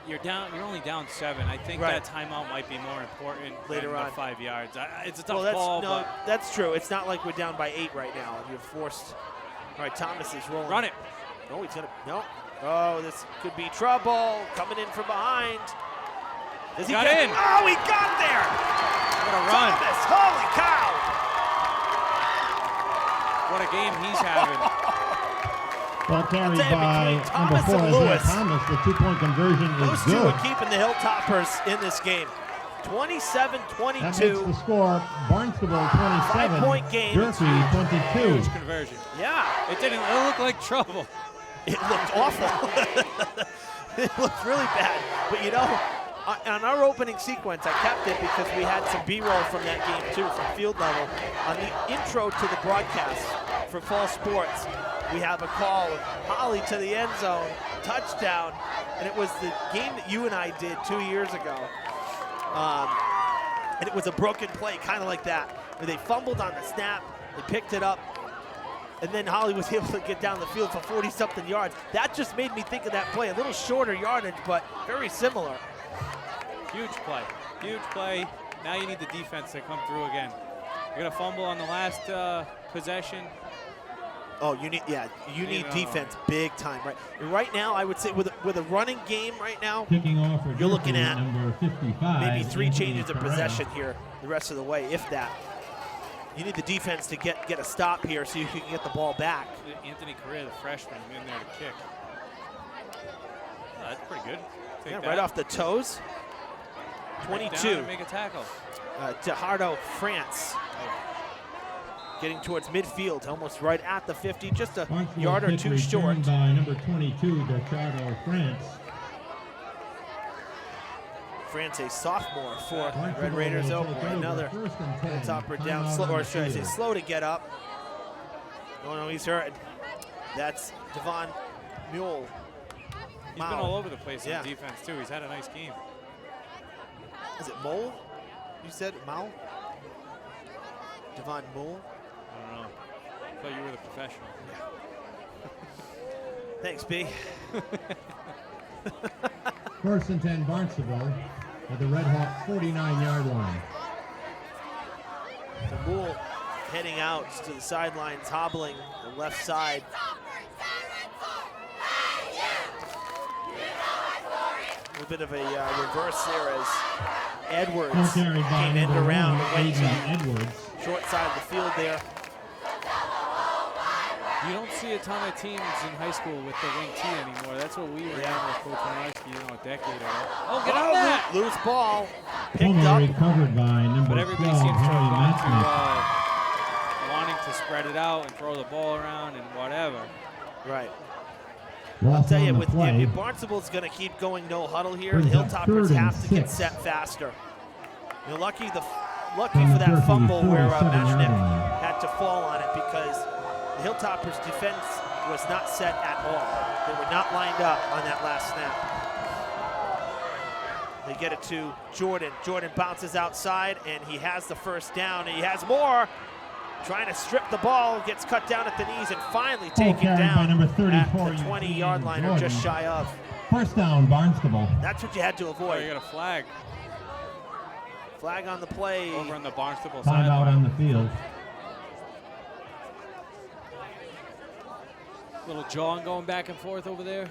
you're only down 7. I think Right. that timeout might be more important Later than on. the 5 yards. It's a tough Well, ball, but that's true. It's not like we're down by 8 right now. You're forced. All right, Thomas is rolling. run it. No, he's gonna. No. Oh, this could be trouble. Coming in from behind. Does he Got get in. Oh, he got there. What a run. Thomas, holy cow. What a game he's having. Ball carried tell you, by between number Thomas 4, and Isaiah Lewis, Thomas. The two-point conversion is Those two good. are keeping the Hilltoppers in this game. That makes 27-22. the score. Barnstable 27, 5-point game. Durfee 22. Huge conversion. Yeah, It looked like trouble. it looked awful. It looked really bad. But you know, on our opening sequence, I kept it because we had some B-roll from that game too, from field level. On the intro to the broadcast for Fall Sports, we have a call of Holly to the end zone, touchdown, and it was the game that you and I did 2 years ago. And it was a broken play, kind of like that, where they fumbled on the snap, they picked it up, and then Holly was able to get down the field for 40-something yards. That just made me think of that play, a little shorter yardage, but very similar. Huge play. Huge play. Now you need the defense to come through again. You're going to fumble on the last possession. Oh, you need You know. defense big time, right? And right now, I would say with a running game right now, Kicking off for You're looking Durfee, at number 55, maybe 3 Anthony changes of Carrera. possession here the rest of the way, if that. You need the defense to get a stop here so you can get the ball back. Anthony Correa, the freshman, in there to kick. Oh, that's pretty good. Take Yeah, that. right off the toes. Right down 22. and make a tackle. Tejardo, France. Getting towards midfield, almost right at the 50, just a Barnstable yard or kick two short. returned by number 22, Richardo France. France, a sophomore for Barnstable Red Raiders. will Oh take boy, over. another First and 10. topper down, Timeout slow, on or the should I say field. slow to get up. Oh no, he's hurt. That's Devon Mule. He's been all over the place Yeah. on defense, too. He's had a nice game. Is it Mole? You said Mao? Devon Mole? I don't know. I thought you were the professional. Thanks, B. First and 10 Barnstable at the Red Hawk 49-yard line. The Mole heading out to the sidelines, hobbling the left side. A little bit of a reverse there as Edwards Ball carried by came end number around 1, and went Aiden to Edwards. short side of the field there. You don't see a ton of teams in high school with the wing T anymore. That's what we were in with Coach Minarski, a decade ago. Oh, get on that! Loose ball, picked Only up. recovered by number But everybody 12, seems to have Harry gone Matznick. to wanting to spread it out and throw the ball around and whatever. Right. Loss I'll tell on you, the with play. if Barnstable's going to keep going no huddle here, the Brings up Hilltoppers 3rd and have to get 6. set faster. You're lucky From for the that Durfee fumble where 47-yard Matchnick line. had to fall on it because the Hilltoppers defense was not set at all. They were not lined up on that last snap. They get it to Jordan. Jordan bounces outside and he has the first down and he has more. Trying to strip the ball, gets cut down at the knees and finally taken carried by down number at 34, the 20-yard line or Jordan. just shy of. First down, Barnstable. That's what you had to Oh, avoid. you got a flag Flag on the play. over on the Barnstable Timeout sideline. on the field. Little jawing going back and forth over there.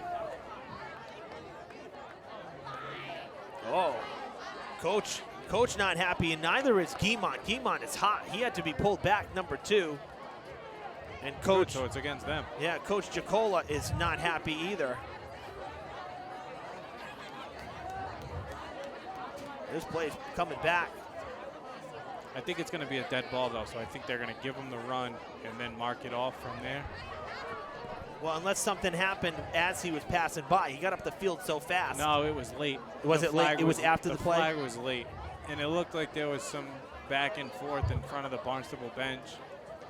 Oh, Coach not happy, and neither is Guimont. Guimont is hot. He had to be pulled back, number 2. And Coach, So it's against them. yeah, Coach Jacola is not happy either. This play's coming back. I think it's going to be a dead ball, though, so I think they're going to give him the run and then mark it off from there. Well, unless something happened as he was passing by. He got up the field so fast. No, it was late. Was The it late? flag It was after the play? The flag was late. And it looked like there was some back and forth in front of the Barnstable bench.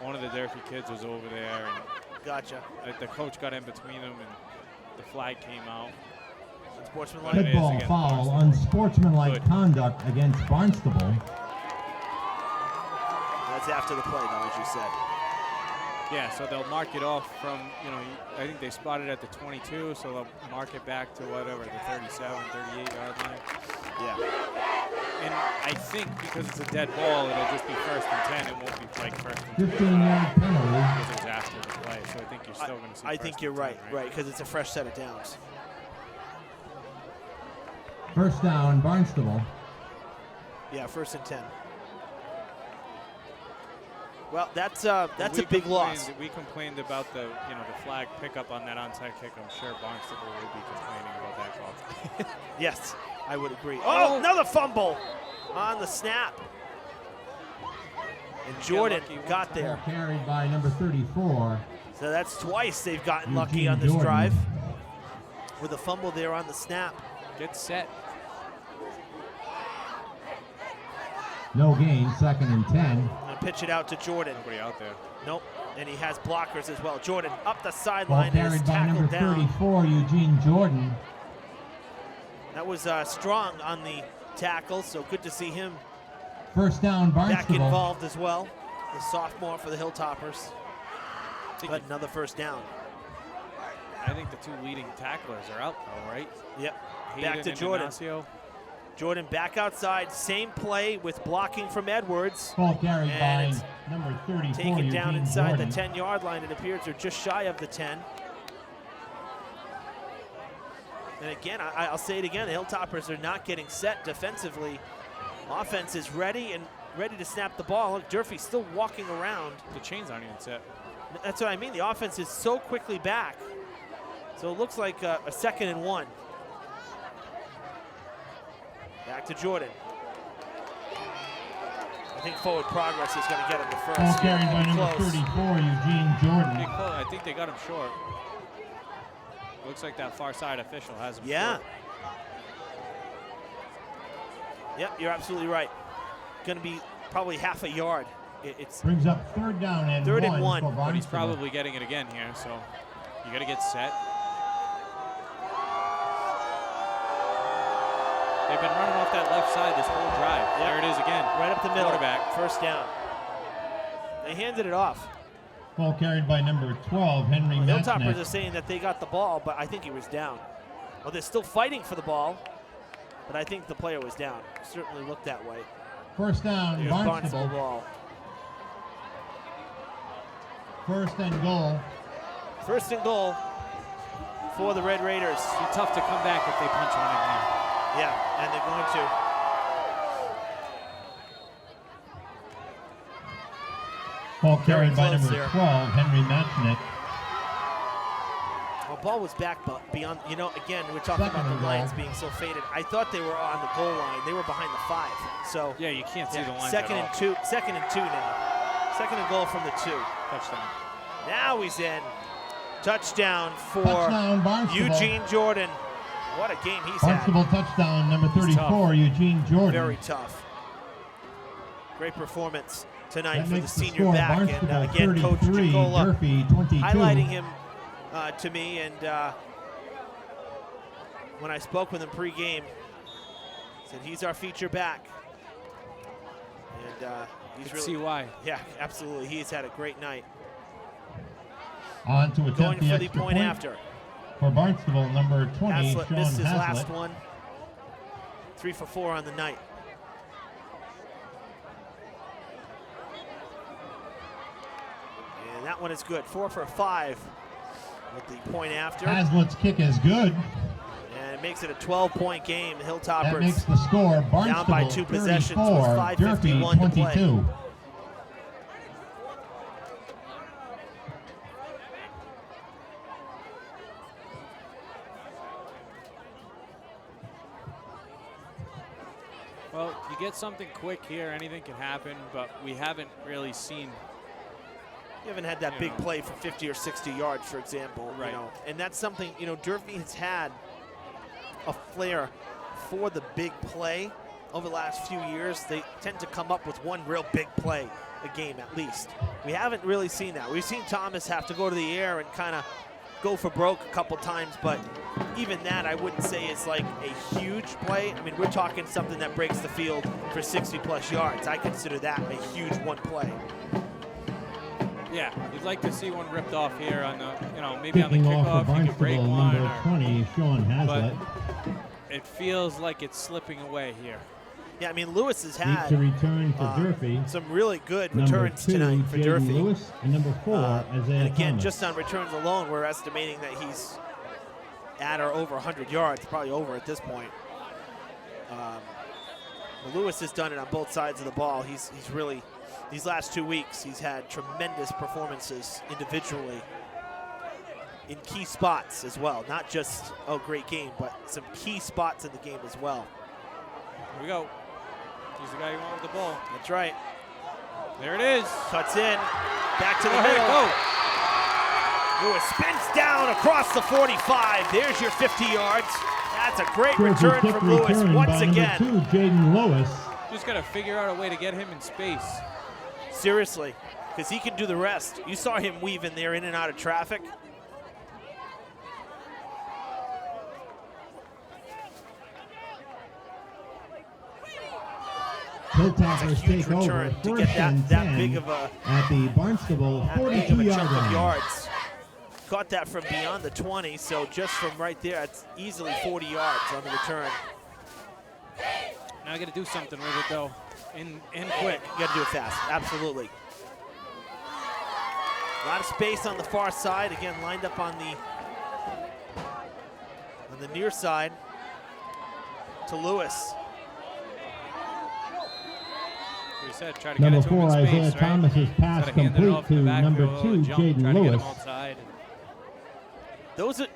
One of the Durfee kids was over there, and Gotcha. the coach got in between them, and the flag came out. Unsportsmanlike. It is Football against foul, Barnstable. unsportsmanlike Good. conduct against Barnstable. That's after the play, though, as you said. Yeah, so they'll mark it off from, I think they spotted at the 22, so they'll mark it back to whatever, the 37, 38-yard line. Yeah. And I think because it's a dead ball, it'll just be 1st and 10. It won't be like 1st and 10. 15-yard penalty. Because it was after the play, so I think you're still going to see I think 1st you're and right, 10, right, because it's a fresh set of downs. First down, Barnstable. Yeah, 1st and 10. Well, that's a big loss. We complained about the flag pickup on that onside kick. I'm sure Barnstable will be complaining about that call. Yes, I would agree. Oh, another fumble on the snap. And Jordan lucky one got time. there. Ball carried by number 34. So that's twice they've gotten lucky Eugene on this Jordan. drive with a fumble there on the snap. Get set. No gain, 2nd and 10. And pitch it out to Jordan. Nobody out there. Nope. And he has blockers as well. Jordan up the Ball sideline and is carried by number tackled down. 34, Eugene Jordan. That was strong on the tackle, so good to see him First down, back Barnstable. involved as well. The sophomore for the Hilltoppers. But another first down. I think the 2 leading tacklers are out, though, right? Yep. Hayden Back to and Jordan. Ignacio. Jordan back outside. Same play with blocking from Edwards. Ball carried And by it's number 34, Taken down Eugene inside Jordan. the 10-yard line. It appears they're just shy of the 10. And again, I'll say it again, the Hilltoppers are not getting set defensively. Offense is ready to snap the ball. Look, Durfee's still walking around. The chains aren't even set. That's what I mean. The offense is so quickly back. So it looks like a 2nd and 1. Back to Jordan. I think forward progress is going to get him the first. Ball carried by Pretty number close. 34, Eugene Jordan. Pretty close. I think they got him short. Looks like that far side official has him Yeah. short. Yep, you're absolutely right. Going to be probably half a yard. It's Brings up 3rd down and 3rd and 1. for But he's Barnstable. probably getting it again here, so you got to get set. They've been running off that left side this whole drive. Yep. There it is again. Right up the middle. Quarterback. First down. They handed it off. Ball carried by number 12, Henry Hilltoppers Matchnick. are saying that they got the ball, but I think he was down. Well, they're still fighting for the ball, but I think the player was down. Certainly looked that way. First down, Here's Barnstable Barnstable. ball. First and goal. First and goal for the Red Raiders. It'll be tough to come back if they punch one in here. Yeah, and they're going to. Ball Very carried by close number there. 12, Henry Matchnick. Well, ball was back, but beyond, you know, again, we're talking Second about and the lines goal. being so faded. I thought they were on the goal line. They were behind the 5. So Yeah, you can't see the line second at and all. 2. Second and 2 now. Second and goal from the 2. Touchdown. Now he's in. Touchdown for Touchdown, Barnstable. Eugene Jordan. What a game he's Barnstable had. touchdown, number He's 34, Eugene Jordan. Very tough. Great performance tonight That for the makes the senior score back. And Barnstable again, Coach 33, Gicola Durfee 22. highlighting him to me. And when I spoke with him pregame, said he's our feature back. And he's You can really, see why. yeah, absolutely. He's had a great night. On to attempt Going the for the extra point after. For Barnstable, number 20, Haslett Sean missed his Haslett. last one. 3 for 4 on the night. And that one is good. 4 for 5 with the point after. Haslett's kick is good. And it makes it a 12-point game. The That Hilltoppers makes the score Barnstable down by 2 possessions with 34, Durfee 5:51 to play. 22. Well, you get something quick here, anything can happen, but we haven't really seen. You haven't had that big play for 50 or 60 yards, for example. Right. You know, and that's something, you know, Durfee has had a flair for the big play over the last few years. They tend to come up with one real big play a game at least. We haven't really seen that. We've seen Thomas have to go to the air and kind of go for broke a couple times, but even that I wouldn't say is like a huge play. I mean, we're talking something that breaks the field for 60-plus yards. I consider that a huge one play. Yeah, you'd like to see one ripped off here on the, you know, maybe on the Kicking off for kickoff, you could break Barnstable, one. number 20, Sean Haslett. It feels like it's slipping away here. Yeah, I mean, Lewis has Deep had to return for Durfee. some really good Number returns 2, tonight for Jaden Durfee. Lewis, and number 4, Isaiah And again, Thomas. just on returns alone, we're estimating that he's at or over 100 yards, probably over at this point. Lewis has done it on both sides of the ball. He's really, these last 2 weeks, he's had tremendous performances individually in key spots as well. Not just, oh, great game, but some key spots in the game as well. Here we go. He's the guy you want with the ball. That's right. There it is. Cuts in, back to the Go ahead, middle. go. Lewis spins down across the 45. There's your 50 yards. That's a great Durfee return kick from Lewis return once by again. number 2, Jaden Lewis. Just got to figure out a way to get him in space. Seriously, because he can do the rest. You saw him weave in there in and out of traffic. Hilltoppers Huge take over return to first get and that 10 big of a at the Barnstable that big of a 42-yard chunk of line. yards. Caught that from beyond the 20, so just from right there, it's easily 40 yards on the return. Now I got to do something with it though, in quick. You got to do it fast, absolutely. A lot of space on the far side. Again, lined up on the near side to Lewis. We said try to get Number it to him 4, in space, Isaiah right? Thomas's pass Instead of handing it complete off in to the number backfield, 2, jump, Jaden try to get him Lewis. outside.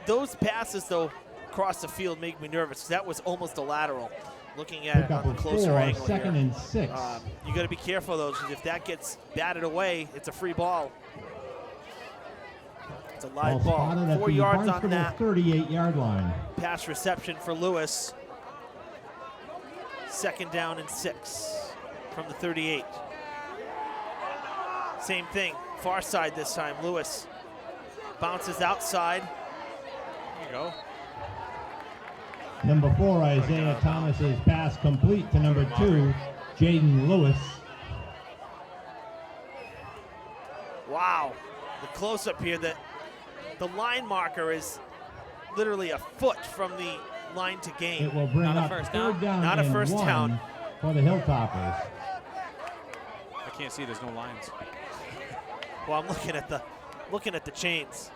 Those passes, though, across the field make me nervous. That was almost a lateral. Looking at it Pickup on of the closer 4, angle second here. and 6. You got to be careful of those, because if that gets batted away, it's a free ball. It's a live ball. Spotted at 4 the yards on Barnstable that 38-yard line. pass reception for Lewis. 2nd down and 6 from the 38. Same thing, far side this time. Lewis bounces outside. There you go. Number 4, Isaiah Thomas's pass complete to number 2, Jaden Lewis. Wow, the close-up here, that the line marker is literally a foot from the line to gain. It will bring Not a up first third down Not a and first 1 down. for the Hilltoppers. I can't see, there's no lines. Well, I'm looking at the chains.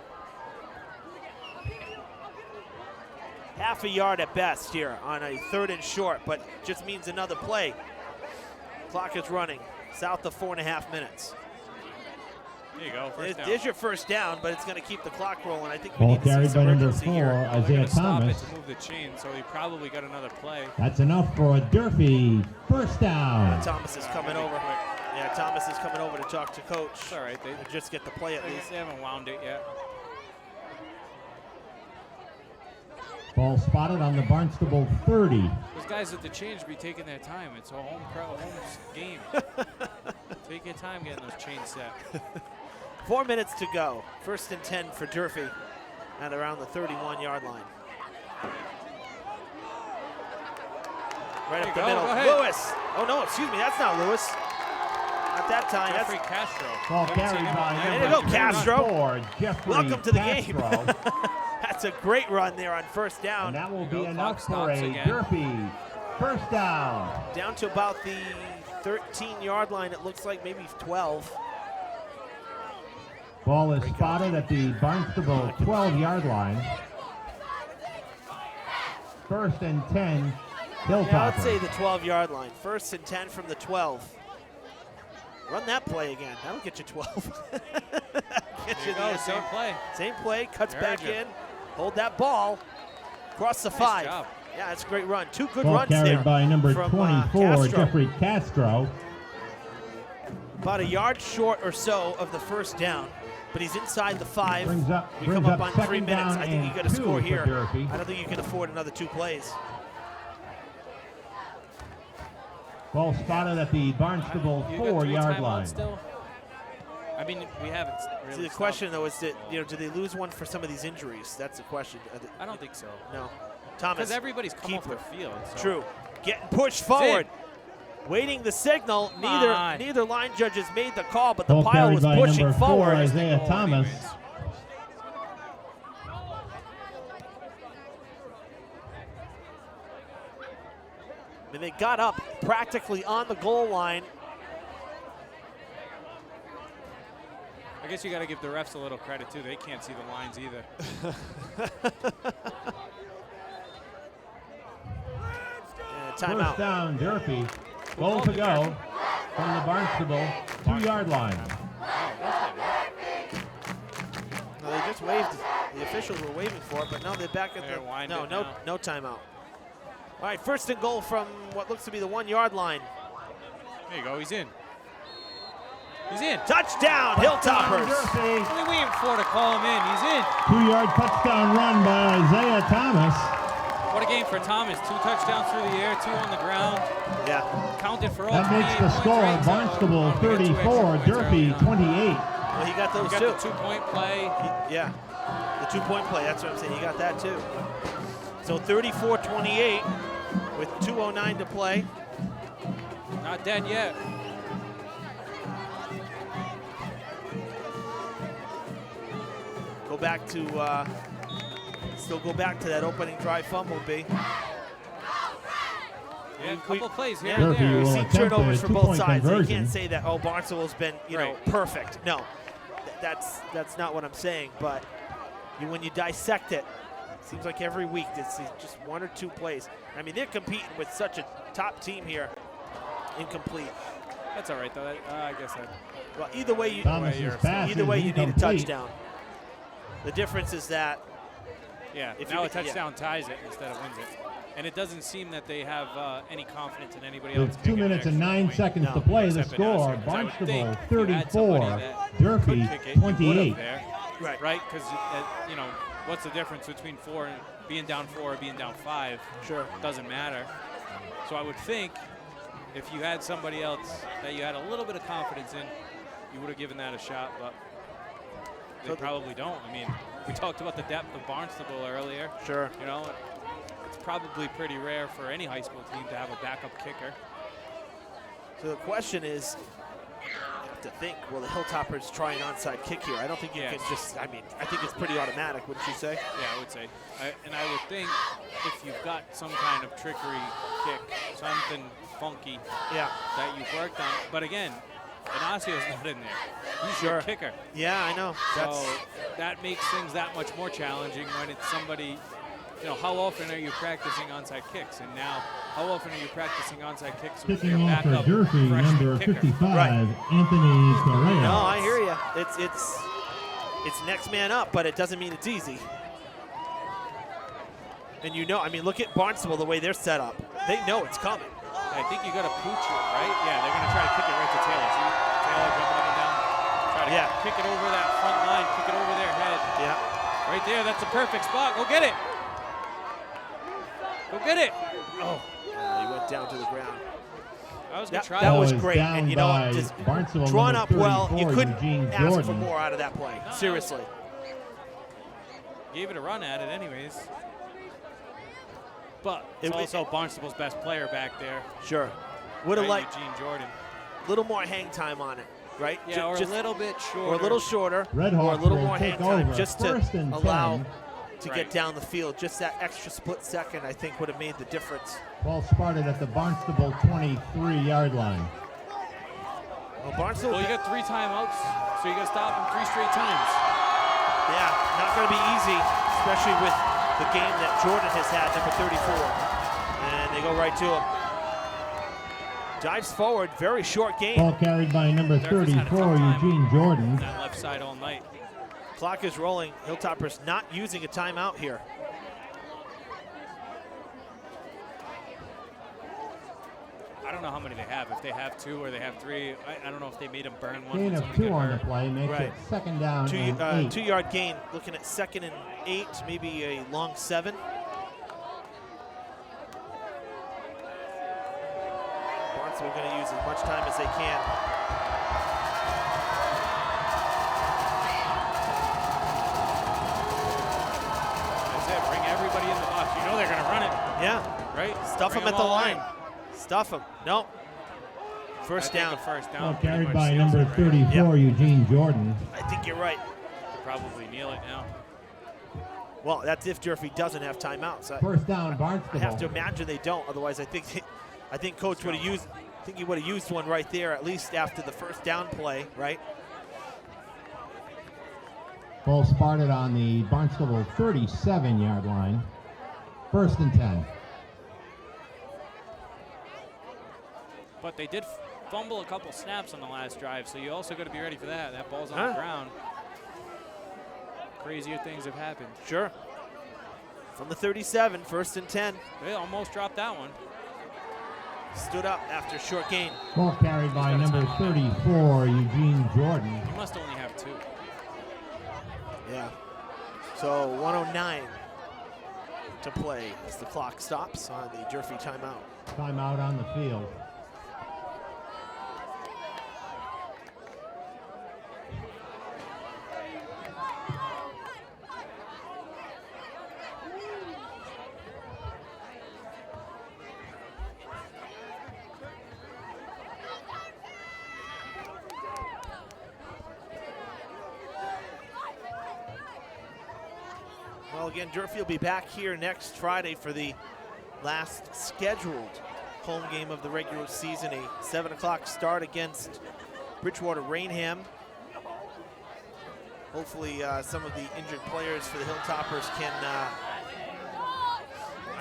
Half a yard at best here on a 3rd and short, but just means another play. Clock is running south of 4.5 minutes. There you go, first down. There's your first down, but it's going to keep the clock rolling. I think we Ball need to see carried by some number urgency 4, here. They're Isaiah gonna stop it Thomas. to move the chain, so he probably got another play. That's enough for a Durfee first down. Thomas is coming over. Yeah, Thomas is coming over to talk to coach. It's all right, they Just get the play at least. haven't wound it yet. Ball spotted on the Barnstable 30. Those guys at the chain should be taking their time. It's a home game. Take your time getting those chains set. 4 minutes to go. 1st and 10 for Durfee at around the 31-yard line. Right up the middle. Go ahead. Lewis. Oh, no, excuse me. That's not Lewis. Not that time. Jeffrey That's Castro. Ball Haven't carried seen him by all night. Way to go, Castro. 4, Jeffrey Welcome to the game. Castro. That's a great run there on 1st down. And that will There be you go, enough clock for a stops again. Durfee first down. Down to about the 13-yard line. It looks like maybe 12. Ball is spotted at the Barnstable 12-yard line. 1st and 10, Hilltopper. Yeah, let's say the 12-yard line. 1st and 10 from the 12. Run that play again. That'll get you 12. Get you There you go, the same play. Same play, cuts Heard back ya. in. Hold that ball. Cross the 5. job. Yeah, that's a great run. 2 good Ball runs there. carried by number from, 24, Castro. Jeffrey Castro. About a yard short or so of the 1st down, but he's inside the 5. Brings up We come up on 3 second minutes. down I think you and got to 2 score for here. Durfee. I don't think you can afford another 2 plays. Ball spotted at the Barnstable You got 3 4-yard timeouts line. still? I mean, we haven't really See, the stopped. question though is that do they lose one for some of these injuries? That's the question. I don't think so. No. Thomas. Because everybody's come off keeper. the field. So. True. Getting pushed forward. Waiting the signal. on. Neither line judges made the call, but the Ball pile carried was by pushing number 4, forward. Isaiah Goal Thomas. anyways. And they got up practically on the goal line. I guess you got to give the refs a little credit too. They can't see the lines either. Timeout. First down, Durfee. Goal to go from the Barnstable 2-yard line. No, they just waved. The officials were waving for it, but no, they're back at They're the. winding No now. timeout. All right, 1st and goal from what looks to be the 1-yard line. There you go. He's in. He's in. Touchdown, Hilltoppers. Durfee. What are we waiting for to call him in? He's in. 2-yard touchdown run by Isaiah Thomas. What a game for Thomas. 2 touchdowns through the air, 2 on the ground. Yeah. Counted for all That 28 makes the points, score. right? So, Barnstable we got 2 extra 34, points Durfee early on. 28. Well, he got We those got too. the 2-point play. Yeah, the 2-point play. That's what I'm saying. He got that too. So 34-28 with 2:09 to play. Not dead yet. Go back to still go back to that opening drive fumble, B. Yeah, a couple plays here Yeah, and Durfee there. will We've seen attempt a turnovers for both two-point sides. So you conversion. can't say that, oh, Barnstable has been, Right. perfect. No, that's not what I'm saying. But when you dissect it, it seems like every week it's just 1 or 2 plays. I mean, they're competing with such a top team here. Incomplete. That's all right, though. I guess that. Well, either way, you Thomas's pass either is way you need a incomplete. touchdown. The difference is that Yeah, If now you- a touchdown ties it instead of wins it. And it doesn't seem that they have any confidence in anybody With else. 2 kicking an minutes and extra 9 point. seconds No, to play, the except score, Vanessa, 'cause I would Barnstable think if you had 34, somebody that Durfee could kick it, you would've 28. there, right. right? Because what's the difference between 4 and being down 4 or being down 5? Sure. Doesn't matter. So I would think if you had somebody else that you had a little bit of confidence in, you would have given that a shot, but they probably don't. I mean, we talked about the depth of Barnstable earlier. Sure. It's probably pretty rare for any high school team to have a backup kicker. So the question is, you have to think, will the Hilltoppers try an onside kick here? I don't think you can just, I mean, I think it's pretty automatic, wouldn't you say? Yeah, I would say. And I would think if you've got some kind of trickery kick, something funky that you've worked on. But again, Inaccio's not in there. He's your kicker. Yeah, I know. So that makes things that much more challenging when it's somebody, you know, how often are you practicing onside kicks? And now, how often are you practicing onside kicks with your Kicking off for backup Durfee, number freshman 55, kicker? Anthony Correa. No, I hear you. It's next man up, but it doesn't mean it's easy. And you know, I mean, look at Barnstable, the way they're set up. They know it's coming. I think you got to pooch it, right? Yeah, they're going to try to kick it right to Taylor. See, Taylor jumping up and down. Try to kick it over that front line, kick it over their head. Yeah. Right there, that's a perfect spot. Go get it. Go get it. Oh. He went down to the ground. I was going to try that that. was great. And you know what? Just Barnstable, drawn up well. You 34, couldn't Eugene ask for Jordan. more out of that play. Seriously. Gave it a run at it anyways. But it's also Barnstable's best player back there. Sure. Would have liked Eugene Jordan. a little more hang time on it, right? Yeah, or just a little bit shorter. Or a little shorter. Red or a Hawks little will more hang take time over. just to First and allow 10. to get down the field. Just that extra split second, I think, would have made the difference. Ball spotted at the Barnstable 23-yard line. Well, Barnstable. Well, you got 3 timeouts, so you got to stop them 3 straight times. Yeah, not going to be easy, especially with the game that Jordan has had, number 34. And they go right to him. Dives forward, very short game. Ball carried by number Durfee's had a 34, tough time Eugene Jordan. That left side all night. Clock is rolling. Hilltoppers not using a timeout here. I don't know how many they have. If they have 2 or they have 3, I don't know if they made them burn one. Gain when of somebody 2 got on the hurt. play makes it second down and 8. 2-yard gain, looking at 2nd and 8, maybe a long 7. Barnstable going to use as much time as they can. That's it. Bring everybody in the box. You know they're going to run it. Yeah. Right? Stuff Bring them at the all line. in. Stuff them. No. First I think down. a first down. Ball pretty carried much by seals number it, right? 34, Eugene Jordan. I think you're right. Could probably kneel it now. Well, that's if Durfee doesn't have timeouts. First down, I Barnstable. have to imagine they don't. Otherwise, I think Coach would have used. I think he would have used one right there, at least after the first down play, right? Ball spotted on the Barnstable 37-yard line. First and 10. But they did fumble a couple snaps on the last drive, so you also got to be ready for that. That ball's on the ground. Crazier things have happened. Sure. From the 37, first and 10. They almost dropped that one. Stood up after a short gain. Ball carried by number 34, Eugene Jordan. You must only have 2. Yeah. So 1:09 to play as the clock stops on the Durfee timeout. Timeout on the field. Well, again, Durfee will be back here next Friday for the last scheduled home game of the regular season, a 7 o'clock start against Bridgewater Rainham. Hopefully some of the injured players for the Hilltoppers can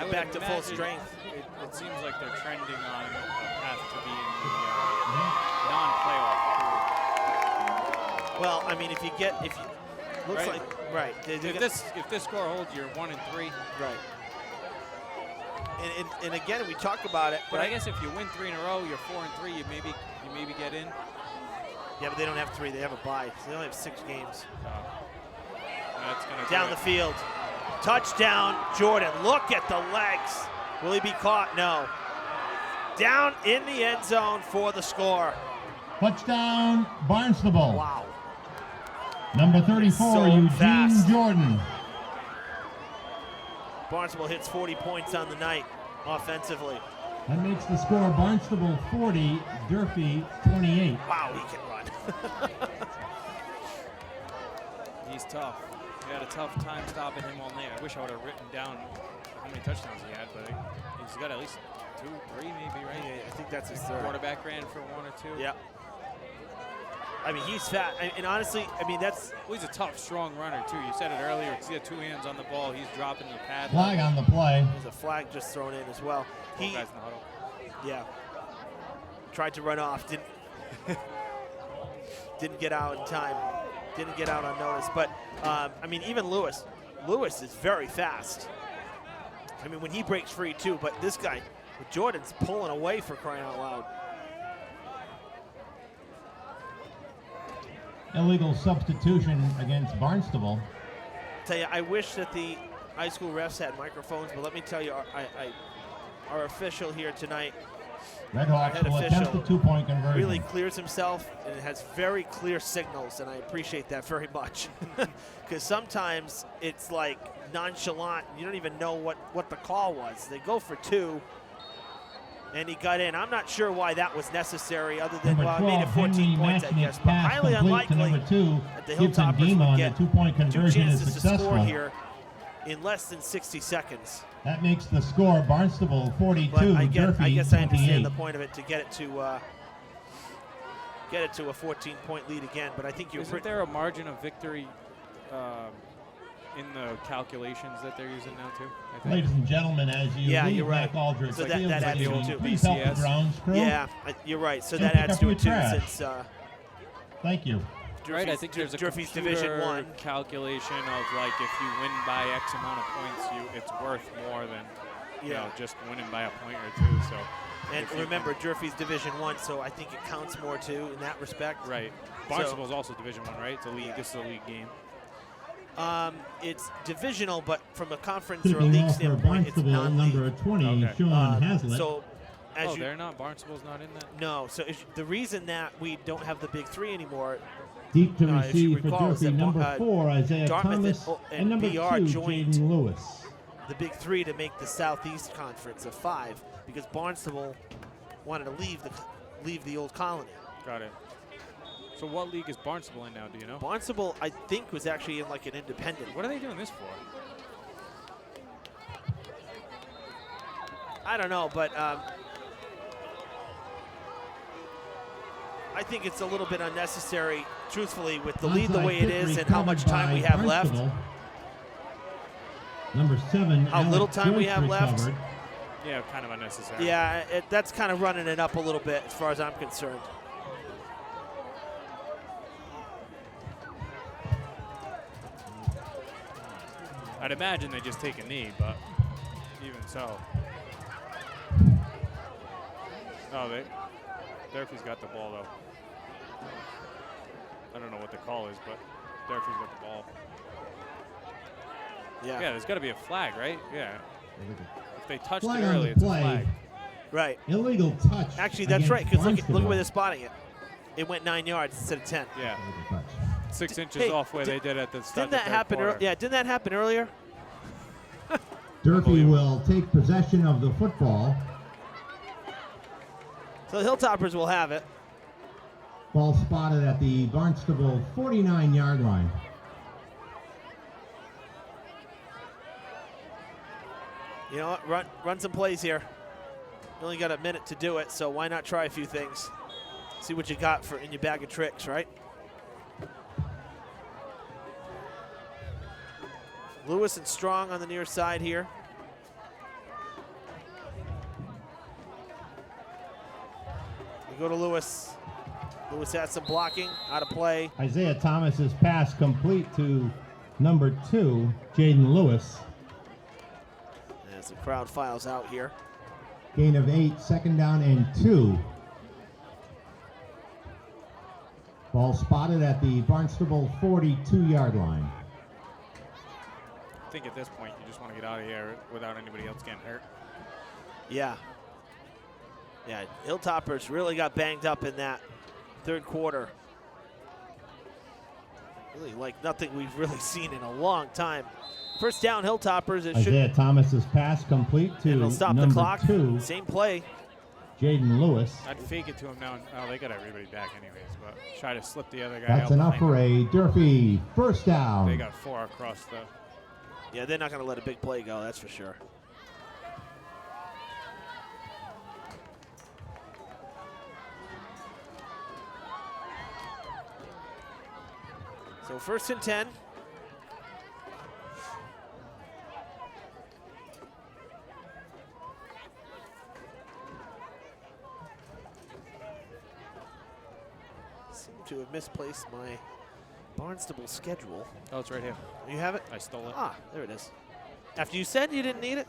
get back to full strength. It seems like they're trending on a path to being the non-playoff. Well, I mean, if you looks Right. like right. If this score holds, you're 1-3. Right. And again, we talk about it, But I guess if you win 3 in a row, you're 4-3. You maybe get in. Yeah, but they don't have 3. They have a bye. So they only have 6 games. That's gonna Down do the it. field. Touchdown, Jordan. Look at the legs. Will he be caught? No. Down in the end zone for the score. Touchdown, Barnstable. Wow. Number 34, So Eugene fast. Jordan. Barnstable hits 40 points on the night offensively. That makes the score Barnstable 40, Durfee 28. Wow, he can run. He's tough. We had a tough time stopping him all night. I wish I would have written down how many touchdowns he had, but he's got at least 2, 3 maybe, right? Yeah, I think that's his third. Quarterback ran for 1 or 2. Yeah. I mean, he's fat. And honestly, I mean, that's... Well, he's a tough, strong runner, too. You said it earlier. He's got 2 hands on the ball. He's dropping the pad. Flag on the play. There's a flag just thrown in as well. Guys in the huddle. Yeah. Tried to run off. Didn't get out in time. Didn't get out on notice. But, I mean, even Lewis is very fast. I mean, when he breaks free, too. But this guy, Jordan's pulling away for crying out loud. Illegal substitution against Barnstable. Tell you, I wish that the high school refs had microphones, but let me tell you, our official here tonight, Redhawks head will official, attempt a 2-point conversion. really clears himself and has very clear signals, and I appreciate that very much. Because sometimes it's like nonchalant, and you don't even know what the call was. They go for 2, and he got in. I'm not sure why that was necessary, other than, well, it made it 14 points, I guess. But highly unlikely that the Hilltoppers would get 2-point 2 conversion is chances to successful. score here in less than 60 seconds. That makes the score Barnstable 42, But I Durfee guess 28. I understand the point of it, to get it to a 14-point lead again. But I think you're Isn't there a margin of victory in the calculations that they're using now, too? I think. Ladies and gentlemen, as you leave you're right. Mac Aldridge, So that adds to it, too. please help the grounds crew. Yeah, you're right. So Don't that pick adds up to your it too, trash. since Right, I think there's a Durfee's computer Division 1 calculation of, like, if you win by X amount of points, it's worth more than you know, just winning by a point or 2. So, and remember, Durfee's Division 1, so I think it counts more too in that respect. Right. Barnstable's also Division 1, right? It's a league. This is a league game. It's divisional, but from a conference or a Tipping league off for standpoint, it's Barnstable, non-league. number 20, Okay. Sean Hazlitt. So, as They're not. Barnstable's not in that. No. So the reason that we don't have the Big 3 anymore. Deep to if you receive for recall, is Durfee, that number 4, Isaiah Dartmouth Thomas, and and number 2, BR joined Jaden Lewis. the Big 3 to make the Southeast Conference of 5, because Barnstable wanted to leave the old colony. Got it. So what league is Barnstable in now? Do you know? Barnstable, I think, was actually in like an independent. What are they doing this for? I don't know, but I think it's a little bit unnecessary, truthfully, with the lead the way it is and how much time we have left. Number 7, How little time we have left. recovered. Yeah, kind of unnecessary. Yeah, that's kind of running it up a little bit as far as I'm concerned. I'd imagine they just take a knee, but even so. Oh, Durfee's got the ball, though. I don't know what the call is, but Durfee's got the ball. Yeah. Yeah, there's got to be a flag, right? Yeah. If they touched Flag it on early, the it's a play. flag. Right. Illegal touch. Actually, that's against right, because look Barnstable. where they're spotting it. It went 9 yards instead of 10. Yeah. Illegal touch. 6 inches Hey, off where they did at the start. Didn't that happen? Yeah, didn't that happen earlier? Durfee will take possession of the football. So the Hilltoppers will have it. Ball spotted at the Barnstable 49-yard line. You know what? Run some plays here. You only got a minute to do it, so why not try a few things? See what you got in your bag of tricks, right? Lewis and Strong on the near side here. We go to Lewis. Lewis has some blocking, out of play. Isaiah Thomas's pass complete to number 2, Jaden Lewis. As the crowd files out here. Gain of 8, 2nd down and 2. Ball spotted at the Barnstable 42-yard line. I think at this point you just want to get out of here without anybody else getting hurt. Yeah. Yeah, Hilltoppers really got banged up in that third quarter. Really like nothing we've really seen in a long time First down, Hilltoppers. It Isaiah should, Thomas's pass complete to and it'll stop the number clock. 2, Same play. Jaden Lewis. I'd fake it to him now. Oh, they got everybody back anyways, but try to slip the other guy That's out enough for behind a Durfee first down. They got 4 across the. Yeah, they're not going to let a big play go, that's for sure. So 1st and 10. Seem to have misplaced my Barnstable schedule. Oh, it's right here. You have it? I stole it. Ah, there it is. After you said you didn't need it.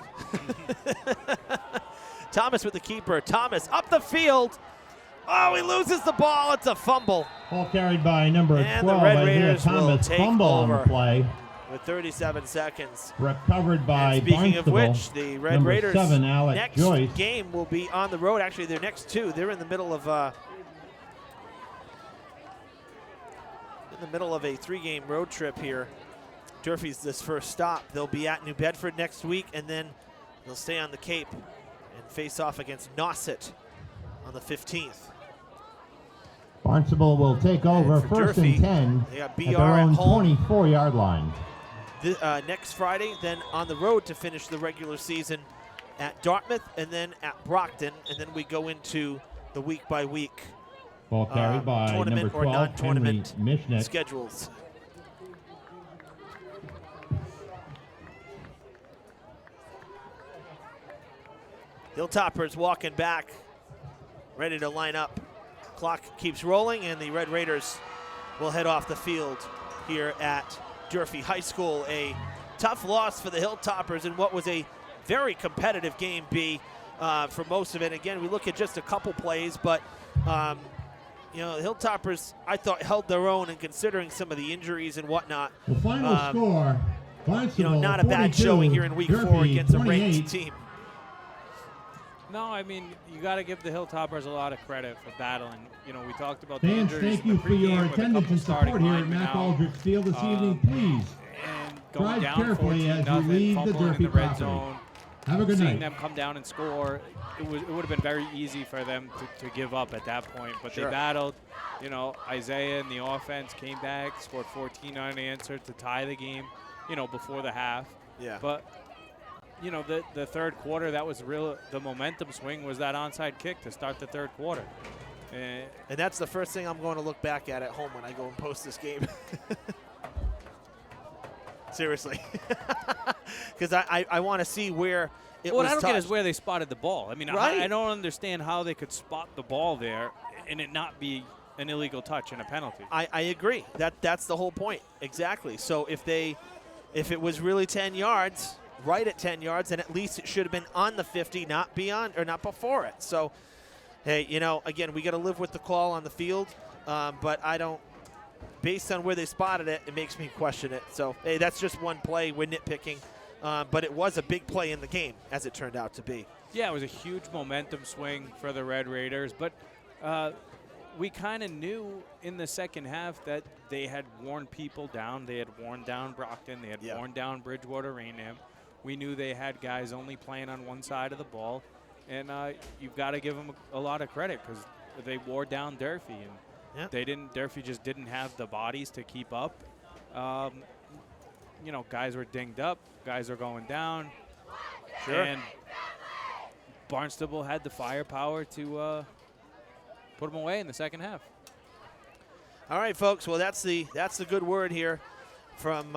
Thomas with the keeper. Thomas up the field. Oh, he loses the ball. It's a fumble. Ball carried by number And the 12, Red Isaiah Raiders will Thomas. take Fumble on over the play. With 37 seconds. Recovered by And speaking Barnstable. of which, the Red number Raiders' 7, Alec next Joyce. game will be on the road. Actually, their next 2. They're in the middle of a 3-game road trip here. Durfee's this first stop. They'll be at New Bedford next week, and then they'll stay on the Cape and face off against Nauset on the 15th. Barnstable will take over for first Durfee, and 10 they got at BR their own at home. 24-yard line. Next Friday, then on the road to finish the regular season at Dartmouth and then at Brockton, and then we go into the week-by-week Ball carried by tournament number or 12, Henry non-tournament Mishnick. schedules. Hilltoppers walking back, ready to line up. Clock keeps rolling, and the Red Raiders will head off the field here at Durfee High School. A tough loss for the Hilltoppers in what was a very competitive game, for most of it. Again, we look at just a couple plays, but you know, the Hilltoppers, I thought, held their own, and considering some of the injuries and whatnot. The final score, Barnstable, You know, not a bad 42, showing here in week 4 Durfee, against a 28. ranked team. No, I mean, you got to give the Hilltoppers a lot of credit for battling. You know, we talked about the Fans, injuries thank in you the for your pregame with a attendance couple and starting support here at linemen Mac out. Aldrich Field this evening. Please And going drive down carefully as you 14-0, leave the fumbling Durfee in the red property. zone. Have a good Seeing night. them come down and score, it would have been very easy for them to give up at that point. But Sure. they battled. You know, Isaiah and the offense came back, scored 14 unanswered to tie the game, you know, before the half. Yeah. But, you know, the third quarter, that was the momentum swing was that onside kick to start the third quarter. And that's the first thing I'm going to look back at home when I go and post this game. Seriously. Because I want to see where it was What I don't get is touched. where they spotted the ball. I mean, Right. I don't understand how they could spot the ball there and it not be an illegal touch and a penalty. I agree. That's the whole point. Exactly. So if it was really 10 yards, right at 10 yards, then at least it should have been on the 50, not beyond or not before it. So, hey, you know, again, we got to live with the call on the field, but I don't. Based on where they spotted it, it makes me question it. So, hey, that's just one play. We're nitpicking, but it was a big play in the game, as it turned out to be. Yeah, it was a huge momentum swing for the Red Raiders, but we kind of knew in the second half that they had worn people down. They had worn down Brockton. They had worn down Bridgewater Rainham. We knew they had guys only playing on one side of the ball, and you've got to give them a lot of credit because they wore down Durfee, and Durfee just didn't have the bodies to keep up. You know, guys were dinged up, guys are going down, and Barnstable had the firepower to put them away in the second half. All right, folks. Well, that's the good word here from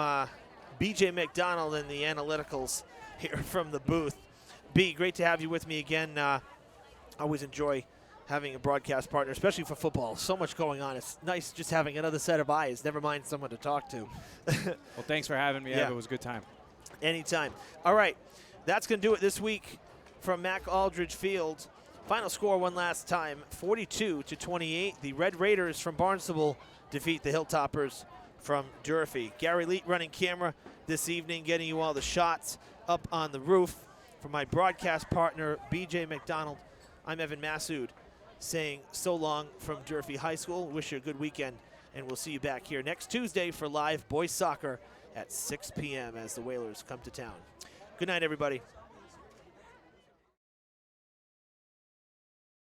BJ McDonald and the analyticals here from the booth. B, great to have you with me again. Always enjoy having a broadcast partner, especially for football. So much going on. It's nice just having another set of eyes, never mind someone to talk to. Well, thanks for having me, Ev. It was a good time. Anytime. All right, that's going to do it this week from Mac Aldridge Field. Final score one last time, 42-28. The Red Raiders from Barnstable defeat the Hilltoppers from Durfee. Gary Leet running camera this evening, getting you all the shots up on the roof. For my broadcast partner, BJ McDonald, I'm Evan Massoud, saying so long from Durfee High School. Wish you a good weekend, and we'll see you back here next Tuesday for live boys soccer at 6 p.m. as the Whalers come to town. Good night, everybody.